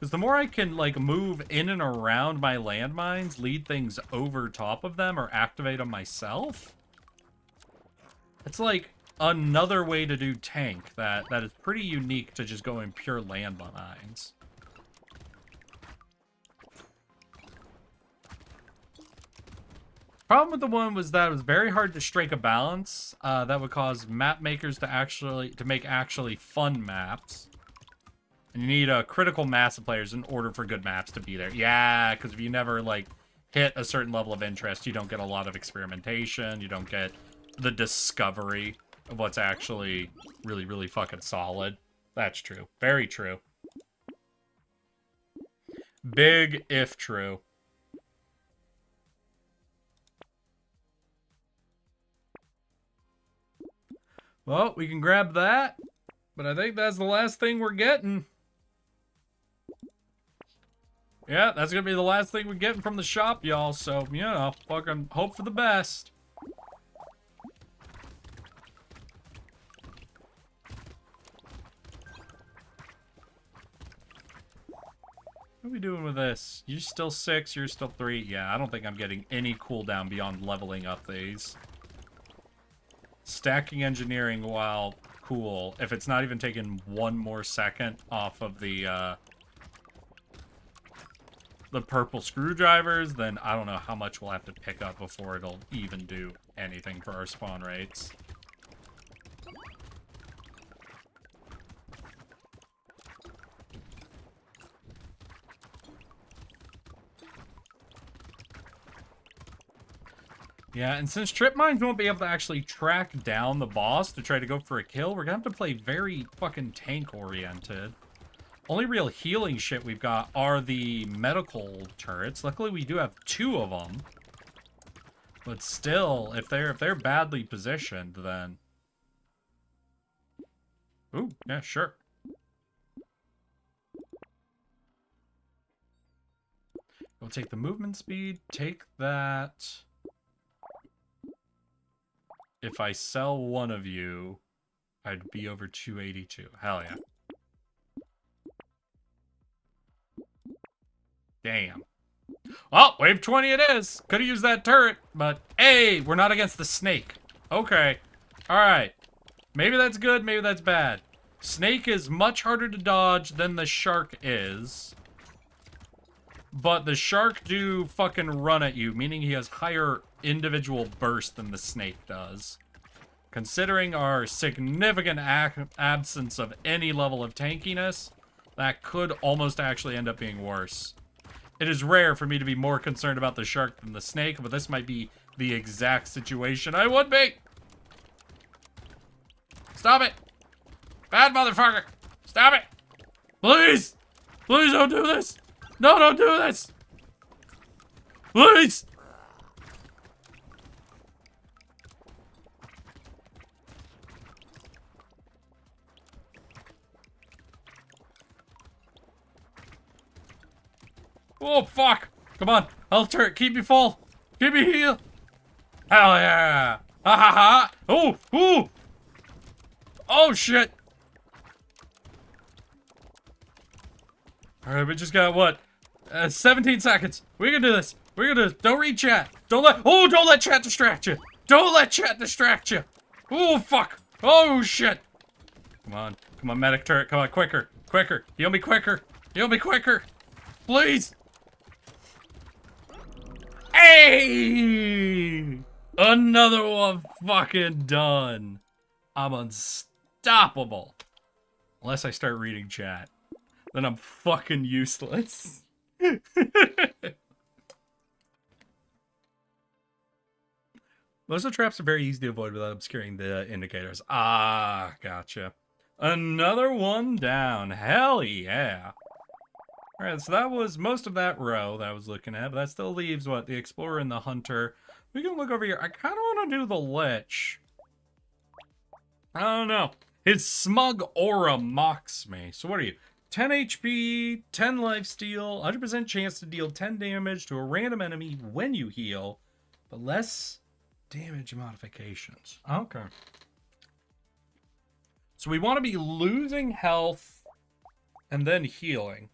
Because the more I can, like, move in and around my landmines, lead things over top of them, or activate them myself, it's like another way to do tank that is pretty unique to just going pure landmines. Problem with the one was that it was very hard to strike a balance. That would cause map makers to make actually fun maps. And you need a critical mass of players in order for good maps to be there. Yeah, because if you never, like, hit a certain level of interest, you don't get a lot of experimentation. You don't get the discovery of what's actually really, really fucking solid. That's true. Very true. Big if true. Well, we can grab that, but I think that's the last thing we're getting. Yeah, that's gonna be the last thing we're getting from the shop, y'all, so, you know, fucking hope for the best. What are we doing with this? You're still 6, you're still 3. Yeah, I don't think I'm getting any cooldown beyond leveling up these. Stacking engineering, while cool, if it's not even taking 1 more second off of the purple screwdrivers, then I don't know how much we'll have to pick up before it'll even do anything for our spawn rates. Yeah, and since trip mines won't be able to actually track down the boss to try to go for a kill, we're gonna have to play very fucking tank-oriented. Only real healing shit we've got are the medical turrets. Luckily, we do have 2 of them. But still, if they're badly positioned, then... Ooh, yeah, sure. We'll take the movement speed, take that... If I sell one of you, I'd be over 282. Hell yeah. Damn. Well, wave 20 it is. Could have used that turret, but hey, we're not against the snake. Okay. Alright. Maybe that's good, maybe that's bad. Snake is much harder to dodge than the shark is. But the shark do fucking run at you, meaning he has higher individual burst than the snake does. Considering our significant absence of any level of tankiness, that could almost actually end up being worse. It is rare for me to be more concerned about the shark than the snake, but this might be the exact situation I would be. Stop it. Bad motherfucker. Stop it. Please. Please don't do this. No, don't do this. Please. Oh, fuck. Come on. Health turret. Keep me full. Keep me healed. Hell yeah. Ha ha ha. Oh, ooh. Oh, shit. Alright, we just got, what? 17 seconds. We can do this. We can do this. Don't read chat. Don't let chat distract you. Don't let chat distract you. Oh, fuck. Oh, shit. Come on. Come on, medic turret. Come on, quicker. Quicker. Heal me quicker. Heal me quicker. Please. Hey! Another one fucking done. I'm unstoppable. Unless I start reading chat. Then I'm fucking useless. Most of the traps are very easy to avoid without obscuring the indicators. Ah, gotcha. Another one down. Hell yeah. Alright, so that was most of that row that I was looking at, but that still leaves, what, the Explorer and the Hunter. We can look over here. I kind of want to do the Lich. I don't know. His smug aura mocks me. So what are you? 10 HP, 10 lifesteal, 100% chance to deal 10 damage to a random enemy when you heal, but less damage modifications. Okay. So we want to be losing health and then healing.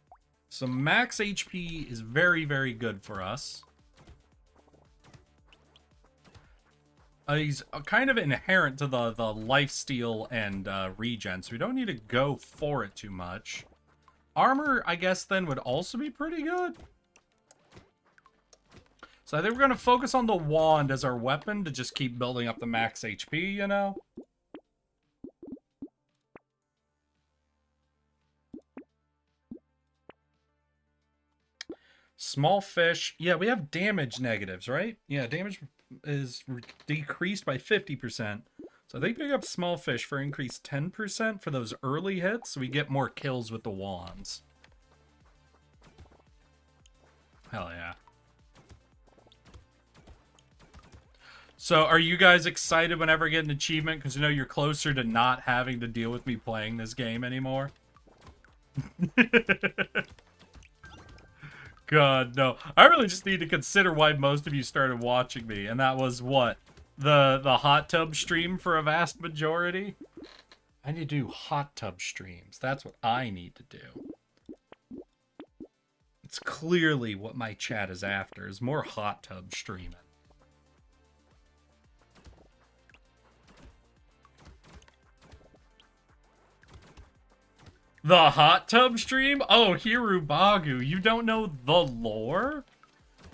So max HP is very, very good for us. He's kind of inherent to the lifesteal and regen, so we don't need to go for it too much. Armor, I guess, then would also be pretty good. So I think we're going to focus on the wand as our weapon to just keep building up the max HP, you know? Small fish. Yeah, we have damage negatives, right? Yeah, damage is decreased by 50%. So I think pick up small fish for increased 10% for those early hits, so we get more kills with the wands. Hell yeah. So are you guys excited whenever I get an achievement? Because you know you're closer to not having to deal with me playing this game anymore. God, no. I really just need to consider why most of you started watching me. And that was what? The hot tub stream for a vast majority? I need to do hot tub streams. That's what I need to do. It's clearly what my chat is after, is more hot tub streaming. The hot tub stream? Oh, Hirubagu, you don't know the lore?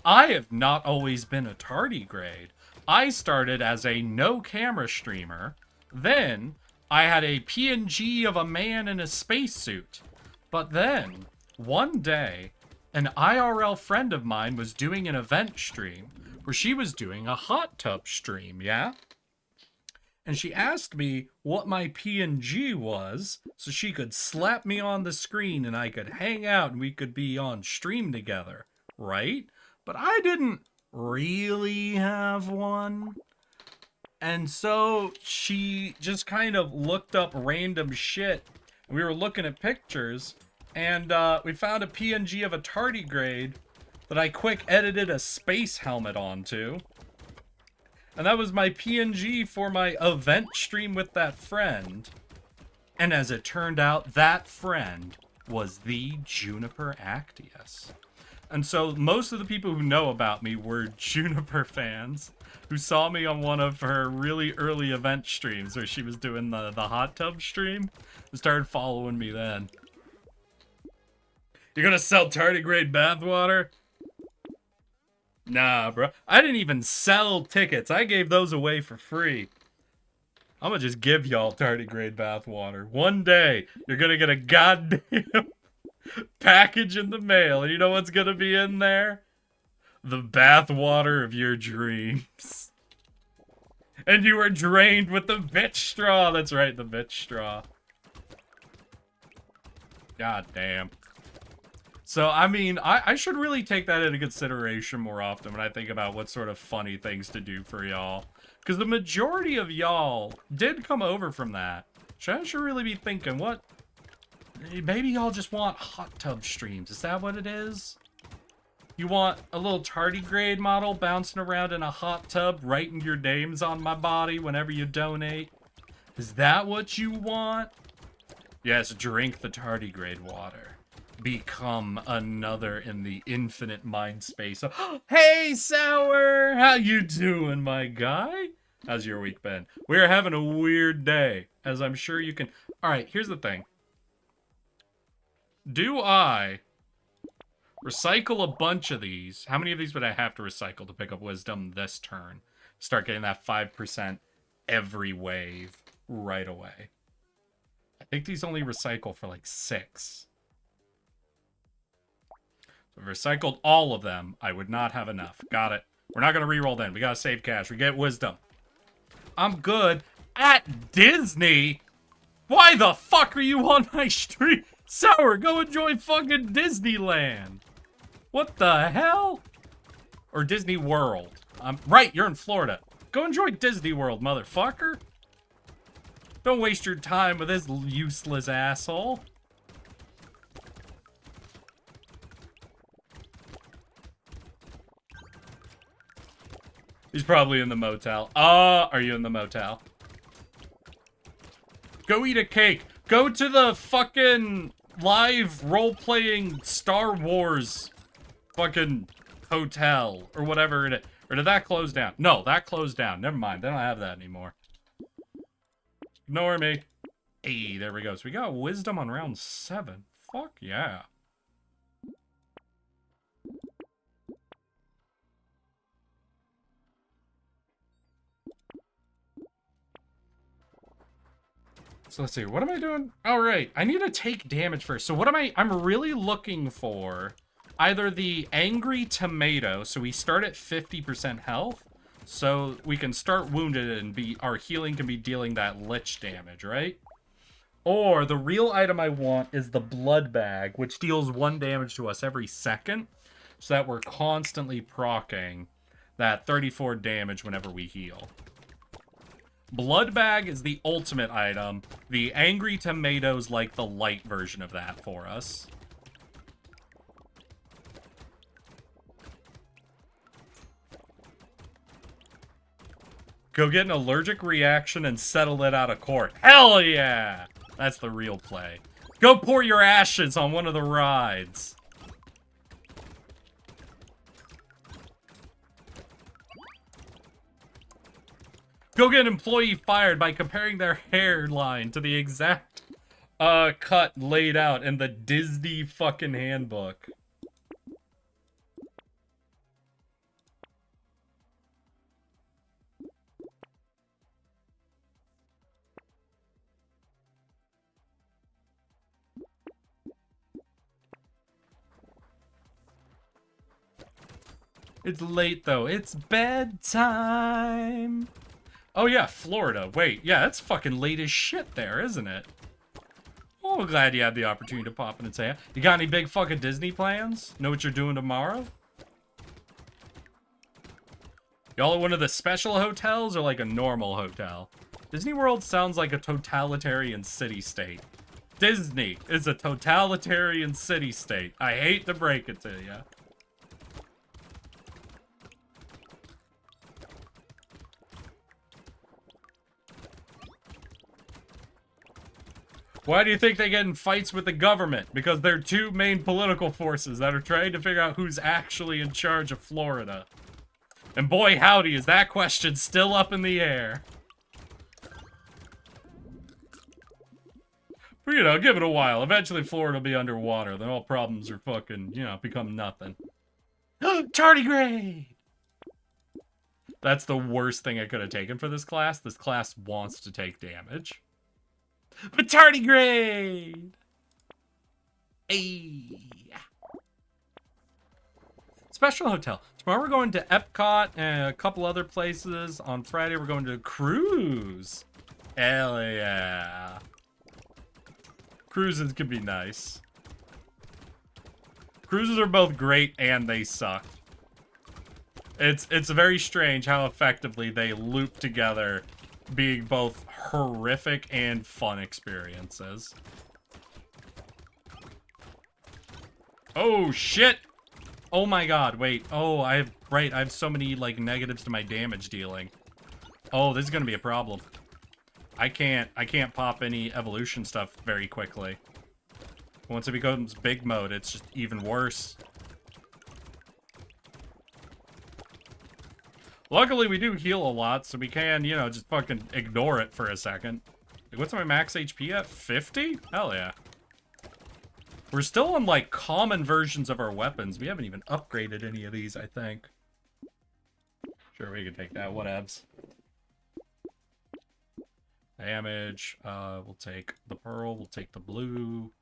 I have not always been a tardigrade. I started as a no-camera streamer. Then, I had a PNG of a man in a spacesuit. But then, one day, an IRL friend of mine was doing an event stream where she was doing a hot tub stream, yeah? And she asked me what my PNG was so she could slap me on the screen and I could hang out and we could be on stream together, right? But I didn't really have one. And so she just kind of looked up random shit. We were looking at pictures and we found a PNG of a tardigrade that I quick edited a space helmet onto. And that was my PNG for my event stream with that friend. And as it turned out, that friend was the Juniper Actius. And so most of the people who know about me were Juniper fans who saw me on one of her really early event streams where she was doing the hot tub stream and started following me then. You're gonna sell tardigrade bathwater? Nah, bro. I didn't even sell tickets. I gave those away for free. I'm gonna just give y'all tardigrade bathwater. One day, you're gonna get a goddamn package in the mail. And you know what's gonna be in there? The bathwater of your dreams. And you were drained with the bitch straw. That's right, the bitch straw. God damn. So, I mean, I should really take that into consideration more often when I think about what sort of funny things to do for y'all. Because the majority of y'all did come over from that. So I should really be thinking, what? Maybe y'all just want hot tub streams. Is that what it is? You want a little tardigrade model bouncing around in a hot tub, writing your names on my body whenever you donate? Is that what you want? Yes, drink the tardigrade water. Become another in the infinite mind space. Hey, Sour! How you doing, my guy? How's your week been? We're having a weird day, as I'm sure you can... Alright, here's the thing. Do I recycle a bunch of these? How many of these would I have to recycle to pick up wisdom this turn? Start getting that 5% every wave right away. I think these only recycle for like 6. If I recycled all of them, I would not have enough. Got it. We're not going to reroll then. We got to save cash. We get wisdom. I'm good at Disney. Why the fuck are you on my stream? Sour, go enjoy fucking Disneyland. What the hell? Or Disney World. Right, you're in Florida. Go enjoy Disney World, motherfucker. Don't waste your time with this useless asshole. He's probably in the motel. Are you in the motel? Go eat a cake. Go to the fucking live role-playing Star Wars fucking hotel or whatever it is. Or did that close down? No, that closed down. Never mind. They don't have that anymore. Ignore me. Hey, there we go. So we got wisdom on round 7. Fuck yeah. So let's see, what am I doing? All right, I need to take damage first. So what I'm really looking for either the Angry Tomato, so we start at 50% health, so we can start wounded and our healing can be dealing that lich damage, right? Or the real item I want is the Blood Bag, which deals 1 damage to us every second, so that we're constantly proccing that 34 damage whenever we heal. Blood Bag is the ultimate item. The Angry Tomato's like the light version of that for us. Go get an allergic reaction and settle it out of court. Hell yeah! That's the real play. Go pour your ashes on one of the rides. Go get an employee fired by comparing their hairline to the exact cut laid out in the Disney fucking handbook. It's late though. It's bedtime. Oh yeah, Florida. Wait, yeah, that's fucking late as shit there, isn't it? Oh, I'm glad you had the opportunity to pop in and say, you got any big fucking Disney plans? Know what you're doing tomorrow? Y'all at one of the special hotels or like a normal hotel? Disney World sounds like a totalitarian city-state. Disney is a totalitarian city-state. I hate to break it to you. Why do you think they get in fights with the government? Because they're two main political forces that are trying to figure out who's actually in charge of Florida. And boy howdy, is that question still up in the air. But you know, give it a while. Eventually Florida will be underwater. Then all problems are fucking, you know, become nothing. Tardigrade! That's the worst thing I could have taken for this class. This class wants to take damage. But tardigrade! Hey. Special hotel. Tomorrow we're going to Epcot and a couple other places. On Friday we're going to a cruise. Hell yeah. Cruises can be nice. Cruises are both great and they suck. It's very strange how effectively they loop together, being both horrific and fun experiences. Oh shit! Oh my god, wait. Oh, I have so many like negatives to my damage dealing. Oh, this is gonna be a problem. I can't pop any evolution stuff very quickly. Once it becomes big mode, it's just even worse. Luckily, we do heal a lot, so we can, you know, just fucking ignore it for a second. Like, what's my max HP at? 50? Hell yeah. We're still on, like, common versions of our weapons. We haven't even upgraded any of these, I think. Sure, we can take that. Whatevs. Damage. We'll take the pearl. We'll take the blue.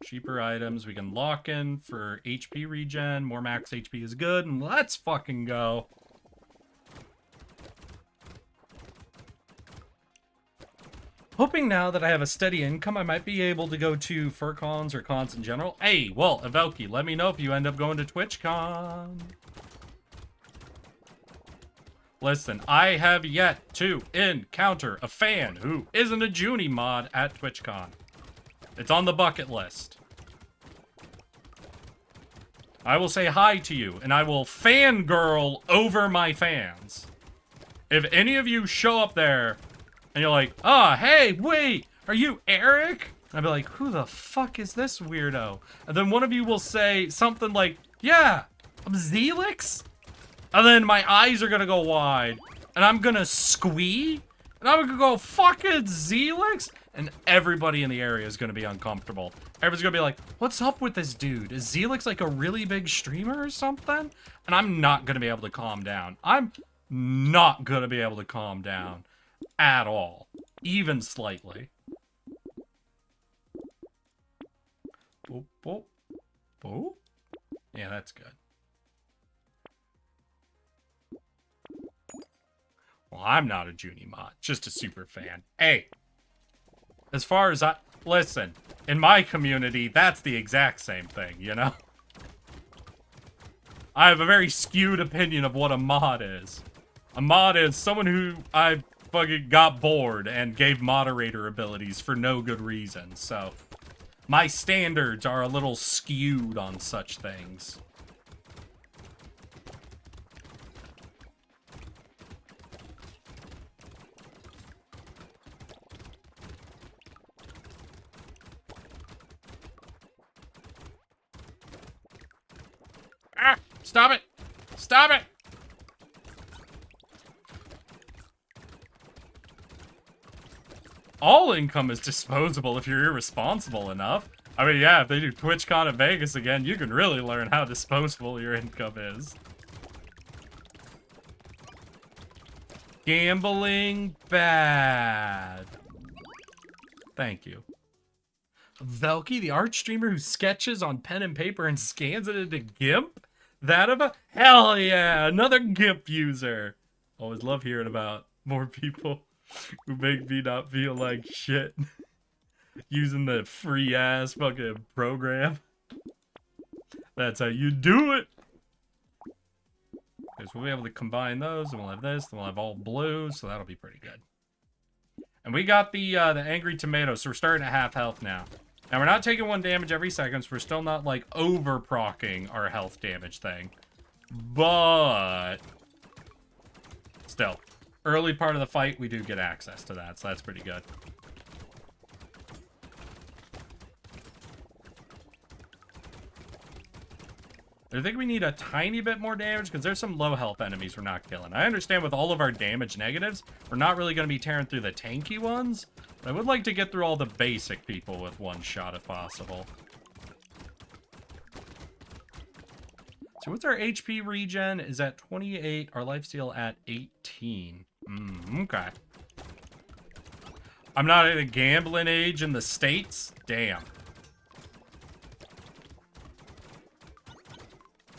Cheaper items. We can lock in for HP regen. More max HP is good. And let's fucking go. Hoping now that I have a steady income, I might be able to go to fur cons or cons in general. Hey, well, Evelki, let me know if you end up going to TwitchCon. Listen, I have yet to encounter a fan who isn't a Junie mod at TwitchCon. It's on the bucket list. I will say hi to you, and I will fangirl over my fans. If any of you show up there, and you're like, hey, wait, are you Eric? And I'd be like, who the fuck is this weirdo? And then one of you will say something like, yeah, I'm Zelix? And then my eyes are gonna go wide. And I'm gonna squee? And I'm gonna go, fucking Zelix? And everybody in the area is gonna be uncomfortable. Everyone's gonna be like, what's up with this dude? Is Zelix like a really big streamer or something? And I'm not gonna be able to calm down. I'm not gonna be able to calm down at all. Even slightly. Boop, boop, boop. Yeah, that's good. Well, I'm not a Junie mod, just a super fan. Hey, as far as listen, in my community, that's the exact same thing, you know? I have a very skewed opinion of what a mod is. A mod is someone who I fucking got bored and gave moderator abilities for no good reason, so my standards are a little skewed on such things. Ah! Stop it! Stop it! All income is disposable if you're irresponsible enough. I mean, yeah, if they do TwitchCon in Vegas again, you can really learn how disposable your income is. Gambling bad. Thank you. Velky, the art streamer who sketches on pen and paper and scans it into GIMP? That of a hell yeah, another GIMP user. Always love hearing about more people who make me not feel like shit using the free ass fucking program. That's how you do it. Because we'll be able to combine those, and we'll have this, and we'll have all blue, so that'll be pretty good. And we got the angry tomato, so we're starting at half health now. Now we're not taking 1 damage every second, so we're still not like over proccing our health damage thing. But still, early part of the fight, we do get access to that, so that's pretty good. I think we need a tiny bit more damage because there's some low health enemies we're not killing. I understand with all of our damage negatives, we're not really going to be tearing through the tanky ones. But I would like to get through all the basic people with 1 shot if possible. So what's our HP regen? Is at 28. Our lifesteal at 18. Okay. I'm not at a gambling age in the States? Damn.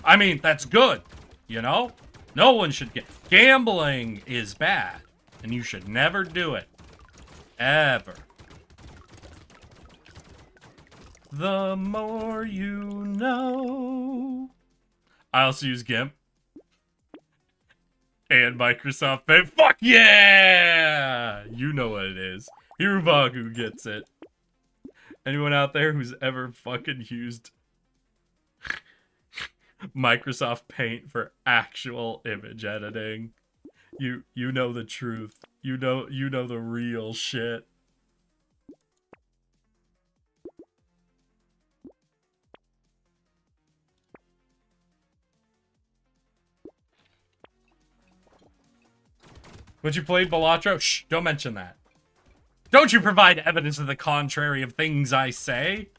I mean, that's good, you know? No one should get... Gambling is bad, and you should never do it. Ever. The more you know. I also use GIMP. And Microsoft Paint. Fuck yeah! You know what it is. Hirubagu gets it. Anyone out there who's ever fucking used Microsoft Paint for actual image editing, you know the truth. You know the real shit. Would you play Brotato? Shh, don't mention that. Don't you provide evidence to the contrary of things I say?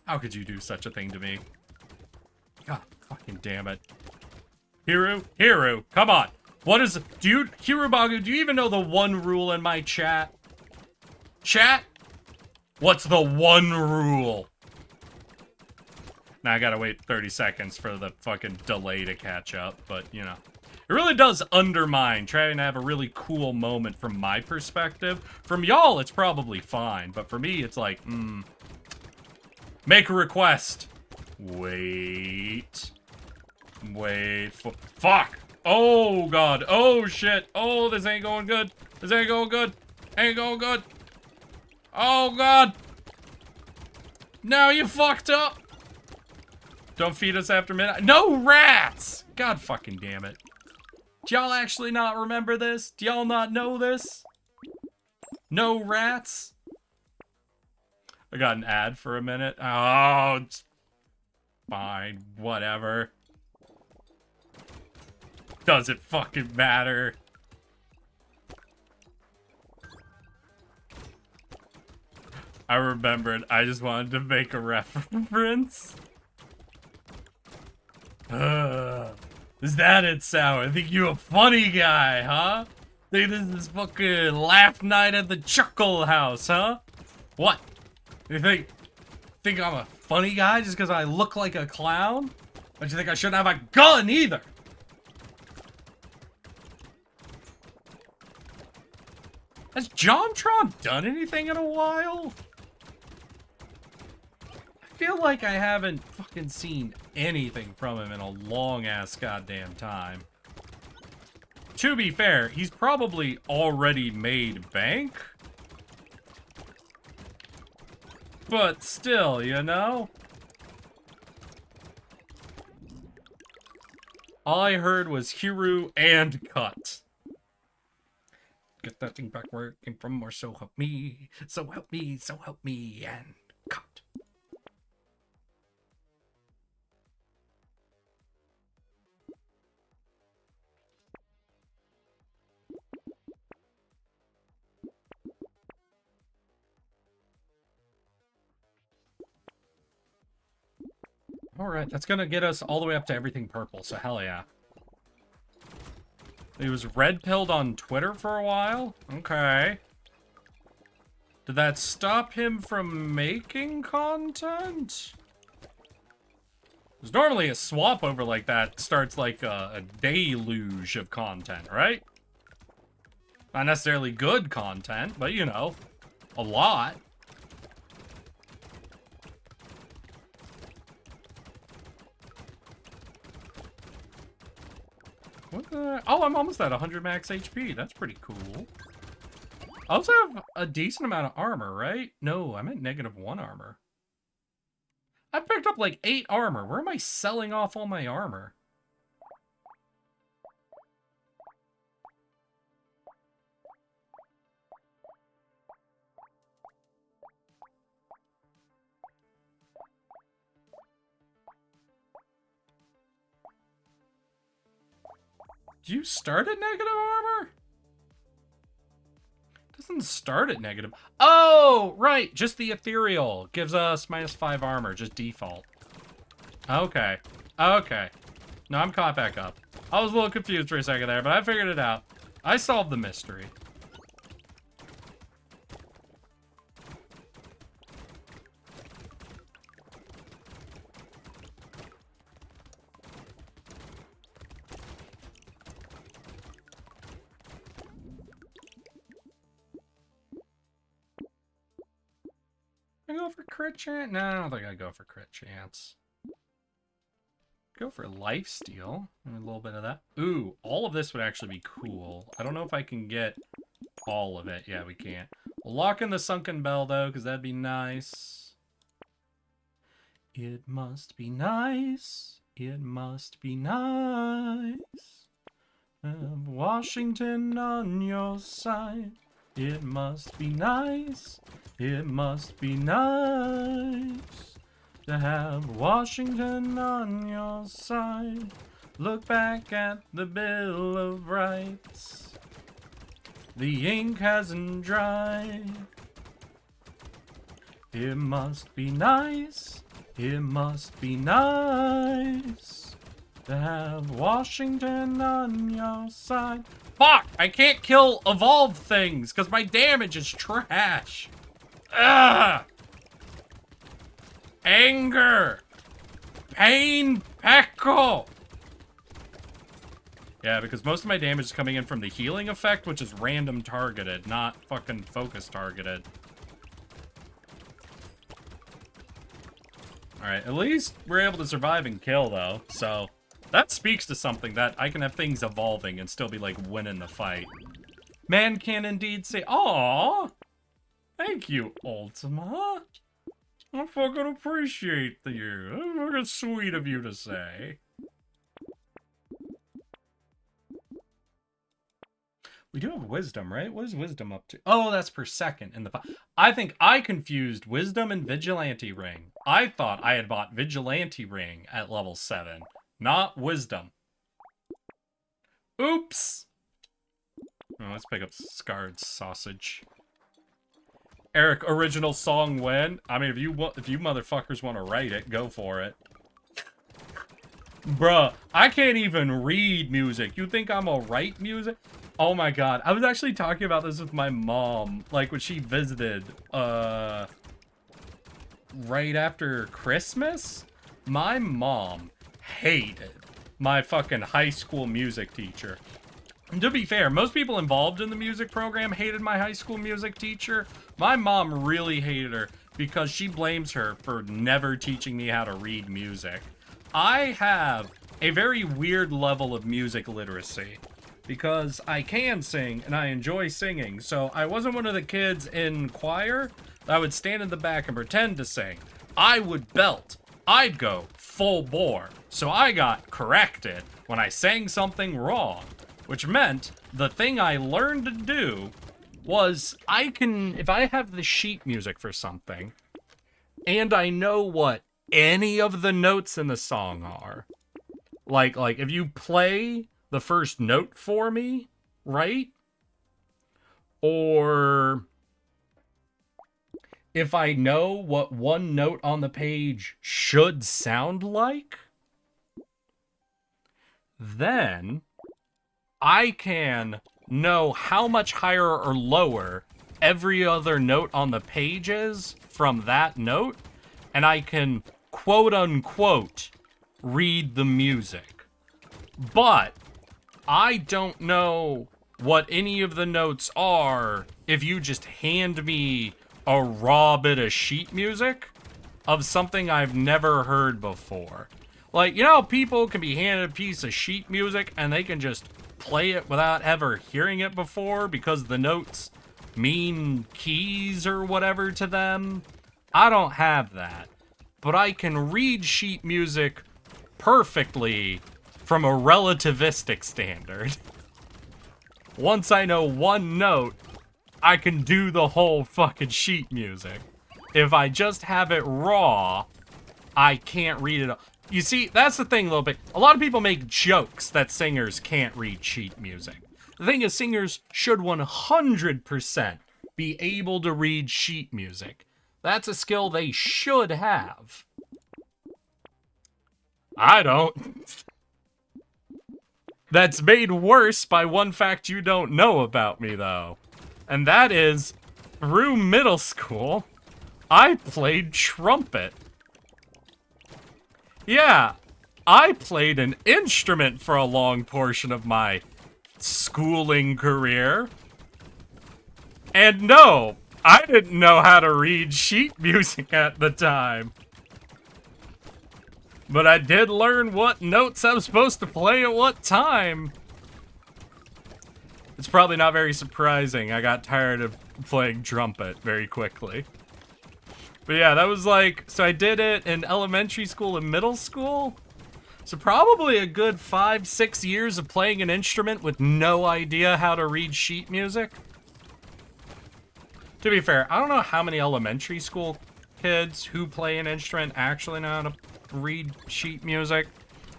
How could you do such a thing to me? God fucking damn it. Hiru, come on. What is... Dude, Hirubagu, do you even know the one rule in my chat? Chat? What's the one rule? Now I gotta wait 30 seconds for the fucking delay to catch up, but, you know. It really does undermine trying to have a really cool moment from my perspective. From y'all, it's probably fine, but for me, it's like, make a request. Wait for... Fuck! Oh, God. Oh, shit. Oh, this ain't going good. This ain't going good. Ain't going good. Oh, God. Now you fucked up. Don't feed us after midnight. No rats! God fucking damn it. Do y'all actually not remember this? Do y'all not know this? No rats? I got an ad for a minute. Oh, it's fine. Whatever. Doesn't fucking matter. I remembered. I just wanted to make a reference. Is that it, Sour? I think you a funny guy, huh? Think this is fucking laugh night at the Chuckle House, huh? What? You think I'm a funny guy just because I look like a clown? But you think I shouldn't have a gun either? Has JonTron done anything in a while? I feel like I haven't fucking seen anything from him in a long-ass goddamn time. To be fair, he's probably already made bank. But still, you know? All I heard was Hiru and Cut. Get that thing back where it came from, or so help me, so help me, so help me, and Cut. Alright, that's gonna get us all the way up to everything purple, so hell yeah. He was red-pilled on Twitter for a while? Okay. Did that stop him from making content? Because normally a swap over like that starts like a deluge of content, right? Not necessarily good content, but you know, a lot. What the? Oh, I'm almost at 100 max HP. That's pretty cool. I also have a decent amount of armor, right? No, I'm at -1 armor. I picked up like 8 armor. Where am I selling off all my armor? Do you start at negative armor? Doesn't start at negative. Oh, right. Just the ethereal gives us -5 armor, just default. Okay. Okay. No, I'm caught back up. I was a little confused for a second there, but I figured it out. I solved the mystery. I go for crit chance? No, I don't think I go for crit chance. Go for lifesteal. A little bit of that. Ooh, all of this would actually be cool. I don't know if I can get all of it. Yeah, we can't. We'll lock in the sunken bell, though, because that'd be nice. It must be nice. It must be nice. Washington on your side. It must be nice. It must be nice to have Washington on your side. Look back at the Bill of Rights. The ink hasn't dried. It must be nice. It must be nice to have Washington on your side. Fuck! I can't kill evolved things because my damage is trash. Ugh! Anger! Pain Peckle! Yeah, because most of my damage is coming in from the healing effect, which is random targeted, not fucking focus targeted. Alright, at least we're able to survive and kill, though, so that speaks to something, that I can have things evolving and still be, like, winning the fight. Man can indeed say, "Aww! Thank you, Ultima. I fucking appreciate you. That's fucking sweet of you to say." We do have wisdom, right? What is wisdom up to? Oh, that's per second in the... I think I confused wisdom and vigilante ring. I thought I had bought vigilante ring at level 7, not wisdom. Oops! Oh, let's pick up Scarred Sausage. Eric, original song when? I mean, if you motherfuckers want to write it, go for it. Bruh, I can't even read music. You think I'm gonna write music? Oh my god. I was actually talking about this with my mom, like when she visited, right after Christmas? My mom hated my fucking high school music teacher. And to be fair, most people involved in the music program hated my high school music teacher. My mom really hated her because she blames her for never teaching me how to read music. I have a very weird level of music literacy because I can sing and I enjoy singing. So I wasn't one of the kids in choir that would stand in the back and pretend to sing. I would belt. I'd go full bore. So I got corrected when I sang something wrong, which meant the thing I learned to do was if I have the sheet music for something and I know what any of the notes in the song are, like if you play the first note for me, right? Or if I know what one note on the page should sound like, then I can know how much higher or lower every other note on the page is from that note, and I can quote unquote read the music. But I don't know what any of the notes are if you just hand me a raw bit of sheet music of something I've never heard before. Like, you know how people can be handed a piece of sheet music and they can just play it without ever hearing it before because the notes mean keys or whatever to them? I don't have that. But I can read sheet music perfectly from a relativistic standard. Once I know one note, I can do the whole fucking sheet music. If I just have it raw, I can't read it. You see, that's the thing a little bit. A lot of people make jokes that singers can't read sheet music. The thing is, singers should 100% be able to read sheet music. That's a skill they should have. I don't. That's made worse by one fact you don't know about me, though. And that is, through middle school, I played trumpet. Yeah, I played an instrument for a long portion of my schooling career. And no, I didn't know how to read sheet music at the time. But I did learn what notes I'm supposed to play at what time. It's probably not very surprising. I got tired of playing trumpet very quickly. But yeah, that was like, so I did it in elementary school and middle school. So probably a good 5-6 years of playing an instrument with no idea how to read sheet music. To be fair, I don't know how many elementary school kids who play an instrument actually know how to read sheet music.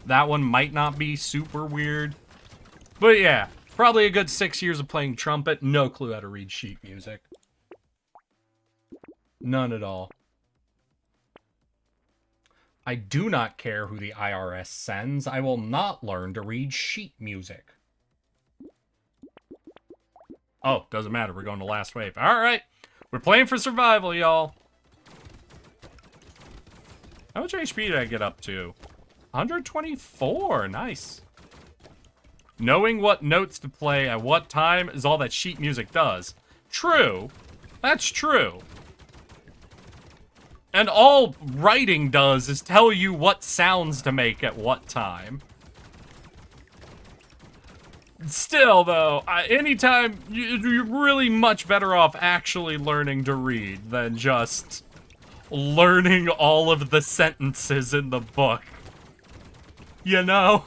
That one might not be super weird. But yeah, probably a good 6 years of playing trumpet, no clue how to read sheet music. None at all. I do not care who the IRS sends. I will not learn to read sheet music. Oh, doesn't matter. We're going to last wave. All right. We're playing for survival, y'all. How much HP did I get up to? 124. Nice. Knowing what notes to play at what time is all that sheet music does. True. That's true. And all writing does is tell you what sounds to make at what time. Still, though, anytime, you're really much better off actually learning to read than just learning all of the sentences in the book. You know?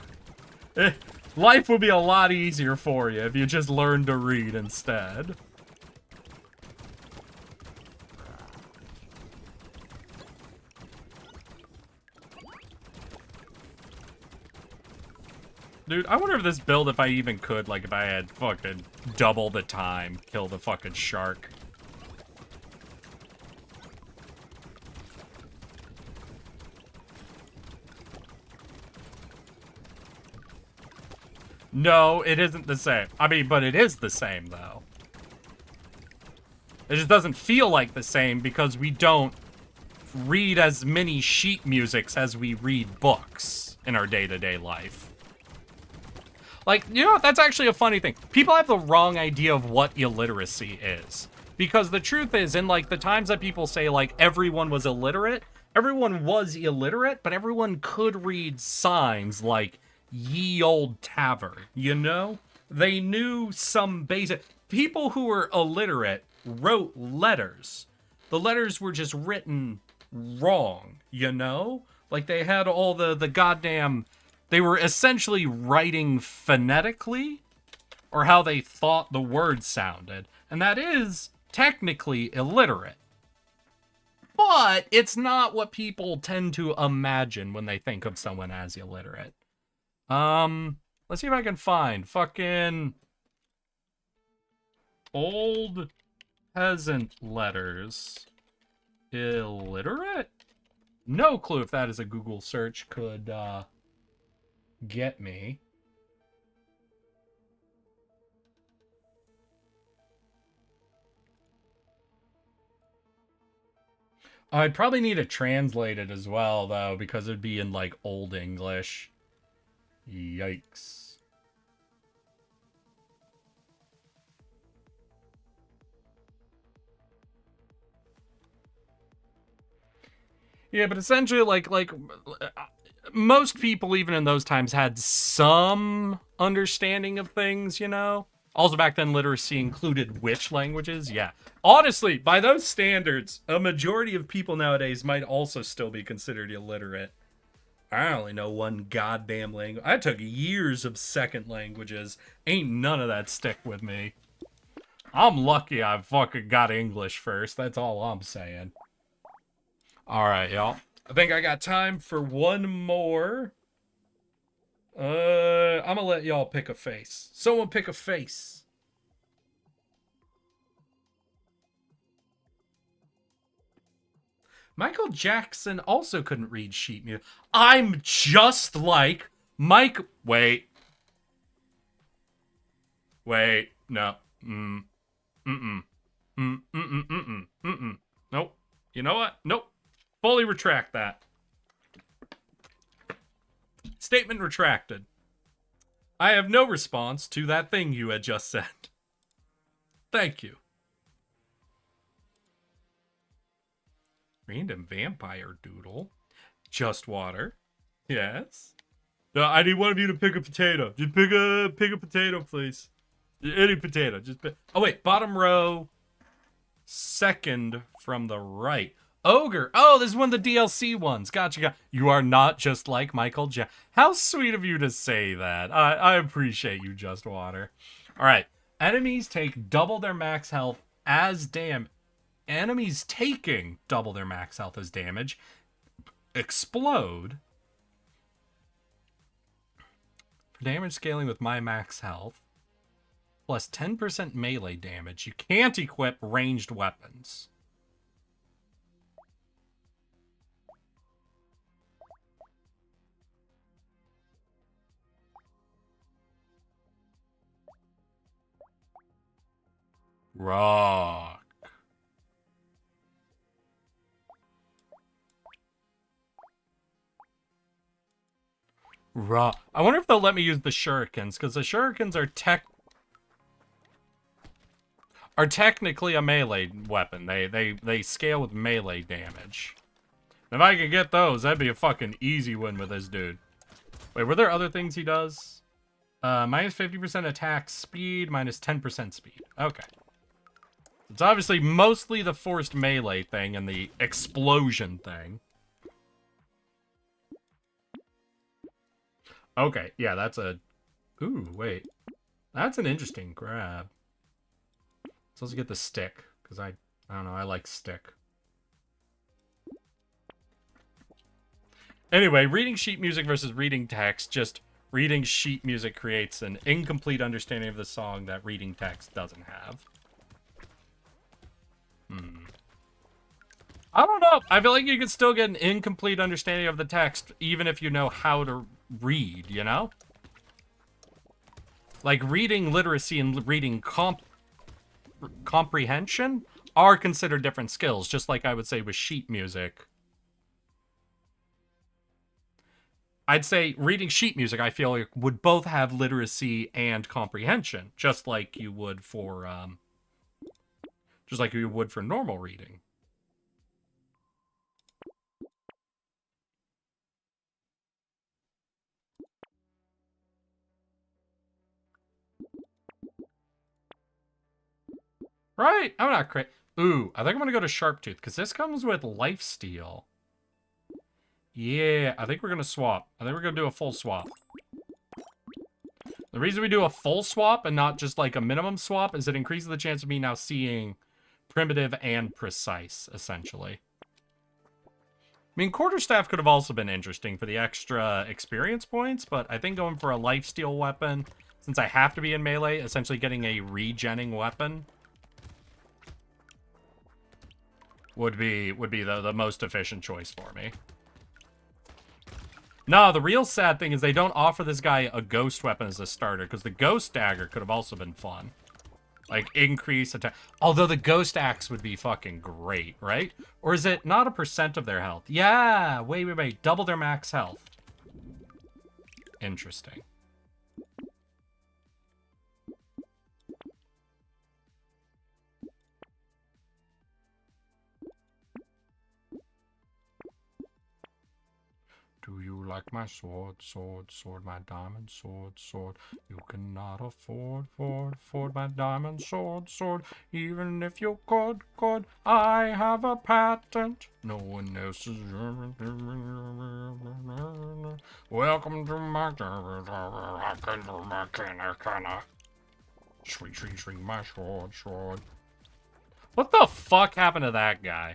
Life would be a lot easier for you if you just learned to read instead. Dude, I wonder if this build, if I even could, like, if I had fucking double the time, kill the fucking shark. No, it isn't the same. I mean, but it is the same, though. It just doesn't feel like the same because we don't read as many sheet musics as we read books in our day-to-day life. Like, you know, that's actually a funny thing. People have the wrong idea of what illiteracy is. Because the truth is, in, like, the times that people say, like, everyone was illiterate, but everyone could read signs like, ye old tavern, you know? They knew some basic... People who were illiterate wrote letters. The letters were just written wrong, you know? Like, they had all the goddamn... They were essentially writing phonetically, or how they thought the words sounded. And that is technically illiterate. But it's not what people tend to imagine when they think of someone as illiterate. Let's see if I can find fucking old peasant letters. Illiterate? No clue if that is a Google search could, get me. I'd probably need to translate it as well, though, because it'd be in, like, Old English. Yikes. Yeah, but essentially, like, most people, even in those times, had some understanding of things, you know? Also, back then, literacy included which languages? Yeah. Honestly, by those standards, a majority of people nowadays might also still be considered illiterate. I only know one goddamn language. I took years of second languages. Ain't none of that stick with me. I'm lucky I fucking got English first. That's all I'm saying. Alright, y'all. I think I got time for one more. I'm gonna let y'all pick a face. Someone pick a face. Michael Jackson also couldn't read sheet music. I'm just like Mike. Wait. No. Nope. You know what? Nope. Fully retract that. Statement retracted. I have no response to that thing you had just said. Thank you. Random vampire doodle. Just water. Yes. No, I need one of you to pick a potato. Just pick a potato, please. Any potato. Just pick. Oh wait, bottom row. Second from the right. Ogre. Oh, this is one of the DLC ones. Gotcha. You are not just like Michael Jackson. How sweet of you to say that. I appreciate you, Just Water. All right. Enemies take double their max health as Enemies taking double their max health as damage explode for damage scaling with my max health plus 10% melee damage. You can't equip ranged weapons. Rock. I wonder if they'll let me use the shurikens, because the shurikens are technically a melee weapon. They scale with melee damage. If I could get those, that'd be a fucking easy win with this dude. Wait, were there other things he does? Minus 50% attack speed, minus 10% speed. Okay. It's obviously mostly the forced melee thing and the explosion thing. Okay, yeah, that's a Ooh, wait. That's an interesting grab. Let's also get the stick, because I don't know, I like stick. Anyway, reading sheet music versus reading text. Just reading sheet music creates an incomplete understanding of the song that reading text doesn't have. I don't know. I feel like you could still get an incomplete understanding of the text, even if you know how to read, you know? Like, reading literacy and reading comprehension are considered different skills, just like I would say with sheet music. I'd say reading sheet music, I feel like, would both have literacy and comprehension, just like you would for normal reading. Right? I'm not crazy. Ooh, I think I'm gonna go to Sharptooth, because this comes with Lifesteal. Yeah, I think we're gonna swap. I think we're gonna do a full swap. The reason we do a full swap and not just like a minimum swap is it increases the chance of me now seeing primitive and precise, essentially. I mean, Quarterstaff could have also been interesting for the extra experience points, but I think going for a lifesteal weapon, since I have to be in melee, essentially getting a regenning weapon would be the most efficient choice for me. No, the real sad thing is they don't offer this guy a ghost weapon as a starter, because the ghost dagger could have also been fun. Like, increase attack. Although the ghost axe would be fucking great, right? Or is it not a percent of their health? Yeah, wait. Double their max health. Interesting. Do you like my sword, my diamond sword? You cannot afford my diamond sword. Even if you could, I have a patent. No one else is. Welcome to my Sweet, my sword. What the fuck happened to that guy?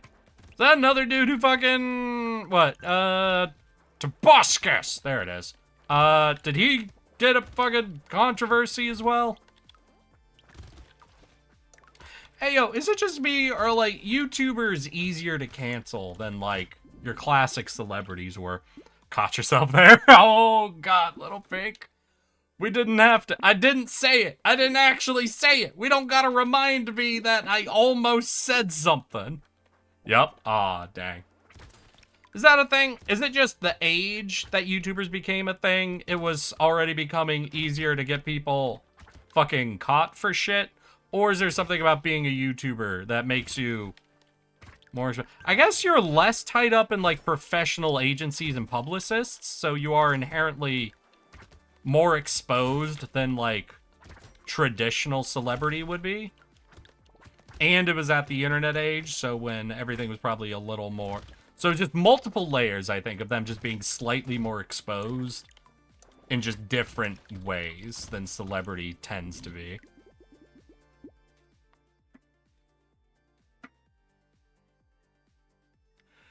Is that another dude who fucking... What? Tobuscus! There it is. Did he get a fucking controversy as well? Hey, yo, is it just me, or, like, YouTubers easier to cancel than, like, your classic celebrities were? Caught yourself there? Oh, God, little fake. We didn't have to. I didn't say it. I didn't actually say it. We don't gotta remind me that I almost said something. Yup. Aw, dang. Is that a thing? Is it just the age that YouTubers became a thing? It was already becoming easier to get people fucking caught for shit? Or is there something about being a YouTuber that makes you more... I guess you're less tied up in, like, professional agencies and publicists, so you are inherently more exposed than, like, traditional celebrity would be. And it was at the internet age, so when everything was probably a little more... So just multiple layers, I think, of them just being slightly more exposed in just different ways than celebrity tends to be.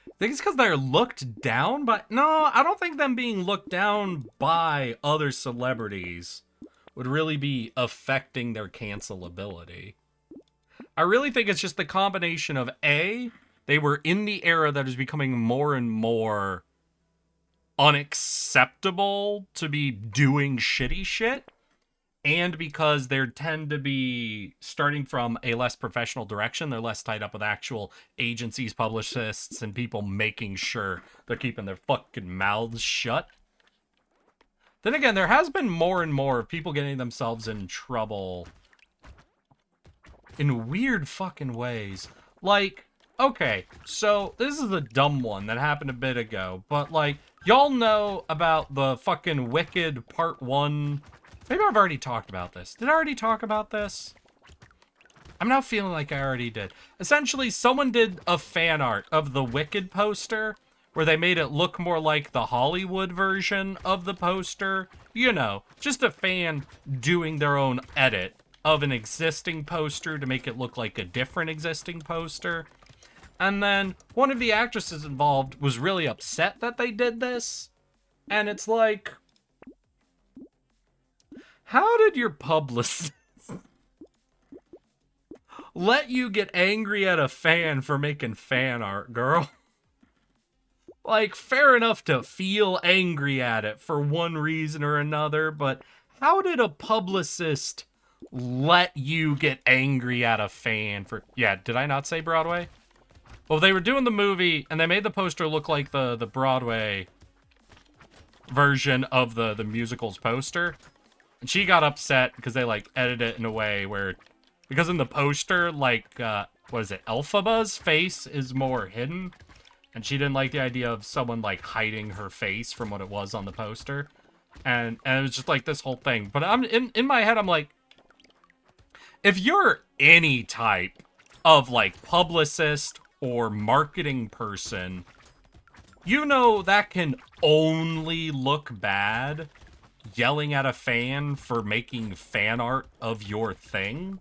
I think it's because they're looked down by... No, I don't think them being looked down by other celebrities would really be affecting their cancelability. I really think it's just the combination of A, they were in the era that is becoming more and more unacceptable to be doing shitty shit, and because they tend to be starting from a less professional direction. They're less tied up with actual agencies, publicists, and people making sure they're keeping their fucking mouths shut. Then again, there has been more and more of people getting themselves in trouble in weird fucking ways. Like, okay, so this is a dumb one that happened a bit ago, but like, y'all know about the fucking Wicked Part 1. Maybe I've already talked about this. Did I already talk about this? I'm now feeling like I already did. Essentially, someone did a fan art of the Wicked poster where they made it look more like the Hollywood version of the poster. You know, just a fan doing their own edit of an existing poster to make it look like a different existing poster. And then one of the actresses involved was really upset that they did this. And it's like, how did your publicist let you get angry at a fan for making fan art, girl? Like, fair enough to feel angry at it for one reason or another, but how did a publicist let you get angry at a fan for... Yeah, did I not say Broadway? Well, they were doing the movie, and they made the poster look like the Broadway version of the musical's poster. And she got upset because they, like, edited it in a way where... Because in the poster, like, what is it? Elphaba's face is more hidden. And she didn't like the idea of someone, like, hiding her face from what it was on the poster. And it was just, like, this whole thing. But I'm in my head, I'm like, if you're any type of, like, publicist or marketing person, you know that can only look bad yelling at a fan for making fan art of your thing.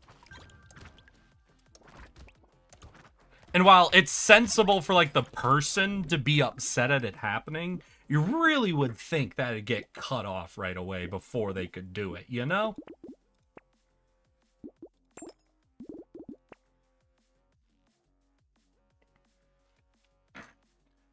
And while it's sensible for, like, the person to be upset at it happening, you really would think that it'd get cut off right away before they could do it, you know?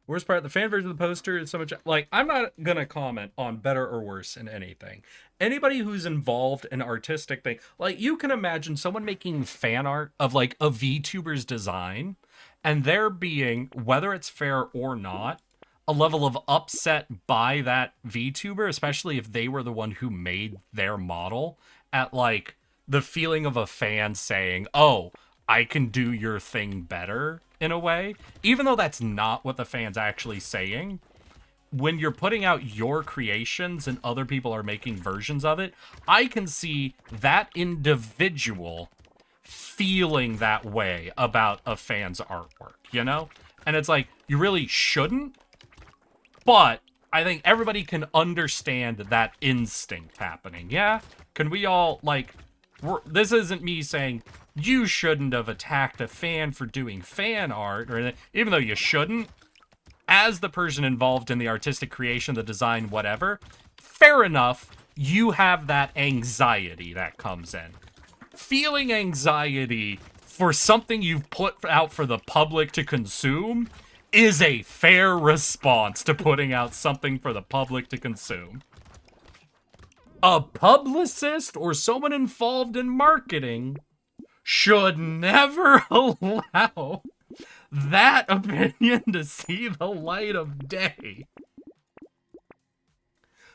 Worst part, the fan version of the poster is so much... Like, I'm not gonna comment on better or worse in anything. Anybody who's involved in artistic thing... Like, you can imagine someone making fan art of, like, a VTuber's design, and there being, whether it's fair or not, a level of upset by that VTuber, especially if they were the one who made their model, at, like, the feeling of a fan saying, oh, I can do your thing better, in a way. Even though that's not what the fan's actually saying, when you're putting out your creations and other people are making versions of it, I can see that individual feeling that way about a fan's artwork, you know? And it's like, you really shouldn't, but I think everybody can understand that instinct happening, yeah? Can we all, like... This isn't me saying you shouldn't have attacked a fan for doing fan art, or anything, even though you shouldn't. As the person involved in the artistic creation, the design, whatever, fair enough, you have that anxiety that comes in. Feeling anxiety for something you've put out for the public to consume is a fair response to putting out something for the public to consume. A publicist or someone involved in marketing should never allow that opinion to see the light of day.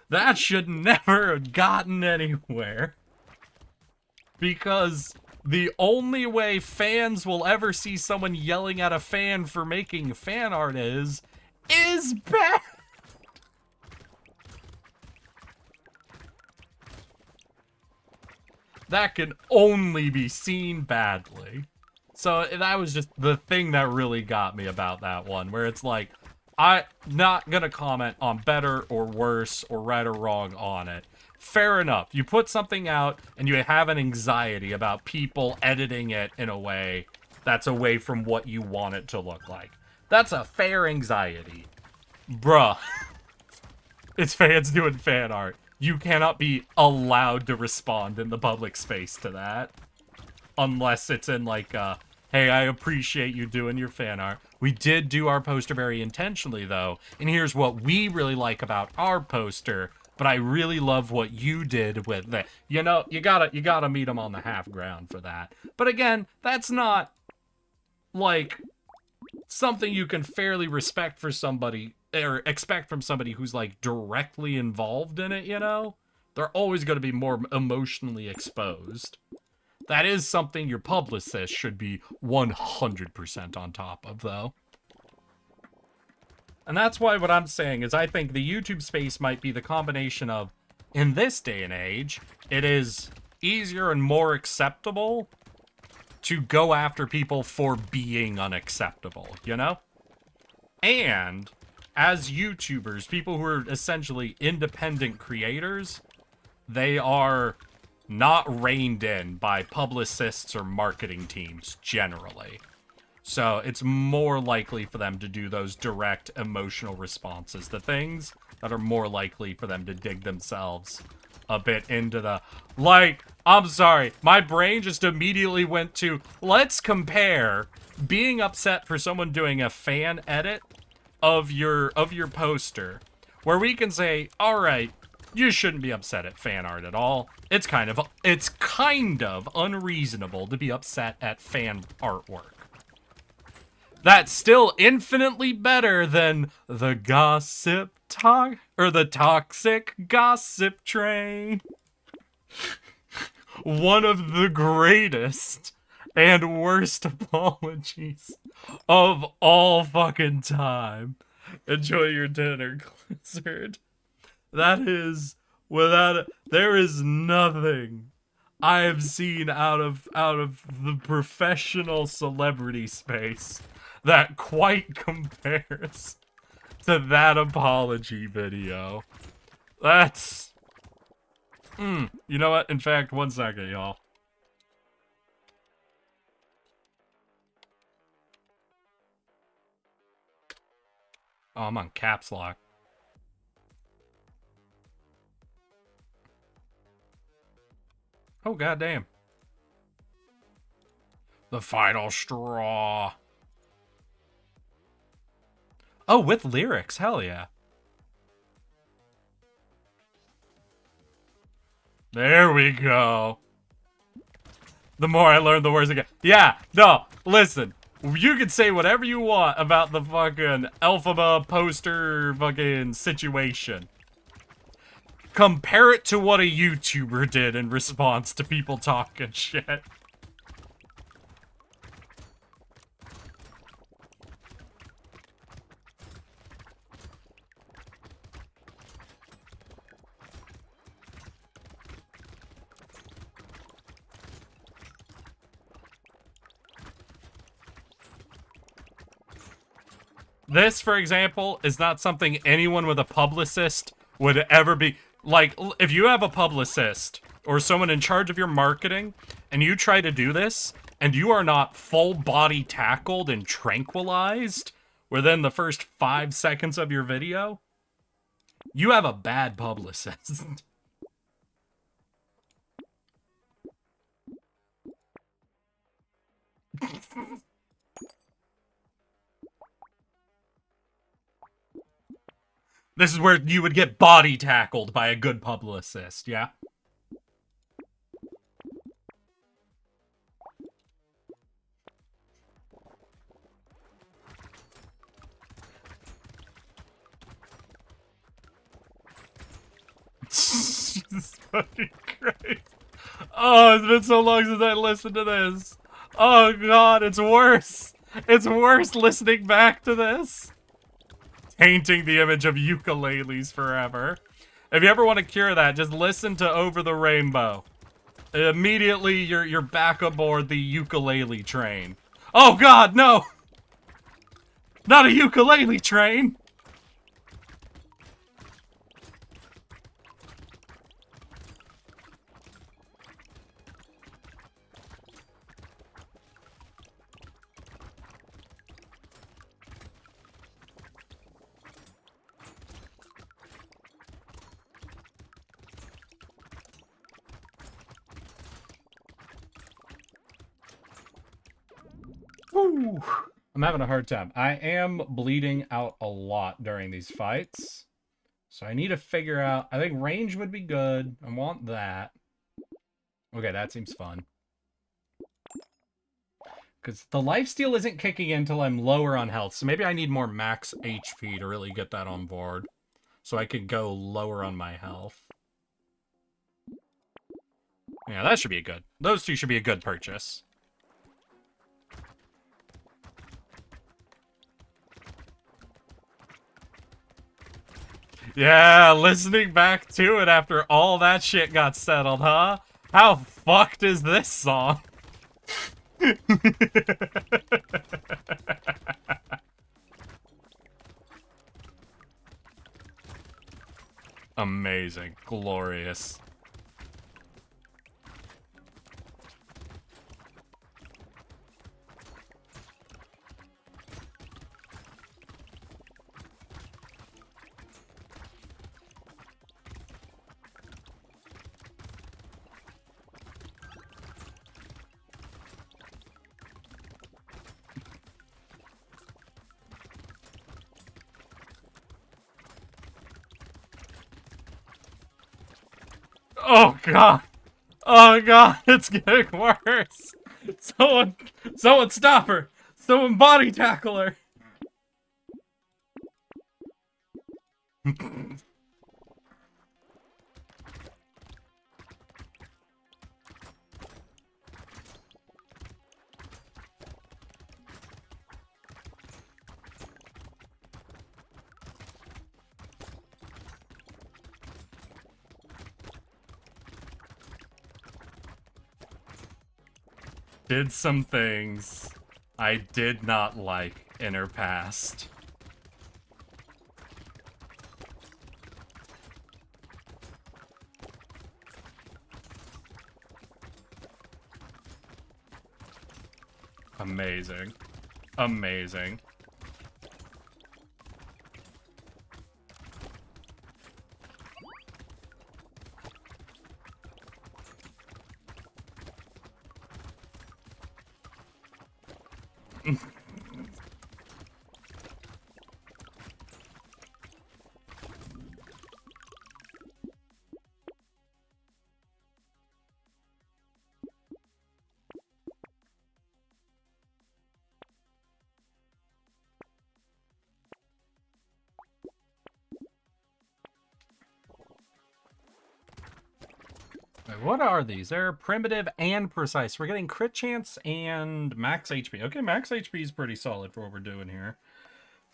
That should never have gotten anywhere. Because the only way fans will ever see someone yelling at a fan for making fan art is bad. That can only be seen badly. So that was just the thing that really got me about that one, where it's like, I'm not gonna comment on better or worse or right or wrong on it. Fair enough. You put something out and you have an anxiety about people editing it in a way that's away from what you want it to look like. That's a fair anxiety. Bruh. It's fans doing fan art. You cannot be allowed to respond in the public space to that. Unless it's in like, hey, I appreciate you doing your fan art. We did do our poster very intentionally, though. And here's what we really like about our poster. But I really love what you did with it. You know, you gotta meet them on the half ground for that. But again, that's not, like, something you can fairly respect for somebody, or expect from somebody who's, like, directly involved in it, you know? They're always going to be more emotionally exposed. That is something your publicist should be 100% on top of, though. And that's why what I'm saying is I think the YouTube space might be the combination of, in this day and age, it is easier and more acceptable to go after people for being unacceptable, you know? And as YouTubers, people who are essentially independent creators, they are not reined in by publicists or marketing teams generally. So it's more likely for them to do those direct emotional responses, the things that are more likely for them to dig themselves a bit into the, like, I'm sorry, my brain just immediately went to, let's compare being upset for someone doing a fan edit of your poster, where we can say, all right, you shouldn't be upset at fan art at all. It's kind of unreasonable to be upset at fan artwork. That's still infinitely better than the the toxic gossip train. One of the greatest and worst apologies of all fucking time. Enjoy your dinner, Blizzard. That is, there is nothing I have seen out of the professional celebrity space that quite compares to that apology video. That's... you know what? In fact, one second, y'all. Oh, I'm on caps lock. Oh, goddamn. The final straw. Oh, with lyrics. Hell yeah. There we go. The more I learn, the worse it gets. Yeah, no, listen. You can say whatever you want about the fucking Elphaba poster fucking situation. Compare it to what a YouTuber did in response to people talking shit. This, for example, is not something anyone with a publicist would ever be... Like, if you have a publicist or someone in charge of your marketing, and you try to do this, and you are not full body tackled and tranquilized within the first 5 seconds of your video, you have a bad publicist. This is where you would get body tackled by a good publicist, yeah? Jesus fucking Christ. Oh, it's been so long since I listened to this. Oh god, it's worse. It's worse listening back to this. Tainting the image of ukuleles forever. If you ever want to cure that, just listen to Over the Rainbow. Immediately, you're back aboard the ukulele train. Oh god, no! Not a ukulele train! Whew. I'm having a hard time. I am bleeding out a lot during these fights. So I need to figure out... I think range would be good. I want that. Okay, that seems fun. Because the lifesteal isn't kicking in until I'm lower on health. So maybe I need more max HP to really get that on board. So I could go lower on my health. Yeah, that should be good. Those two should be a good purchase. Yeah, listening back to it after all that shit got settled, huh? How fucked is this song? Amazing. Glorious. Oh god! Oh god, it's getting worse! Someone stop her! Someone body tackle her! Did some things I did not like in her past. Amazing. Amazing. Wait, what are these? They're primitive and precise. We're getting crit chance and max HP. Okay, max HP is pretty solid for what we're doing here.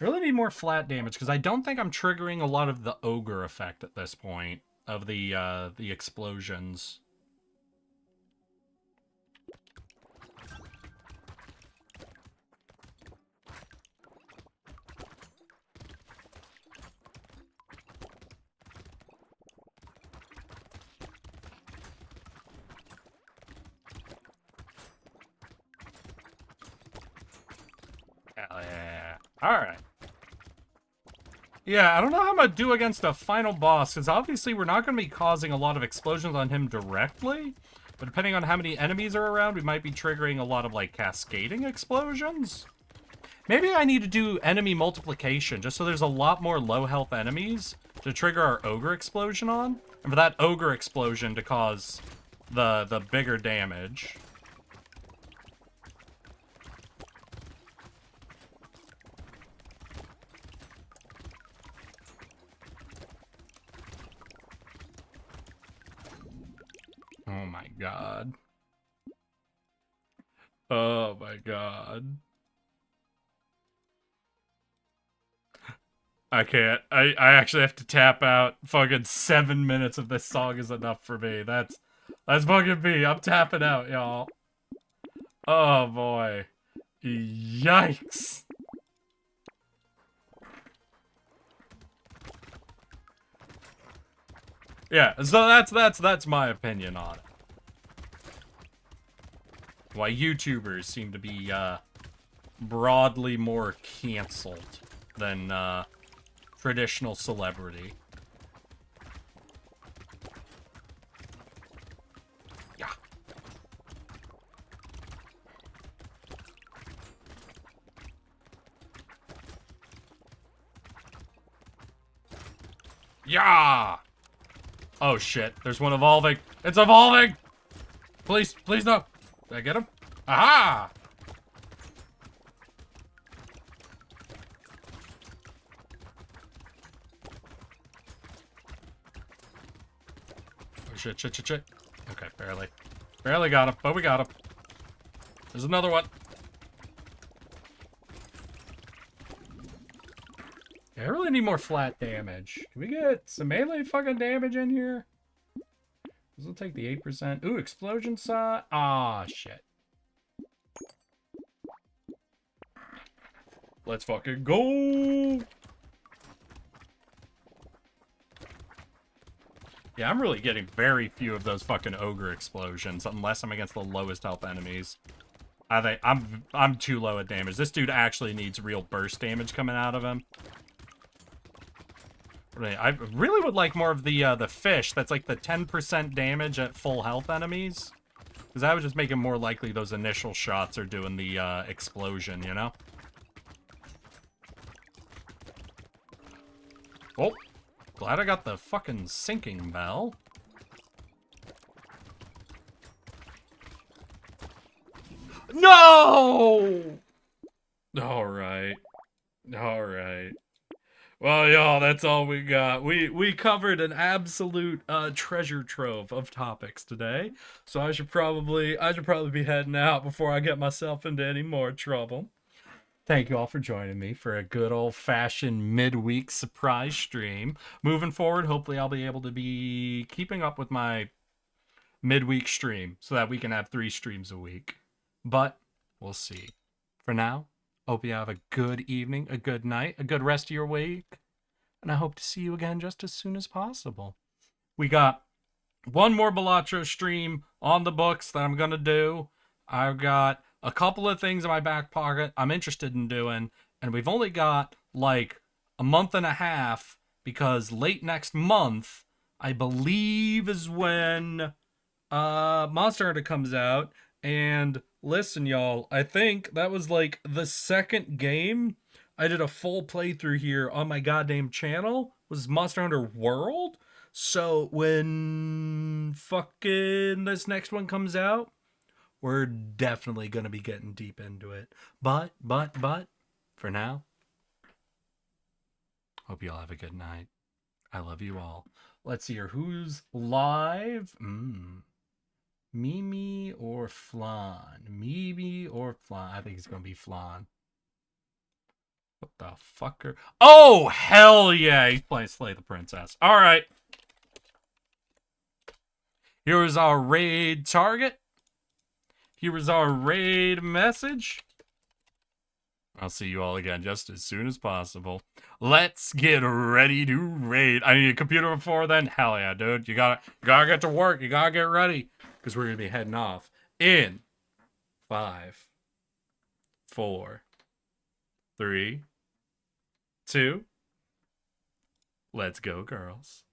I really need more flat damage because I don't think I'm triggering a lot of the ogre effect at this point of the explosions. Hell yeah. Alright. Yeah, I don't know how I'm gonna do against a final boss, because obviously we're not going to be causing a lot of explosions on him directly, but depending on how many enemies are around, we might be triggering a lot of, like, cascading explosions? Maybe I need to do enemy multiplication, just so there's a lot more low-health enemies to trigger our ogre explosion on, and for that ogre explosion to cause the bigger damage. Oh my god. Oh my god. I can't. I actually have to tap out. Fucking 7 minutes of this song is enough for me. That's fucking me. I'm tapping out, y'all. Oh boy. Yikes. Yeah, so that's my opinion on it. Why YouTubers seem to be broadly more canceled than traditional celebrity. Yeah. Yeah. Oh shit, there's one evolving. It's evolving! Please, please no. Did I get him? Aha! Oh shit, shit, shit, shit. Okay, barely. Barely got him, but we got him. There's another one. Yeah, I really need more flat damage. Can we get some melee fucking damage in here? This will take the 8%. Ooh, explosion saw. Ah, shit. Let's fucking go! Yeah, I'm really getting very few of those fucking ogre explosions, unless I'm against the lowest health enemies. I think I'm too low at damage. This dude actually needs real burst damage coming out of him. I really would like more of the fish. That's like the 10% damage at full health enemies. Because that would just make it more likely those initial shots are doing the explosion, you know? Oh, glad I got the fucking sinking bell. No! Alright. Alright. Well, y'all, that's all we got. We covered an absolute treasure trove of topics today. So I should probably be heading out before I get myself into any more trouble. Thank you all for joining me for a good old-fashioned midweek surprise stream. Moving forward, hopefully I'll be able to be keeping up with my midweek stream so that we can have 3 streams a week. But we'll see. For now, hope you have a good evening, a good night, a good rest of your week, and I hope to see you again just as soon as possible. We got one more Balatro stream on the books that I'm going to do. I've got a couple of things in my back pocket I'm interested in doing, and we've only got like a month and a half because late next month, I believe, is when Monster Hunter comes out. And listen, y'all, I think that was like the second game I did a full playthrough here on my goddamn channel was Monster Hunter World. So when fucking this next one comes out, we're definitely gonna be getting deep into it. But, for now, hope you all have a good night. I love you all. Let's see here. Who's live? Mimi or Flan? Mimi or Flan? I think it's gonna be Flan. What the fucker? Oh, hell yeah! He's playing Slay the Princess. Alright. Here's our raid target. Here is our raid message. I'll see you all again just as soon as possible. Let's get ready to raid. I need a computer before then. Hell yeah, dude. You gotta get to work. You gotta get ready. Because we're gonna be heading off in 5, 4, 3, 2. Let's go, girls.